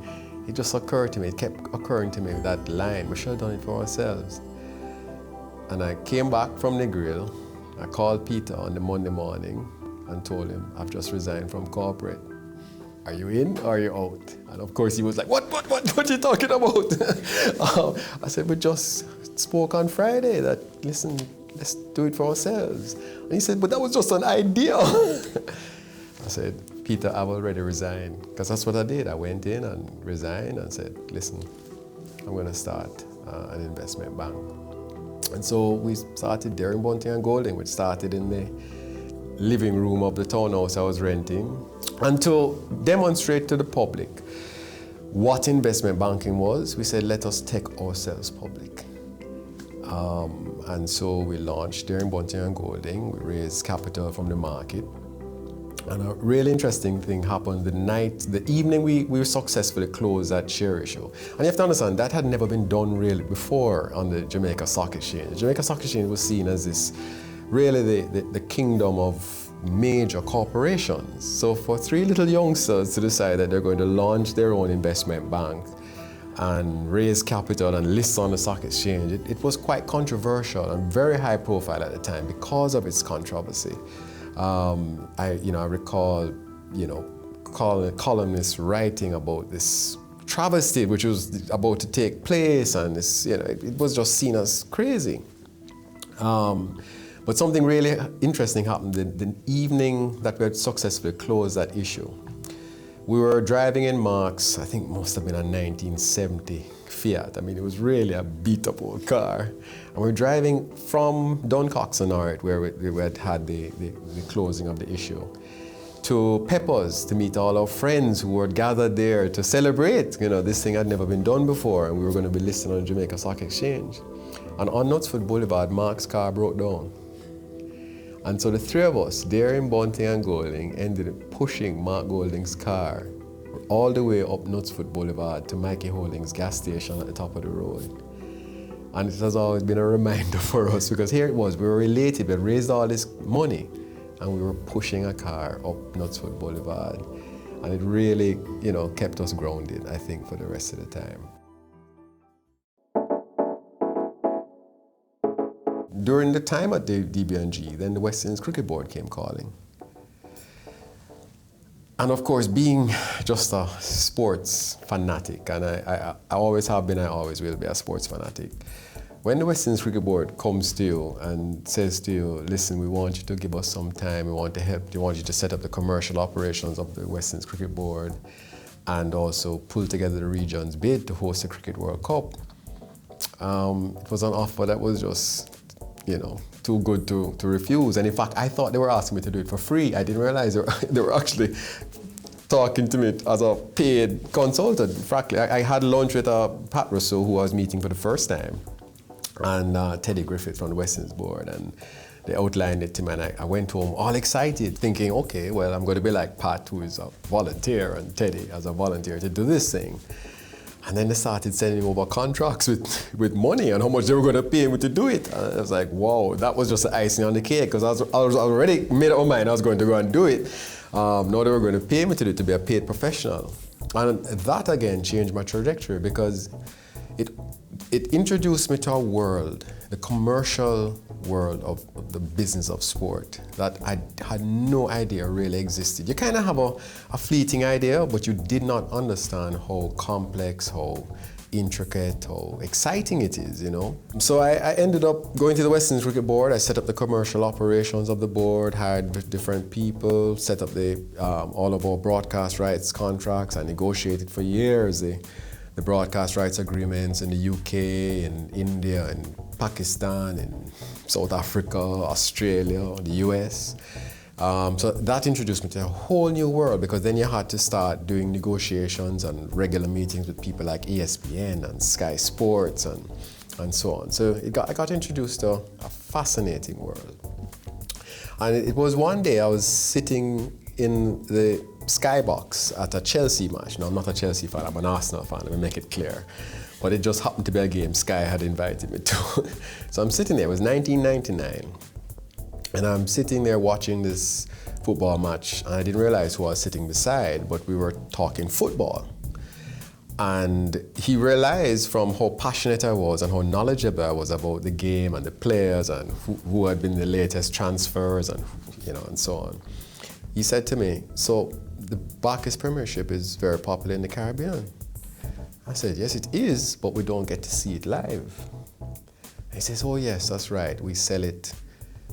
it just occurred to me, it kept occurring to me that line, we should have done it for ourselves. And I came back from Negril, I called Peter on the Monday morning and told him, I've just resigned from corporate. Are you in or are you out? And of course he was like, what are you talking about? I said, we just spoke on Friday that, listen, let's do it for ourselves. And he said, but that was just an idea. I said, Peter, I've already resigned. Because that's what I did. I went in and resigned and said, listen, I'm going to start an investment bank. And so we started Daring, Bunting and Golding, which started in the living room of the townhouse I was renting, and to demonstrate to the public what investment banking was, we said, let us take ourselves public. And so we launched Daring, Bunting and Golding. We raised capital from the market. And a really interesting thing happened the evening we successfully closed that share issue. And you have to understand, that had never been done really before on the Jamaica Stock Exchange. The Jamaica Stock Exchange was seen as this, really the kingdom of major corporations. So for three little youngsters to decide that they're going to launch their own investment bank and raise capital and list on the stock exchange, it was quite controversial and very high profile at the time because of its controversy. I recall, columnists writing about this travesty which was about to take place, and this, it was just seen as crazy. But something really interesting happened the evening that we had successfully closed that issue. We were driving in Marks, I think it must have been a 1970 Fiat. I mean, it was really a beat-up old car. And we were driving from Duncox and North, where we had the closing of the issue, to Peppers to meet all our friends who were gathered there to celebrate. This thing had never been done before, and we were going to be listed on the Jamaica Stock Exchange. And on Knutsford Boulevard, Mark's car broke down. And so the three of us, Daring, Bunting and Golding, ended up pushing Mark Golding's car all the way up Knutsford Boulevard to Mikey Holdings gas station at the top of the road. And it has always been a reminder for us, because here it was, we were related, we had raised all this money, and we were pushing a car up Knutsford Boulevard. And it really, kept us grounded, I think, for the rest of the time. During the time at the DBNG, then the West Indies Cricket Board came calling. And of course, being just a sports fanatic, and I always have been, I always will be a sports fanatic. When the West Indies Cricket Board comes to you and says to you, listen, we want you to give us some time, we want to help, we want you to set up the commercial operations of the West Indies Cricket Board and also pull together the region's bid to host the Cricket World Cup. It was an offer that was just, too good to refuse. And in fact, I thought they were asking me to do it for free. I didn't realize they were actually talking to me as a paid consultant. Frankly, I had lunch with Pat Russell, who I was meeting for the first time, and Teddy Griffith from the West Indies Board. And they outlined it to me, and I went home all excited, thinking, okay, well, I'm going to be like Pat, who is a volunteer, and Teddy as a volunteer to do this thing. And then they started sending over contracts with money and how much they were going to pay me to do it. And I was like, wow, that was just the icing on the cake, because I was already made up my mind I was going to go and do it. Now they were going to pay me to do it, to be a paid professional. And that again changed my trajectory, because it introduced me to a world, the commercial world of the business of sport, that I had no idea really existed. You kind of have a fleeting idea, but you did not understand how complex, how intricate, how exciting it is, So I ended up going to the West Indies Cricket Board. I set up the commercial operations of the board, hired different people, set up all of our broadcast rights contracts. I negotiated for years the broadcast rights agreements in the UK, in India, and Pakistan, in South Africa, Australia, the US. So that introduced me to a whole new world, because then you had to start doing negotiations and regular meetings with people like ESPN and Sky Sports and so on. So I got introduced to a fascinating world. And it was one day I was sitting in the skybox at a Chelsea match. No, I'm not a Chelsea fan, I'm an Arsenal fan, let me make it clear. But it just happened to be a game Sky had invited me to. So I'm sitting there, it was 1999, and I'm sitting there watching this football match, and I didn't realize who I was sitting beside, but we were talking football. And he realized from how passionate I was and how knowledgeable I was about the game and the players and who had been the latest transfers and and so on. He said to me, "So the Barclays Premiership is very popular in the Caribbean." I said, "Yes, it is, but we don't get to see it live." He says, "Oh yes, that's right. We sell it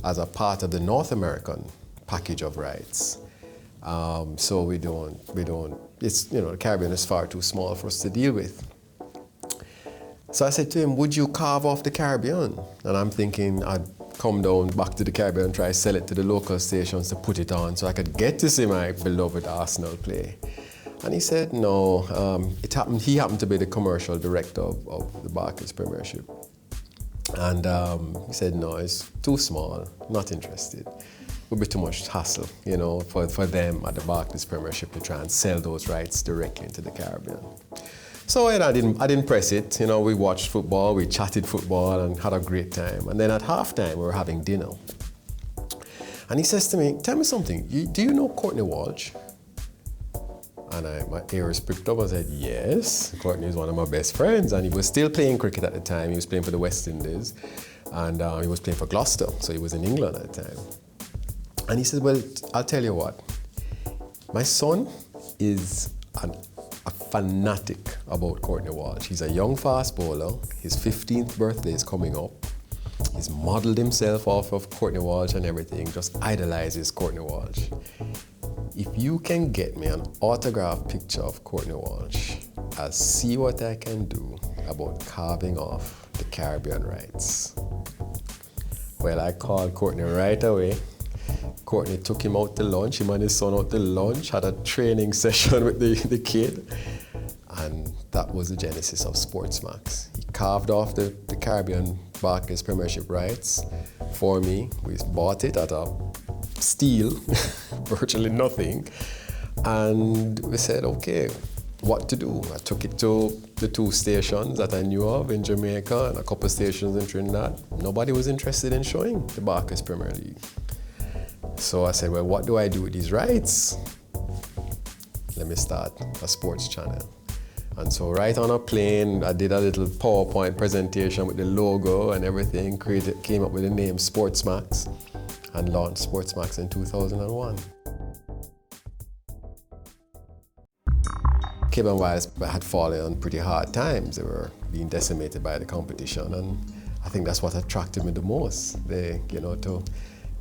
as a part of the North American package of rights. So we don't. It's the Caribbean is far too small for us to deal with." So I said to him, "Would you carve off the Caribbean?" And I'm thinking I'd come down back to the Caribbean and try to sell it to the local stations to put it on so I could get to see my beloved Arsenal play. And he said, "No." He happened to be the commercial director of the Barclays Premiership. And he said, "No, it's too small, not interested. Would be too much hassle, for them at the Barclays Premiership to try and sell those rights directly into the Caribbean." So I didn't press it. We watched football, we chatted football and had a great time. And then at halftime, we were having dinner. And he says to me, "Tell me something, do you know Courtney Walsh?" And my ears pricked up. I said, "Yes, Courtney is one of my best friends." And he was still playing cricket at the time. He was playing for the West Indies. And he was playing for Gloucester, so he was in England at the time. And he said, "Well, I'll tell you what. My son is a fanatic about Courtney Walsh. He's a young fast bowler. His 15th birthday is coming up. He's modeled himself off of Courtney Walsh and everything, just idolizes Courtney Walsh. If you can get me an autographed picture of Courtney Walsh, I'll see what I can do about carving off the Caribbean rights." Well, I called Courtney right away. Courtney took him out to lunch, him and his son out to lunch, had a training session with the kid, and that was the genesis of Sportsmax. He carved off the Caribbean Barclays Premiership rights for me. We bought it at a steal, virtually nothing, and we said, okay, what to do? I took it to the 2 stations that I knew of in Jamaica and a couple of stations in Trinidad. Nobody was interested in showing the Barclays Premier League. So I said, well, what do I do with these rights? Let me start a sports channel. And so right on a plane, I did a little PowerPoint presentation with the logo and everything, came up with the name Sportsmax, and launched Sportsmax in 2001. Cable & Wireless had fallen on pretty hard times. They were being decimated by the competition, and I think that's what attracted me the most. To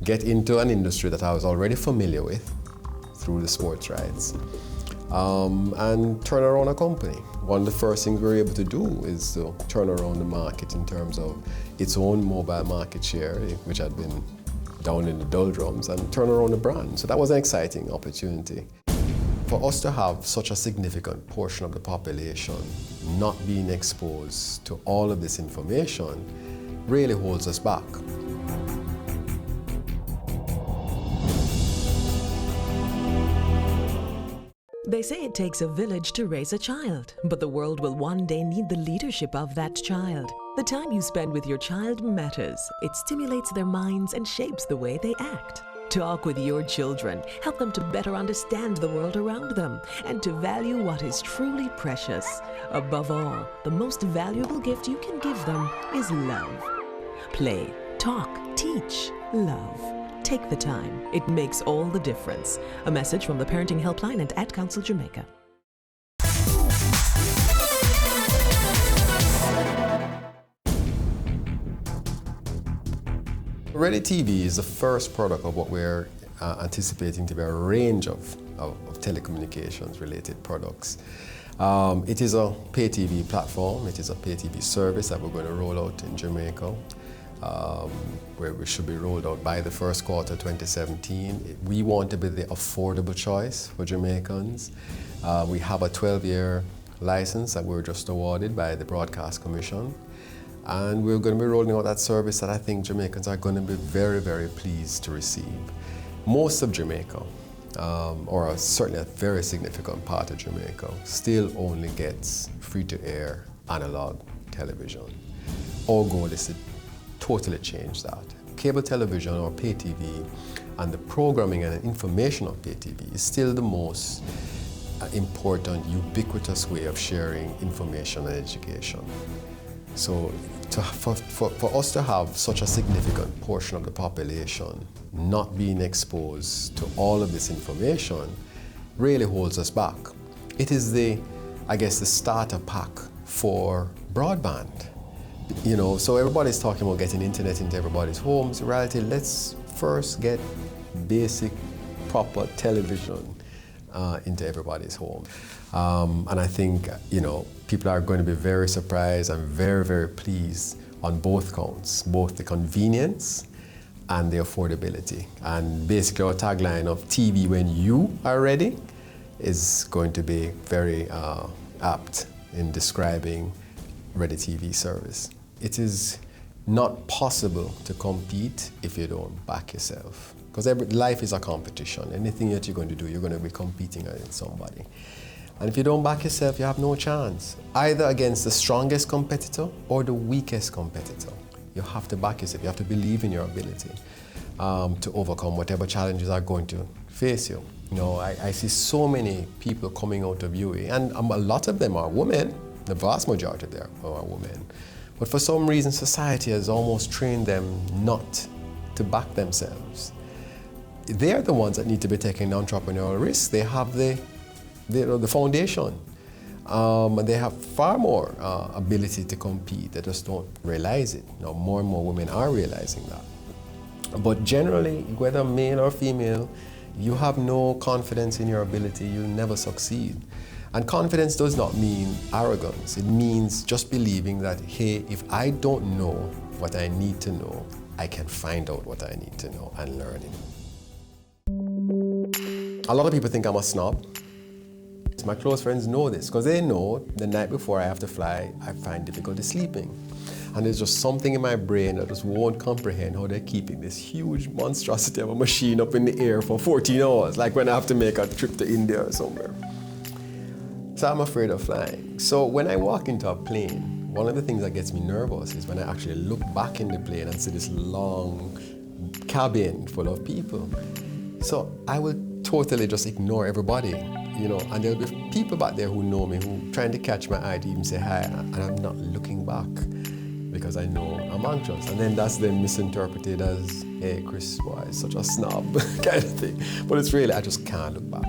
get into an industry that I was already familiar with through the sports rights, and turn around a company. One of the first things we were able to do is to turn around the market in terms of its own mobile market share, which had been down in the doldrums, and turn around the brand. So that was an exciting opportunity. For us to have such a significant portion of the population not being exposed to all of this information really holds us back. They say it takes a village to raise a child, but the world will one day need the leadership of that child. The time you spend with your child matters. It stimulates their minds and shapes the way they act. Talk with your children. Help them to better understand the world around them and to value what is truly precious. Above all, the most valuable gift you can give them is love. Play, talk, teach, love. Take the time. It makes all the difference. A message from the Parenting Helpline and Ad Council Jamaica. Ready TV is the first product of what we're anticipating to be a range of telecommunications related products. It is a pay TV platform. It is a pay TV service that we're going to roll out in Jamaica, where we should be rolled out by the first quarter 2017. We want to be the affordable choice for Jamaicans. We have a 12-year license that we were just awarded by the Broadcast Commission. And we're going to be rolling out that service that I think Jamaicans are going to be very, very pleased to receive. Most of Jamaica or certainly a very significant part of Jamaica, still only gets free-to-air analog television. Our goal is to totally change that. Cable television or pay TV and the programming and information of pay TV is still the most important, ubiquitous way of sharing information and education. So for us to have such a significant portion of the population not being exposed to all of this information really holds us back. It is the starter pack for broadband. You know, so everybody's talking about getting internet into everybody's homes. In reality, let's first get basic, proper television into everybody's home. And I think, you know, people are going to be very surprised and very, very pleased on both counts, both the convenience and the affordability. And basically our tagline of TV when you are ready is going to be very apt in describing Ready TV service. It is not possible to compete if you don't back yourself. Because life is a competition. Anything that you're going to do, you're going to be competing against somebody. And if you don't back yourself, you have no chance, either against the strongest competitor or the weakest competitor. You have to back yourself. You have to believe in your ability to overcome whatever challenges are going to face you. You know, I see so many people coming out of UA, and a lot of them are women. The vast majority of them are women. But for some reason, society has almost trained them not to back themselves. They're the ones that need to be taking entrepreneurial risks. They have the foundation. And they have far more ability to compete. They just don't realize it. Now, more and more women are realizing that. But generally, whether male or female, you have no confidence in your ability, you'll never succeed. And confidence does not mean arrogance. It means just believing that, hey, if I don't know what I need to know, I can find out what I need to know and learn it. A lot of people think I'm a snob. My close friends know this because they know the night before I have to fly, I find difficulty sleeping. And there's just something in my brain that just won't comprehend how they're keeping this huge monstrosity of a machine up in the air for 14 hours, like when I have to make a trip to India or somewhere. So I'm afraid of flying. So when I walk into a plane, one of the things that gets me nervous is when I actually look back in the plane and see this long cabin full of people. So I will totally just ignore everybody, you know, and there'll be people back there who know me, who are trying to catch my eye to even say hi, and I'm not looking back because I know I'm anxious. And then that's then misinterpreted as, hey, Chris, boy, such a snob kind of thing. But it's really, I just can't look back.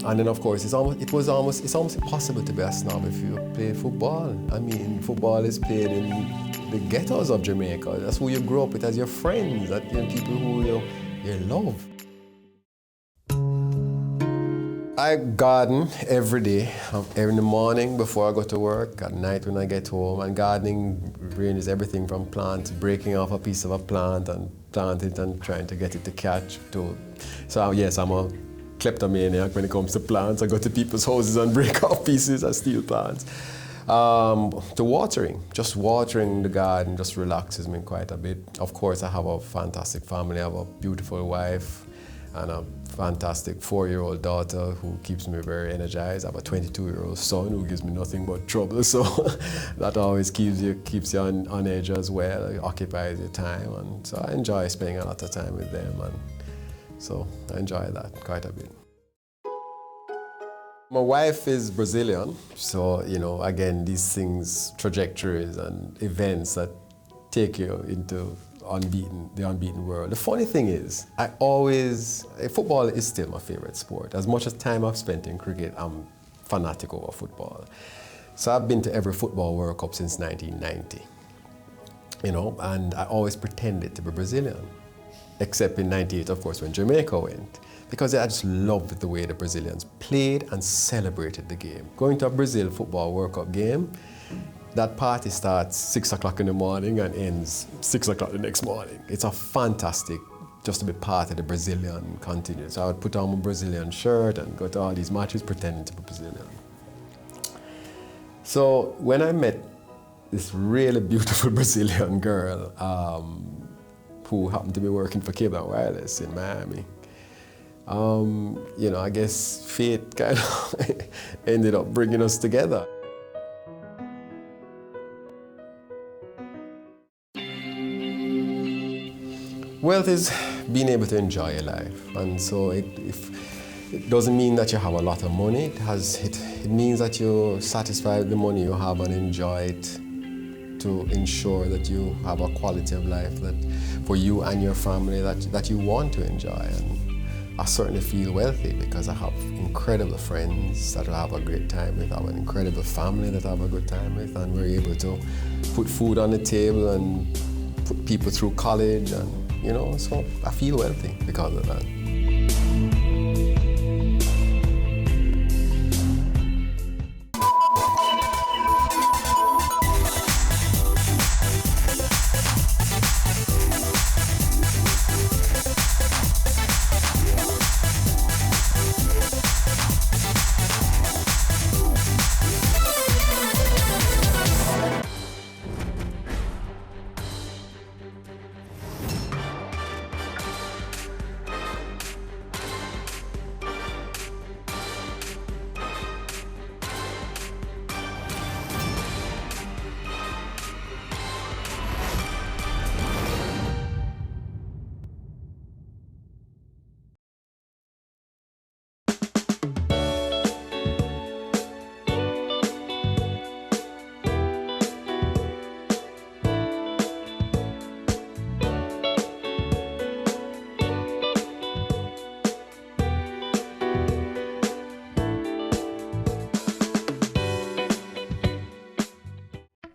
And then, of course, it's almost impossible to be a snob if you play football. I mean, football is played in the ghettos of Jamaica. That's who you grow up with as your friends, that people who you love. I garden every day, in the morning before I go to work, at night when I get home. And gardening ranges everything from plants, breaking off a piece of a plant and plant it and trying to get it to catch. So yes, I'm a kleptomaniac when it comes to plants. I go to people's houses and break off pieces and steal plants. To watering, just watering the garden just relaxes me quite a bit. Of course, I have a fantastic family. I have a beautiful wife and a fantastic 4-year-old daughter who keeps me very energized. I have a 22-year-old son who gives me nothing but trouble, so that always keeps you on edge as well. It occupies your time, and so I enjoy spending a lot of time with them, and so I enjoy that quite a bit. My wife is Brazilian, so, you know, again, these things, trajectories and events that take you into the unbeaten world. The funny thing is, football is still my favorite sport. As much as time I've spent in cricket, I'm fanatic over football. So I've been to every football World Cup since 1990, you know, and I always pretended to be Brazilian, except in '98, of course, when Jamaica went. Because I just loved the way the Brazilians played and celebrated the game. Going to a Brazil Football World Cup game, that party starts 6 o'clock in the morning and ends 6 o'clock the next morning. It's a fantastic, just to be part of the Brazilian continent. So I would put on my Brazilian shirt and go to all these matches pretending to be Brazilian. So when I met this really beautiful Brazilian girl who happened to be working for Cable & Wireless in Miami, You know, I guess fate kind of ended up bringing us together. Wealth is being able to enjoy your life, and so it doesn't mean that you have a lot of money. It means that you satisfy with the money you have and enjoy it to ensure that you have a quality of life that for you and your family that you want to enjoy. And I certainly feel wealthy because I have incredible friends that I have a great time with. I have an incredible family that I have a good time with, and we're able to put food on the table and put people through college, and you know, so I feel wealthy because of that.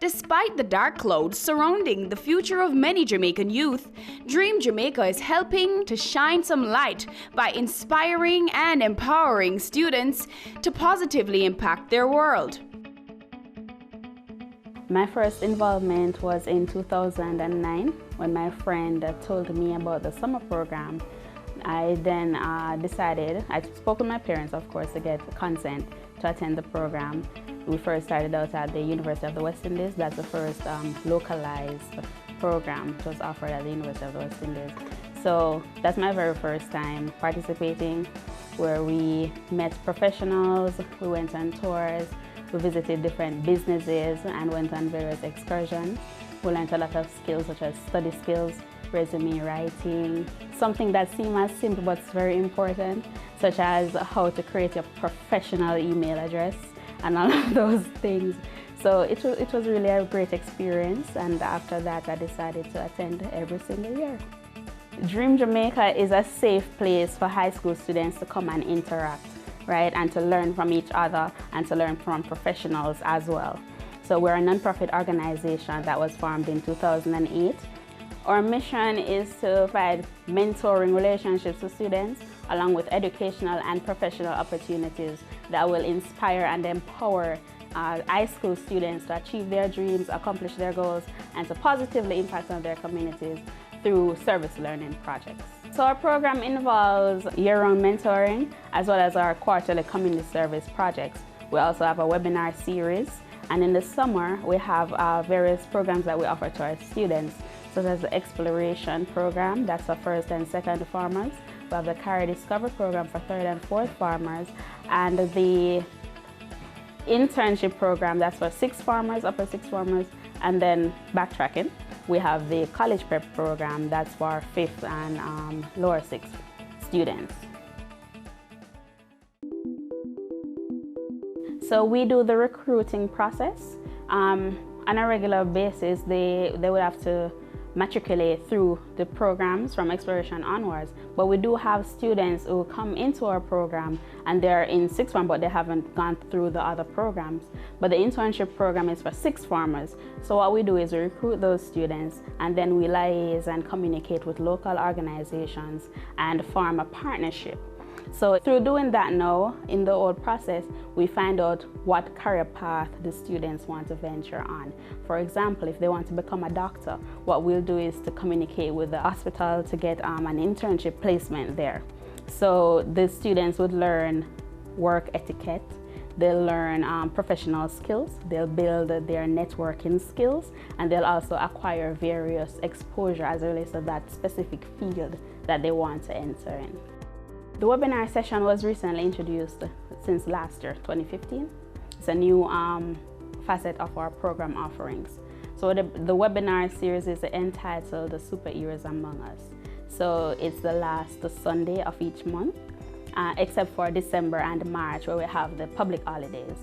Despite the dark clouds surrounding the future of many Jamaican youth, Dream Jamaica is helping to shine some light by inspiring and empowering students to positively impact their world. My first involvement was in 2009 when my friend told me about the summer program. I then decided, I spoke with my parents, of course, to get consent to attend the program. We first started out at the University of the West Indies. That's the first localized program that was offered at the University of the West Indies. So that's my very first time participating, where we met professionals, we went on tours, we visited different businesses and went on various excursions. We learned a lot of skills such as study skills, resume writing, something that seems as simple but very important, such as how to create a professional email address and all of those things. So it was really a great experience, and after that I decided to attend every single year. Dream Jamaica is a safe place for high school students to come and interact, right, and to learn from each other and to learn from professionals as well. So we're a non-profit organization that was formed in 2008. Our mission is to provide mentoring relationships with students, along with educational and professional opportunities that will inspire and empower high school students to achieve their dreams, accomplish their goals, and to positively impact on their communities through service learning projects. So our program involves year-round mentoring as well as our quarterly community service projects. We also have a webinar series, and in the summer we have various programs that we offer to our students, such as the exploration program, that's for first and second farmers. We have the Career Discover program for third and fourth farmers, and the internship program, that's for sixth farmers, upper sixth farmers, and then backtracking. We have the college prep program, that's for fifth and lower sixth students. So we do the recruiting process. On a regular basis, they would have to matriculate through the programs from exploration onwards, but we do have students who come into our program and they're in sixth form but they haven't gone through the other programs. But the internship program is for sixth formers. So what we do is we recruit those students, and then we liaise and communicate with local organizations and form a partnership. So through doing that now, in the whole process, we find out what career path the students want to venture on. For example, if they want to become a doctor, what we'll do is to communicate with the hospital to get an internship placement there. So the students would learn work etiquette, they'll learn professional skills, they'll build their networking skills, and they'll also acquire various exposure as it relates to that specific field that they want to enter in. The webinar session was recently introduced since last year, 2015. It's a new facet of our program offerings. So the webinar series is entitled The Superheroes Among Us. So it's the last Sunday of each month, except for December and March where we have the public holidays.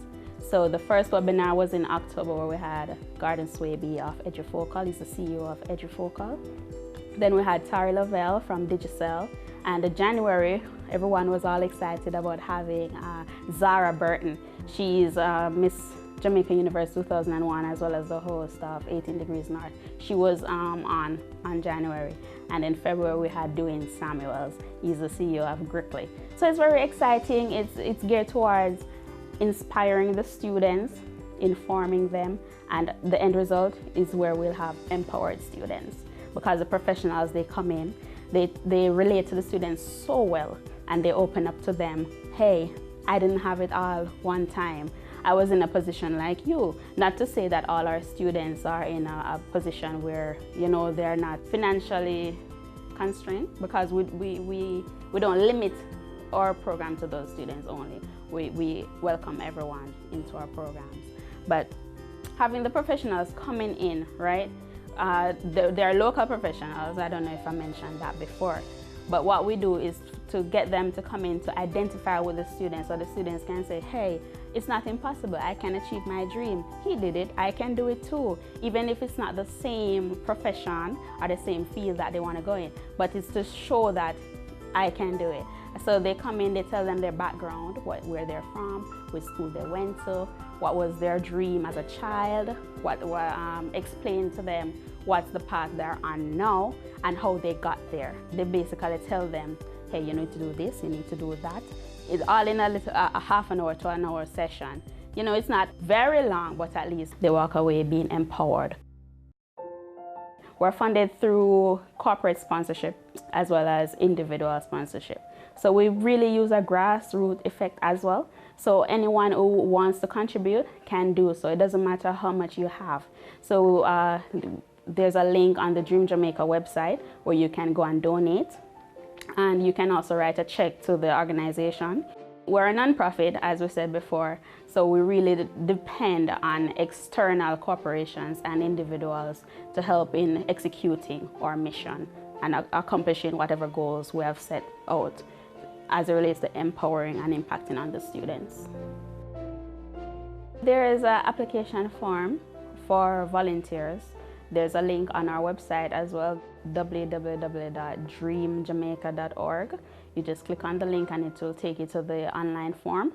So the first webinar was in October where we had Gordon Swaby of Edufocal. He's the CEO of Edufocal. Then we had Tari Lavelle from Digicel. And in January, everyone was all excited about having Zara Burton. She's Miss Jamaica Universe 2001 as well as the host of 18 Degrees North. She was on January. And in February, we had Dwayne Samuels. He's the CEO of Grickley. So it's very exciting. It's geared towards inspiring the students, informing them, and the end result is where we'll have empowered students. Because the professionals, they come in, they relate to the students so well, and they open up to them. Hey, I didn't have it all one time. I was in a position like you. Not to say that all our students are in a position where, you know, they're not financially constrained, because we don't limit our program to those students only. We welcome everyone into our programs. But having the professionals coming in, right? They're local professionals. I don't know if I mentioned that before. But what we do is to get them to come in to identify with the students, so the students can say, hey, it's not impossible. I can achieve my dream. He did it. I can do it too. Even if it's not the same profession or the same field that they want to go in. But it's to show that I can do it. So they come in, they tell them their background, where they're from, which school they went to, what was their dream as a child, explain to them what's the path they're on now and how they got there. They basically tell them, hey, you need to do this, you need to do that. It's all in a half an hour to an hour session. You know, it's not very long, but at least they walk away being empowered. We're funded through corporate sponsorship as well as individual sponsorship. So we really use a grassroots effect as well. So anyone who wants to contribute can do so. It doesn't matter how much you have. So there's a link on the Dream Jamaica website where you can go and donate. And you can also write a check to the organization. We're a nonprofit, as we said before, so we really depend on external corporations and individuals to help in executing our mission and accomplishing whatever goals we have set out as it relates to empowering and impacting on the students. There is an application form for volunteers. There's a link on our website as well, www.dreamjamaica.org. You just click on the link and it will take you to the online form.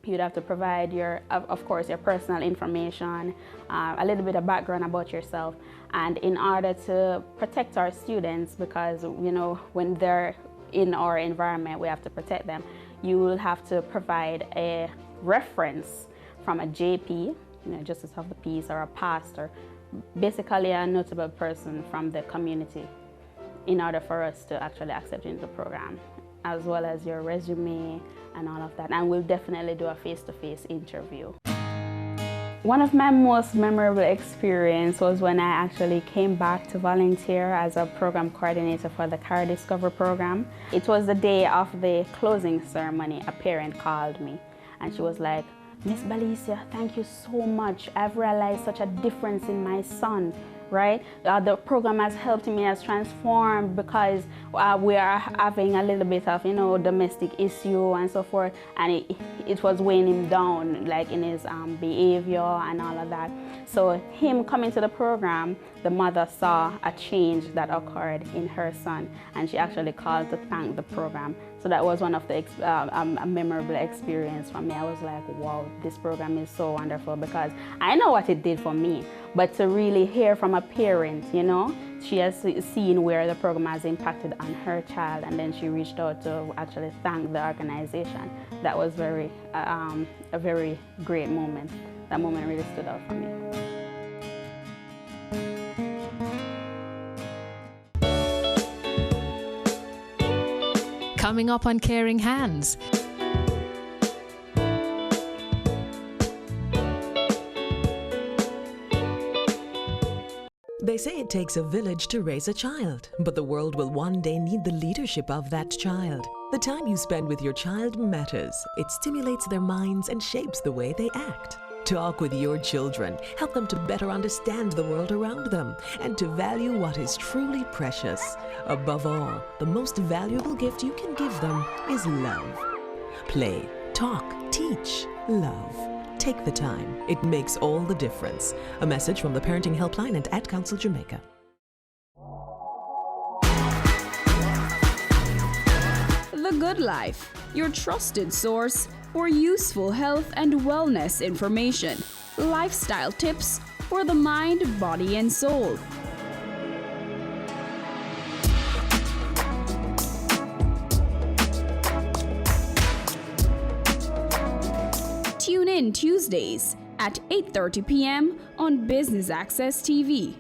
You'd have to provide of course, your personal information, a little bit of background about yourself. And in order to protect our students, because, you know, when they're in our environment, we have to protect them, you will have to provide a reference from a JP, you know, Justice of the Peace, or a pastor, basically a notable person from the community, in order for us to actually accept you into the program, as well as your resume and all of that. And we'll definitely do a face-to-face interview. One of my most memorable experiences was when I actually came back to volunteer as a program coordinator for the Career Discover program. It was the day of the closing ceremony. A parent called me and she was like, Miss Balicia, thank you so much. I've realized such a difference in my son, right? The program has helped me, has transformed, because we are having a little bit of, you know, domestic issue and so forth, and it was weighing him down, like in his behavior and all of that. So him coming to the program, the mother saw a change that occurred in her son, and she actually called to thank the program. So that was one of the a memorable experience for me. I was like, wow, this program is so wonderful, because I know what it did for me, but to really hear from a parent, you know, she has seen where the program has impacted on her child, and then she reached out to actually thank the organization. That was a very great moment. That moment really stood out for me. Coming up on Caring Hands. They say it takes a village to raise a child, but the world will one day need the leadership of that child. The time you spend with your child matters. It stimulates their minds and shapes the way they act. Talk with your children. Help them to better understand the world around them and to value what is truly precious. Above all, the most valuable gift you can give them is love. Play, talk, teach, love. Take the time. It makes all the difference. A message from the Parenting Helpline and Ad Council Jamaica. The Good Life, your trusted source for useful health and wellness information, lifestyle tips for the mind, body, and soul. Tune in Tuesdays at 8:30 p.m. on Business Access TV.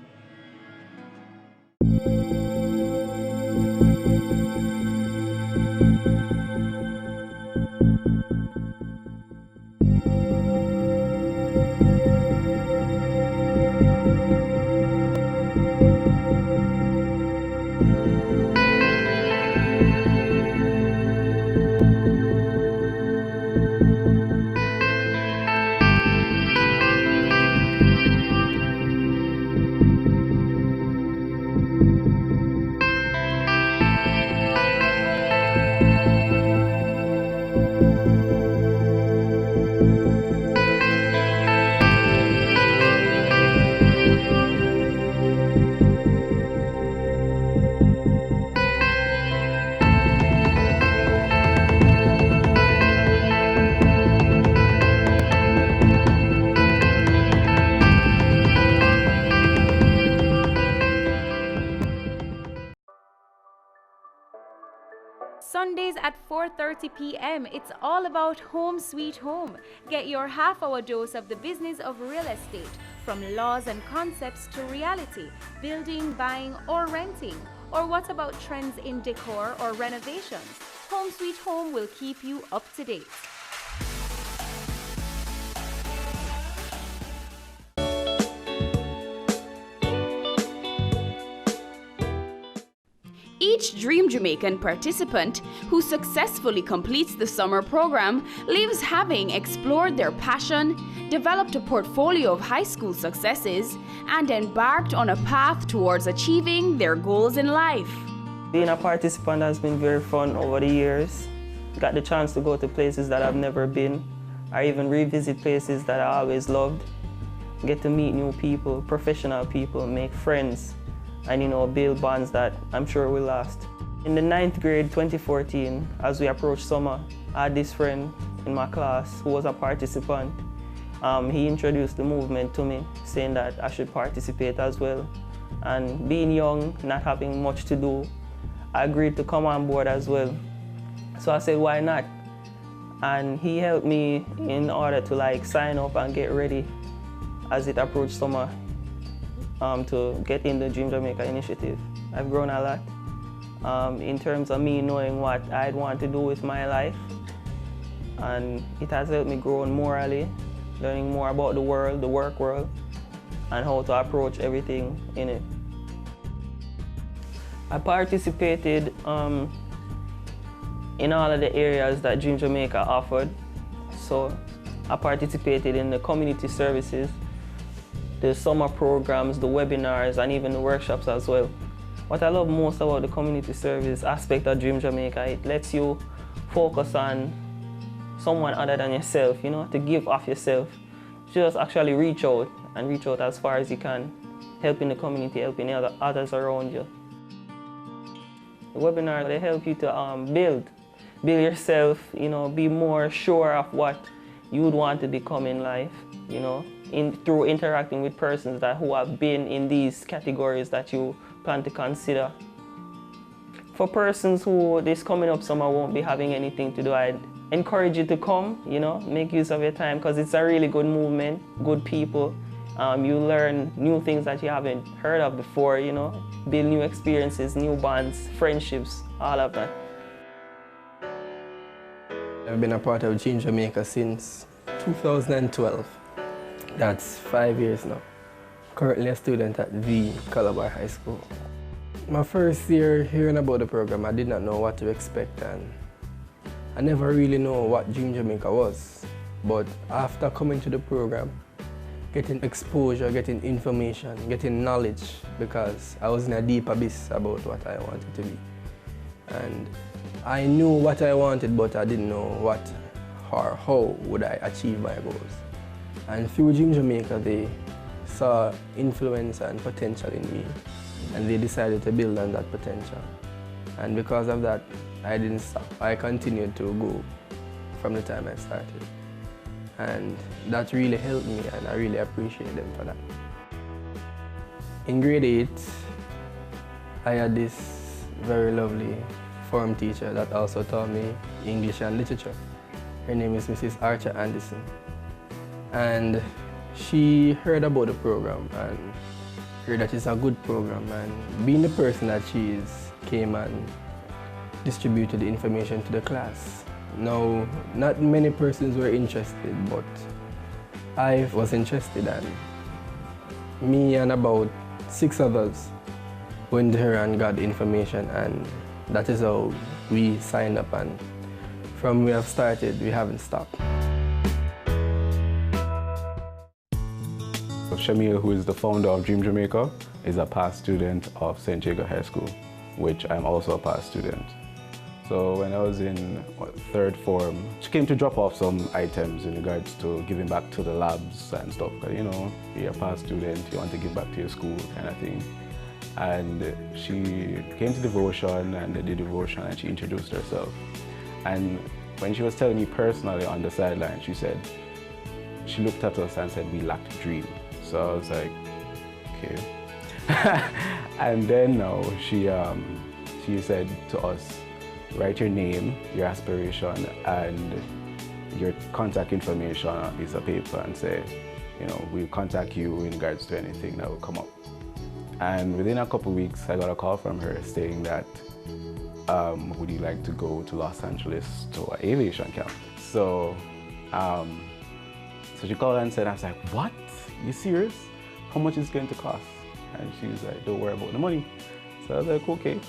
Sundays at 4:30 p.m. It's all about Home Sweet Home. Get your half-hour dose of the business of real estate, from laws and concepts to reality, building, buying, or renting. Or what about trends in decor or renovations? Home Sweet Home will keep you up to date. Each Dream Jamaican participant who successfully completes the summer program leaves having explored their passion, developed a portfolio of high school successes, and embarked on a path towards achieving their goals in life. Being a participant has been very fun over the years. Got the chance to go to places that I've never been, or even revisit places that I always loved. Get to meet new people, professional people, make friends, and build bonds that I'm sure will last. In the 9th grade 2014, as we approached summer, I had this friend in my class who was a participant. He introduced the movement to me, saying that I should participate as well. And being young, not having much to do, I agreed to come on board as well. So I said, why not? And he helped me in order to sign up and get ready as it approached summer. To get in the Dream Jamaica initiative. I've grown a lot in terms of me knowing what I'd want to do with my life, and it has helped me grow morally, learning more about the world, the work world, and how to approach everything in it. I participated in all of the areas that Dream Jamaica offered. So I participated in the community services, the summer programs, the webinars, and even the workshops as well. What I love most about the community service aspect of Dream Jamaica, it lets you focus on someone other than yourself, to give off yourself. Just actually reach out as far as you can, helping the community, helping others around you. The webinar, they help you to build yourself, be more sure of what you would want to become in life, through interacting with persons who have been in these categories that you plan to consider. For persons who this coming up summer won't be having anything to do, I'd encourage you to come, make use of your time, because it's a really good movement, good people. You learn new things that you haven't heard of before, build new experiences, new bonds, friendships, all of that. I've been a part of Dream Jamaica since 2012. That's 5 years now. Currently a student at the Calabar High School. My first year hearing about the program, I did not know what to expect, and I never really know what Dream Jamaica was. But after coming to the program, getting exposure, getting information, getting knowledge, because I was in a deep abyss about what I wanted to be. And I knew what I wanted, but I didn't know what or how would I achieve my goals. And through Dream Jamaica, they saw influence and potential in me, and they decided to build on that potential. And because of that, I didn't stop. I continued to go from the time I started. And that really helped me, and I really appreciate them for that. In grade 8, I had this very lovely form teacher that also taught me English and literature. Her name is Mrs. Archer Anderson. And she heard about the program and heard that it's a good program, and being the person that she is, came and distributed the information to the class. Now, not many persons were interested, but I was interested, and me and about 6 others went there and got the information, and that is how we signed up, and from we have started, we haven't stopped. Shamil, who is the founder of Dream Jamaica, is a past student of St. Jago High School, which I'm also a past student. So when I was in 3rd form, she came to drop off some items in regards to giving back to the labs and stuff. You know, you're a past student, you want to give back to your school kind of thing. And she came to devotion, and they did devotion, and she introduced herself. And when she was telling me personally on the sideline, she said, she looked at us and said, we lacked a dream. So I was like, okay. And then now she said to us, write your name, your aspiration, and your contact information on a piece of paper and say, you know, we'll contact you in regards to anything that will come up. And within a couple of weeks, I got a call from her saying that, would you like to go to Los Angeles to an aviation camp? So she called and said, I was like, what? You serious? How much is it going to cost? And she was like, don't worry about the money. So I was like, okay.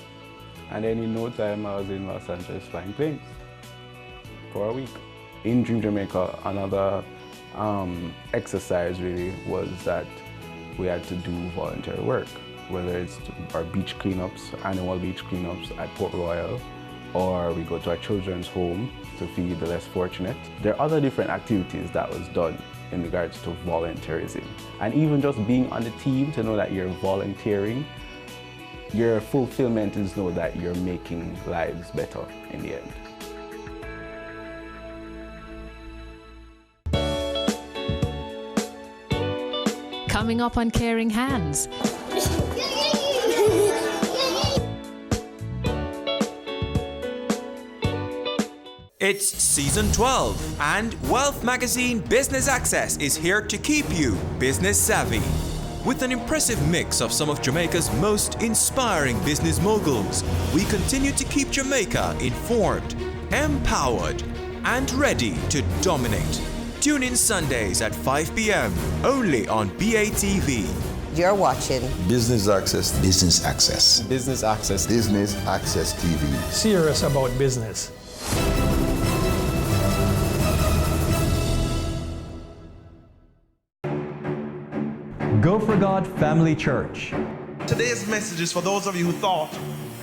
And then in no time, I was in Los Angeles flying planes for a week. In Dream Jamaica, another exercise really was that we had to do voluntary work, whether it's our beach cleanups, annual beach cleanups at Port Royal, or we go to our children's home to feed the less fortunate. There are other different activities that was done in regards to volunteerism. And even just being on the team to know that you're volunteering, your fulfillment is know that you're making lives better in the end. Coming up on Caring Hands. It's season 12, and Wealth Magazine Business Access is here to keep you business savvy. With an impressive mix of some of Jamaica's most inspiring business moguls, we continue to keep Jamaica informed, empowered, and ready to dominate. Tune in Sundays at 5 p.m. only on BATV. You're watching Business Access. Business Access. Business Access. Business Access TV. Serious about business. Go for God Family Church. Today's message is for those of you who thought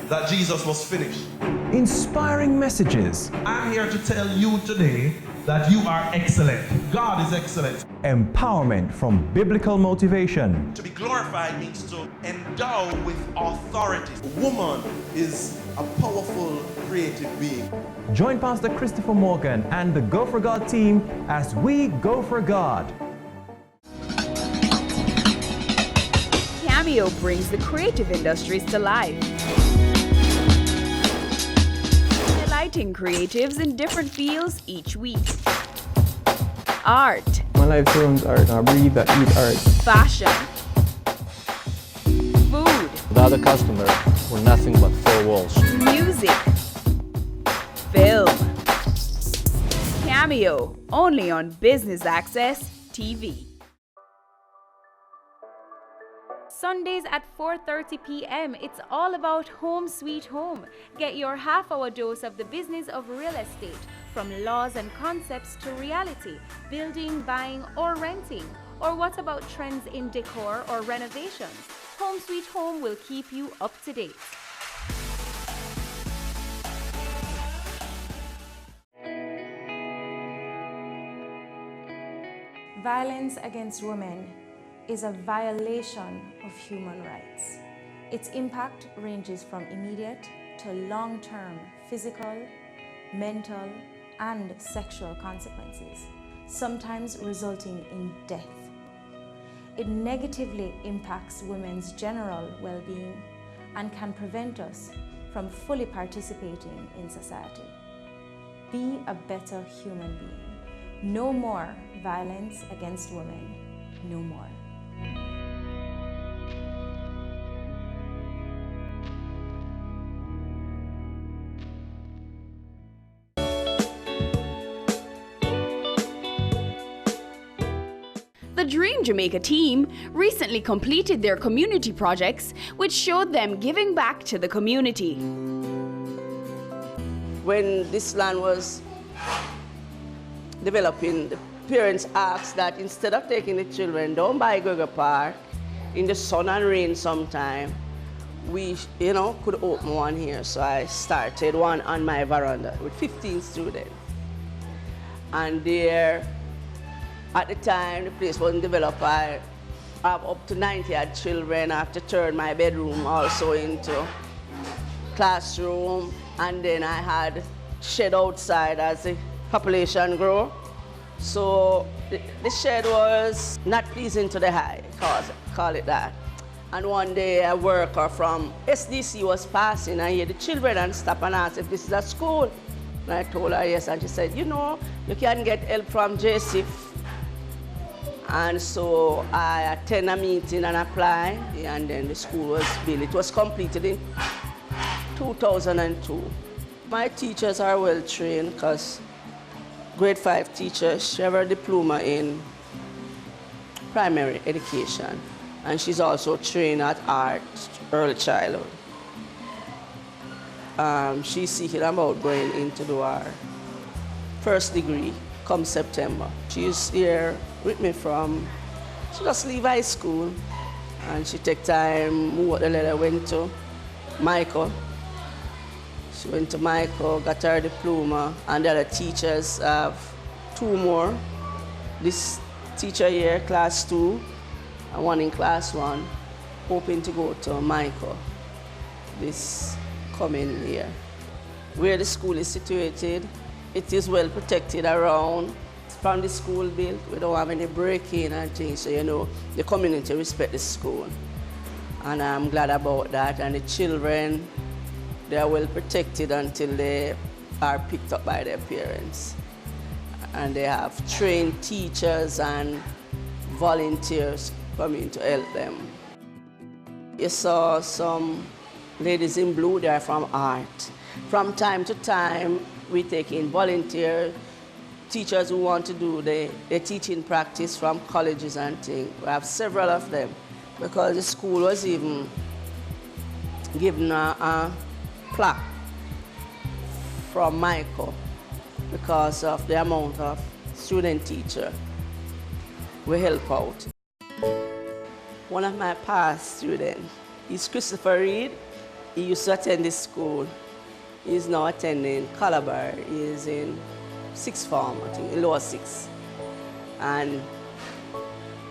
that Jesus was finished. Inspiring messages. I'm here to tell you today that you are excellent. God is excellent. Empowerment from biblical motivation. To be glorified means to endow with authority. A woman is a powerful, creative being. Join Pastor Christopher Morgan and the Go for God team as we go for God. Cameo brings the creative industries to life. Highlighting creatives in different fields each week. Art. My life turns art. I breathe, I eat art. Fashion. Food. Without a customer, we're nothing but 4 walls. Music. Film. Cameo, only on Business Access TV. Sundays at 4:30 p.m. It's all about home sweet home. Get your half-hour dose of the business of real estate, from laws and concepts to reality, building, buying, or renting. Or what about trends in decor or renovations? Home Sweet Home will keep you up to date. Violence against women is a violation of human rights. Its impact ranges from immediate to long-term physical, mental, and sexual consequences, sometimes resulting in death. It negatively impacts women's general well-being and can prevent us from fully participating in society. Be a better human being. No more violence against women. No more. The Dream Jamaica team recently completed their community projects, which showed them giving back to the community. When this land was developing, the parents asked that instead of taking the children down by Gregor Park in the sun and rain sometime, we, could open one here. So I started one on my veranda with 15 students. And there, at the time, the place wasn't developed. I have up to 90 odd children. I have to turn my bedroom also into classroom. And then I had shed outside as the population grew. So the shed was not pleasing to the eye, call it that. And one day a worker from SDC was passing and here the children and stopped and asked if this is a school. And I told her yes, and she said, you can get help from JSIF. And so I attend a meeting and apply, and then the school was built. It was completed in 2002. My teachers are well trained because grade 5 teachers, she have a diploma in primary education, and she's also trained at art, early childhood. She's seeking about going into her first degree come September. She's here with me she just leave high school, and she take time, went to Michael. She went to Michael, got her diploma, and the other teachers have 2 more. This teacher here, class 2, and one in class 1, hoping to go to Michael this coming year. Where the school is situated, it is well protected around. From the school built, we don't have any break-in and things, so the community respect the school. And I'm glad about that, and the children, they are well protected until they are picked up by their parents. And they have trained teachers and volunteers coming to help them. You saw some ladies in blue, they are from art. From time to time, we take in volunteers, teachers who want to do their teaching practice from colleges and things. We have several of them because the school was even given a plaque from Michael because of the amount of student teacher we help out. One of my past students is Christopher Reed. He used to attend this school. He's now attending Calabar. He is in 6th form, I think, in lower 6. And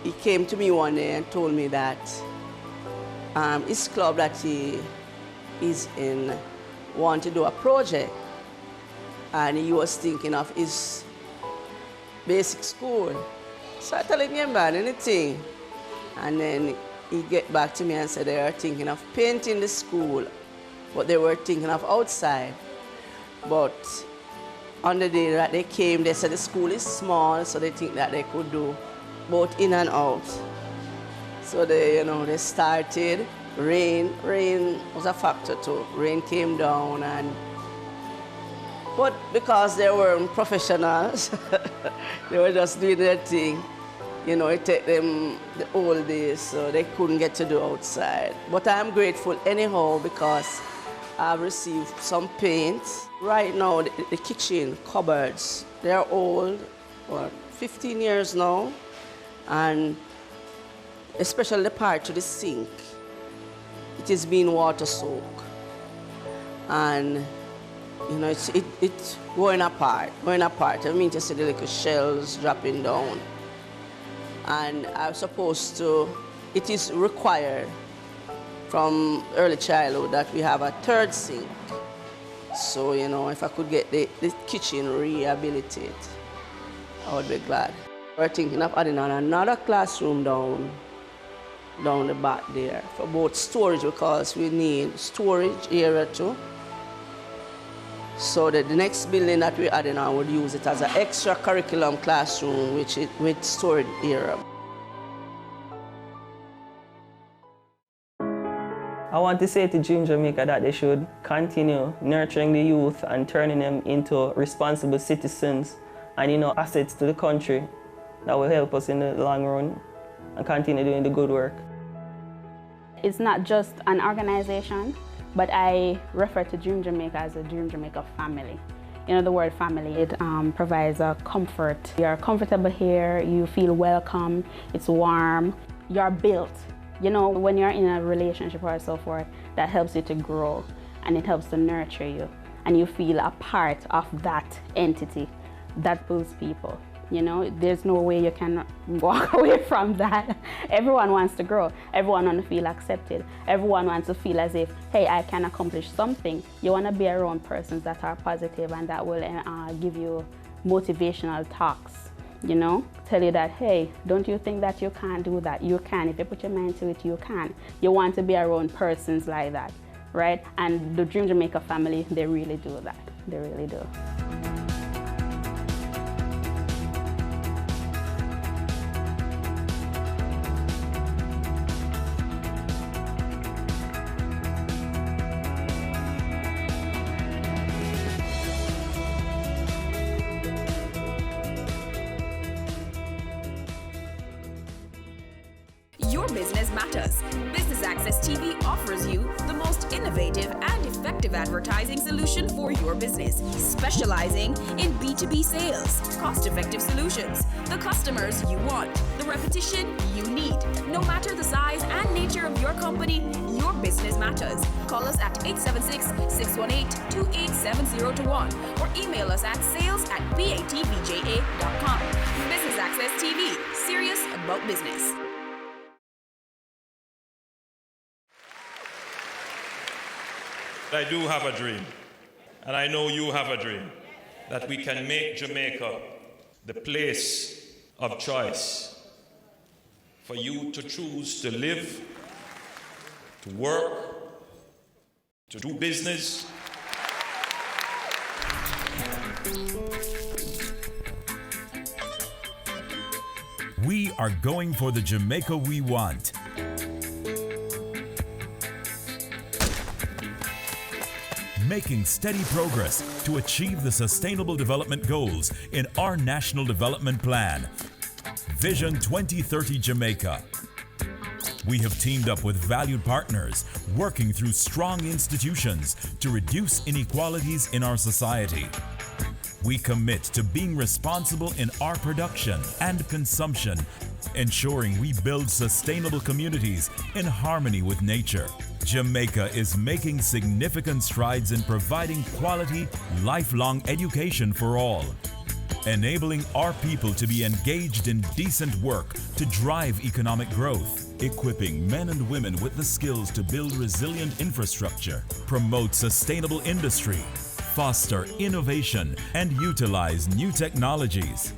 he came to me one day and told me that his club that he is in want to do a project. And he was thinking of his basic school. So I told him, yeah, man, anything. And then he get back to me and said they are thinking of painting the school, but they were thinking of outside. But on the day that they came, they said the school is small, so they think that they could do both in and out. So they, they started. Rain was a factor too. Rain came down, but because they weren't professionals, they were just doing their thing. You know, it take them the old days, so they couldn't get to do outside. But I'm grateful anyhow because I've received some paint. Right now, the kitchen cupboards, they're old, 15 years now, and especially the part to the sink, it is being water soaked. And you know, it's going apart. I mean to see the little shells dropping down. And I'm supposed to, it is required from early childhood that we have a third sink. So, you know, if I could get the kitchen rehabilitated, I would be glad. We're thinking of adding on another classroom down the back there for both storage, because we need storage area too. So that the next building that we're adding on would use it as an extra curriculum classroom with storage area. I want to say to Dream Jamaica that they should continue nurturing the youth and turning them into responsible citizens and, you know, assets to the country that will help us in the long run and continue doing the good work. It's not just an organization, but I refer to Dream Jamaica as a Dream Jamaica family. You know, the word family, it provides a comfort. You're comfortable here, you feel welcome, it's warm, you're built. You know, when you're in a relationship or so forth, that helps you to grow and it helps to nurture you. And you feel a part of that entity that builds people. You know, there's no way you can walk away from that. Everyone wants to grow. Everyone wants to feel accepted. Everyone wants to feel as if, hey, I can accomplish something. You want to be around persons that are positive and that will give you motivational talks, you know, tell you that, hey, don't you think that you can't do that? You can. If you put your mind to it, you can. You want to be around persons like that, right? And the Dream Jamaica family, they really do that. They really do. Your business matters. Business Access TV offers you the most innovative and effective advertising solution for your business, specializing in B2B sales, cost-effective solutions, the customers you want, the repetition you need. No matter the size and nature of your company, your business matters. Call us at 876-618-2870 or email us at sales@batvja.com. Business Access TV, serious about business. I do have a dream, and I know you have a dream, that we can make Jamaica the place of choice for you to choose to live, to work, to do business. We are going for the Jamaica we want. Making steady progress to achieve the Sustainable Development Goals in our National Development Plan, Vision 2030 Jamaica. We have teamed up with valued partners, working through strong institutions to reduce inequalities in our society. We commit to being responsible in our production and consumption, ensuring we build sustainable communities in harmony with nature. Jamaica is making significant strides in providing quality, lifelong education for all, enabling our people to be engaged in decent work to drive economic growth, equipping men and women with the skills to build resilient infrastructure, promote sustainable industry, foster innovation, and utilize new technologies.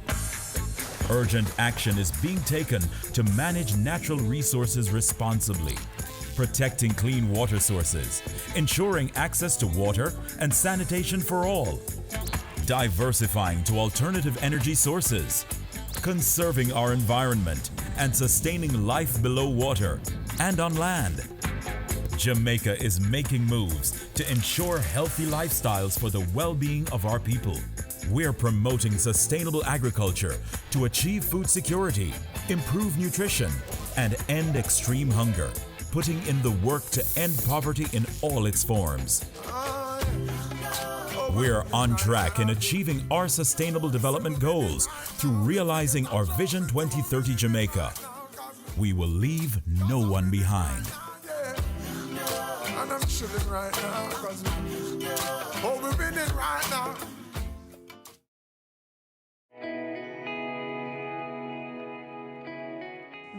Urgent action is being taken to manage natural resources responsibly, protecting clean water sources, ensuring access to water and sanitation for all, diversifying to alternative energy sources, conserving our environment and sustaining life below water and on land. Jamaica is making moves to ensure healthy lifestyles for the well-being of our people. We're promoting sustainable agriculture to achieve food security, improve nutrition, and end extreme hunger, putting in the work to end poverty in all its forms. We're on track in achieving our sustainable development goals through realizing our Vision 2030 Jamaica. We will leave no one behind. And I'm chilling right now, cause we're winning right now.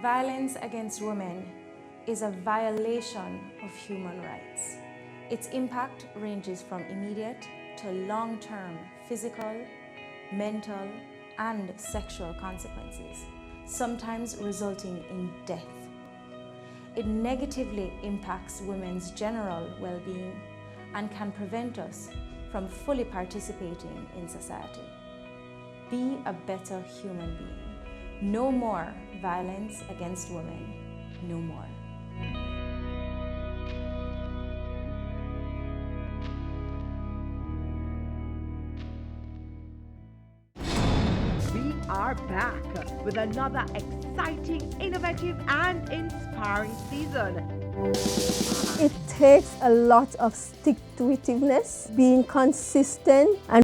Violence against women is a violation of human rights. Its impact ranges from immediate to long-term physical, mental, and sexual consequences, sometimes resulting in death. It negatively impacts women's general well-being and can prevent us from fully participating in society. Be a better human being. No more violence against women. No more. We are back with another exciting, innovative, and inspiring season. It takes a lot of stick-to-itiveness, being consistent, and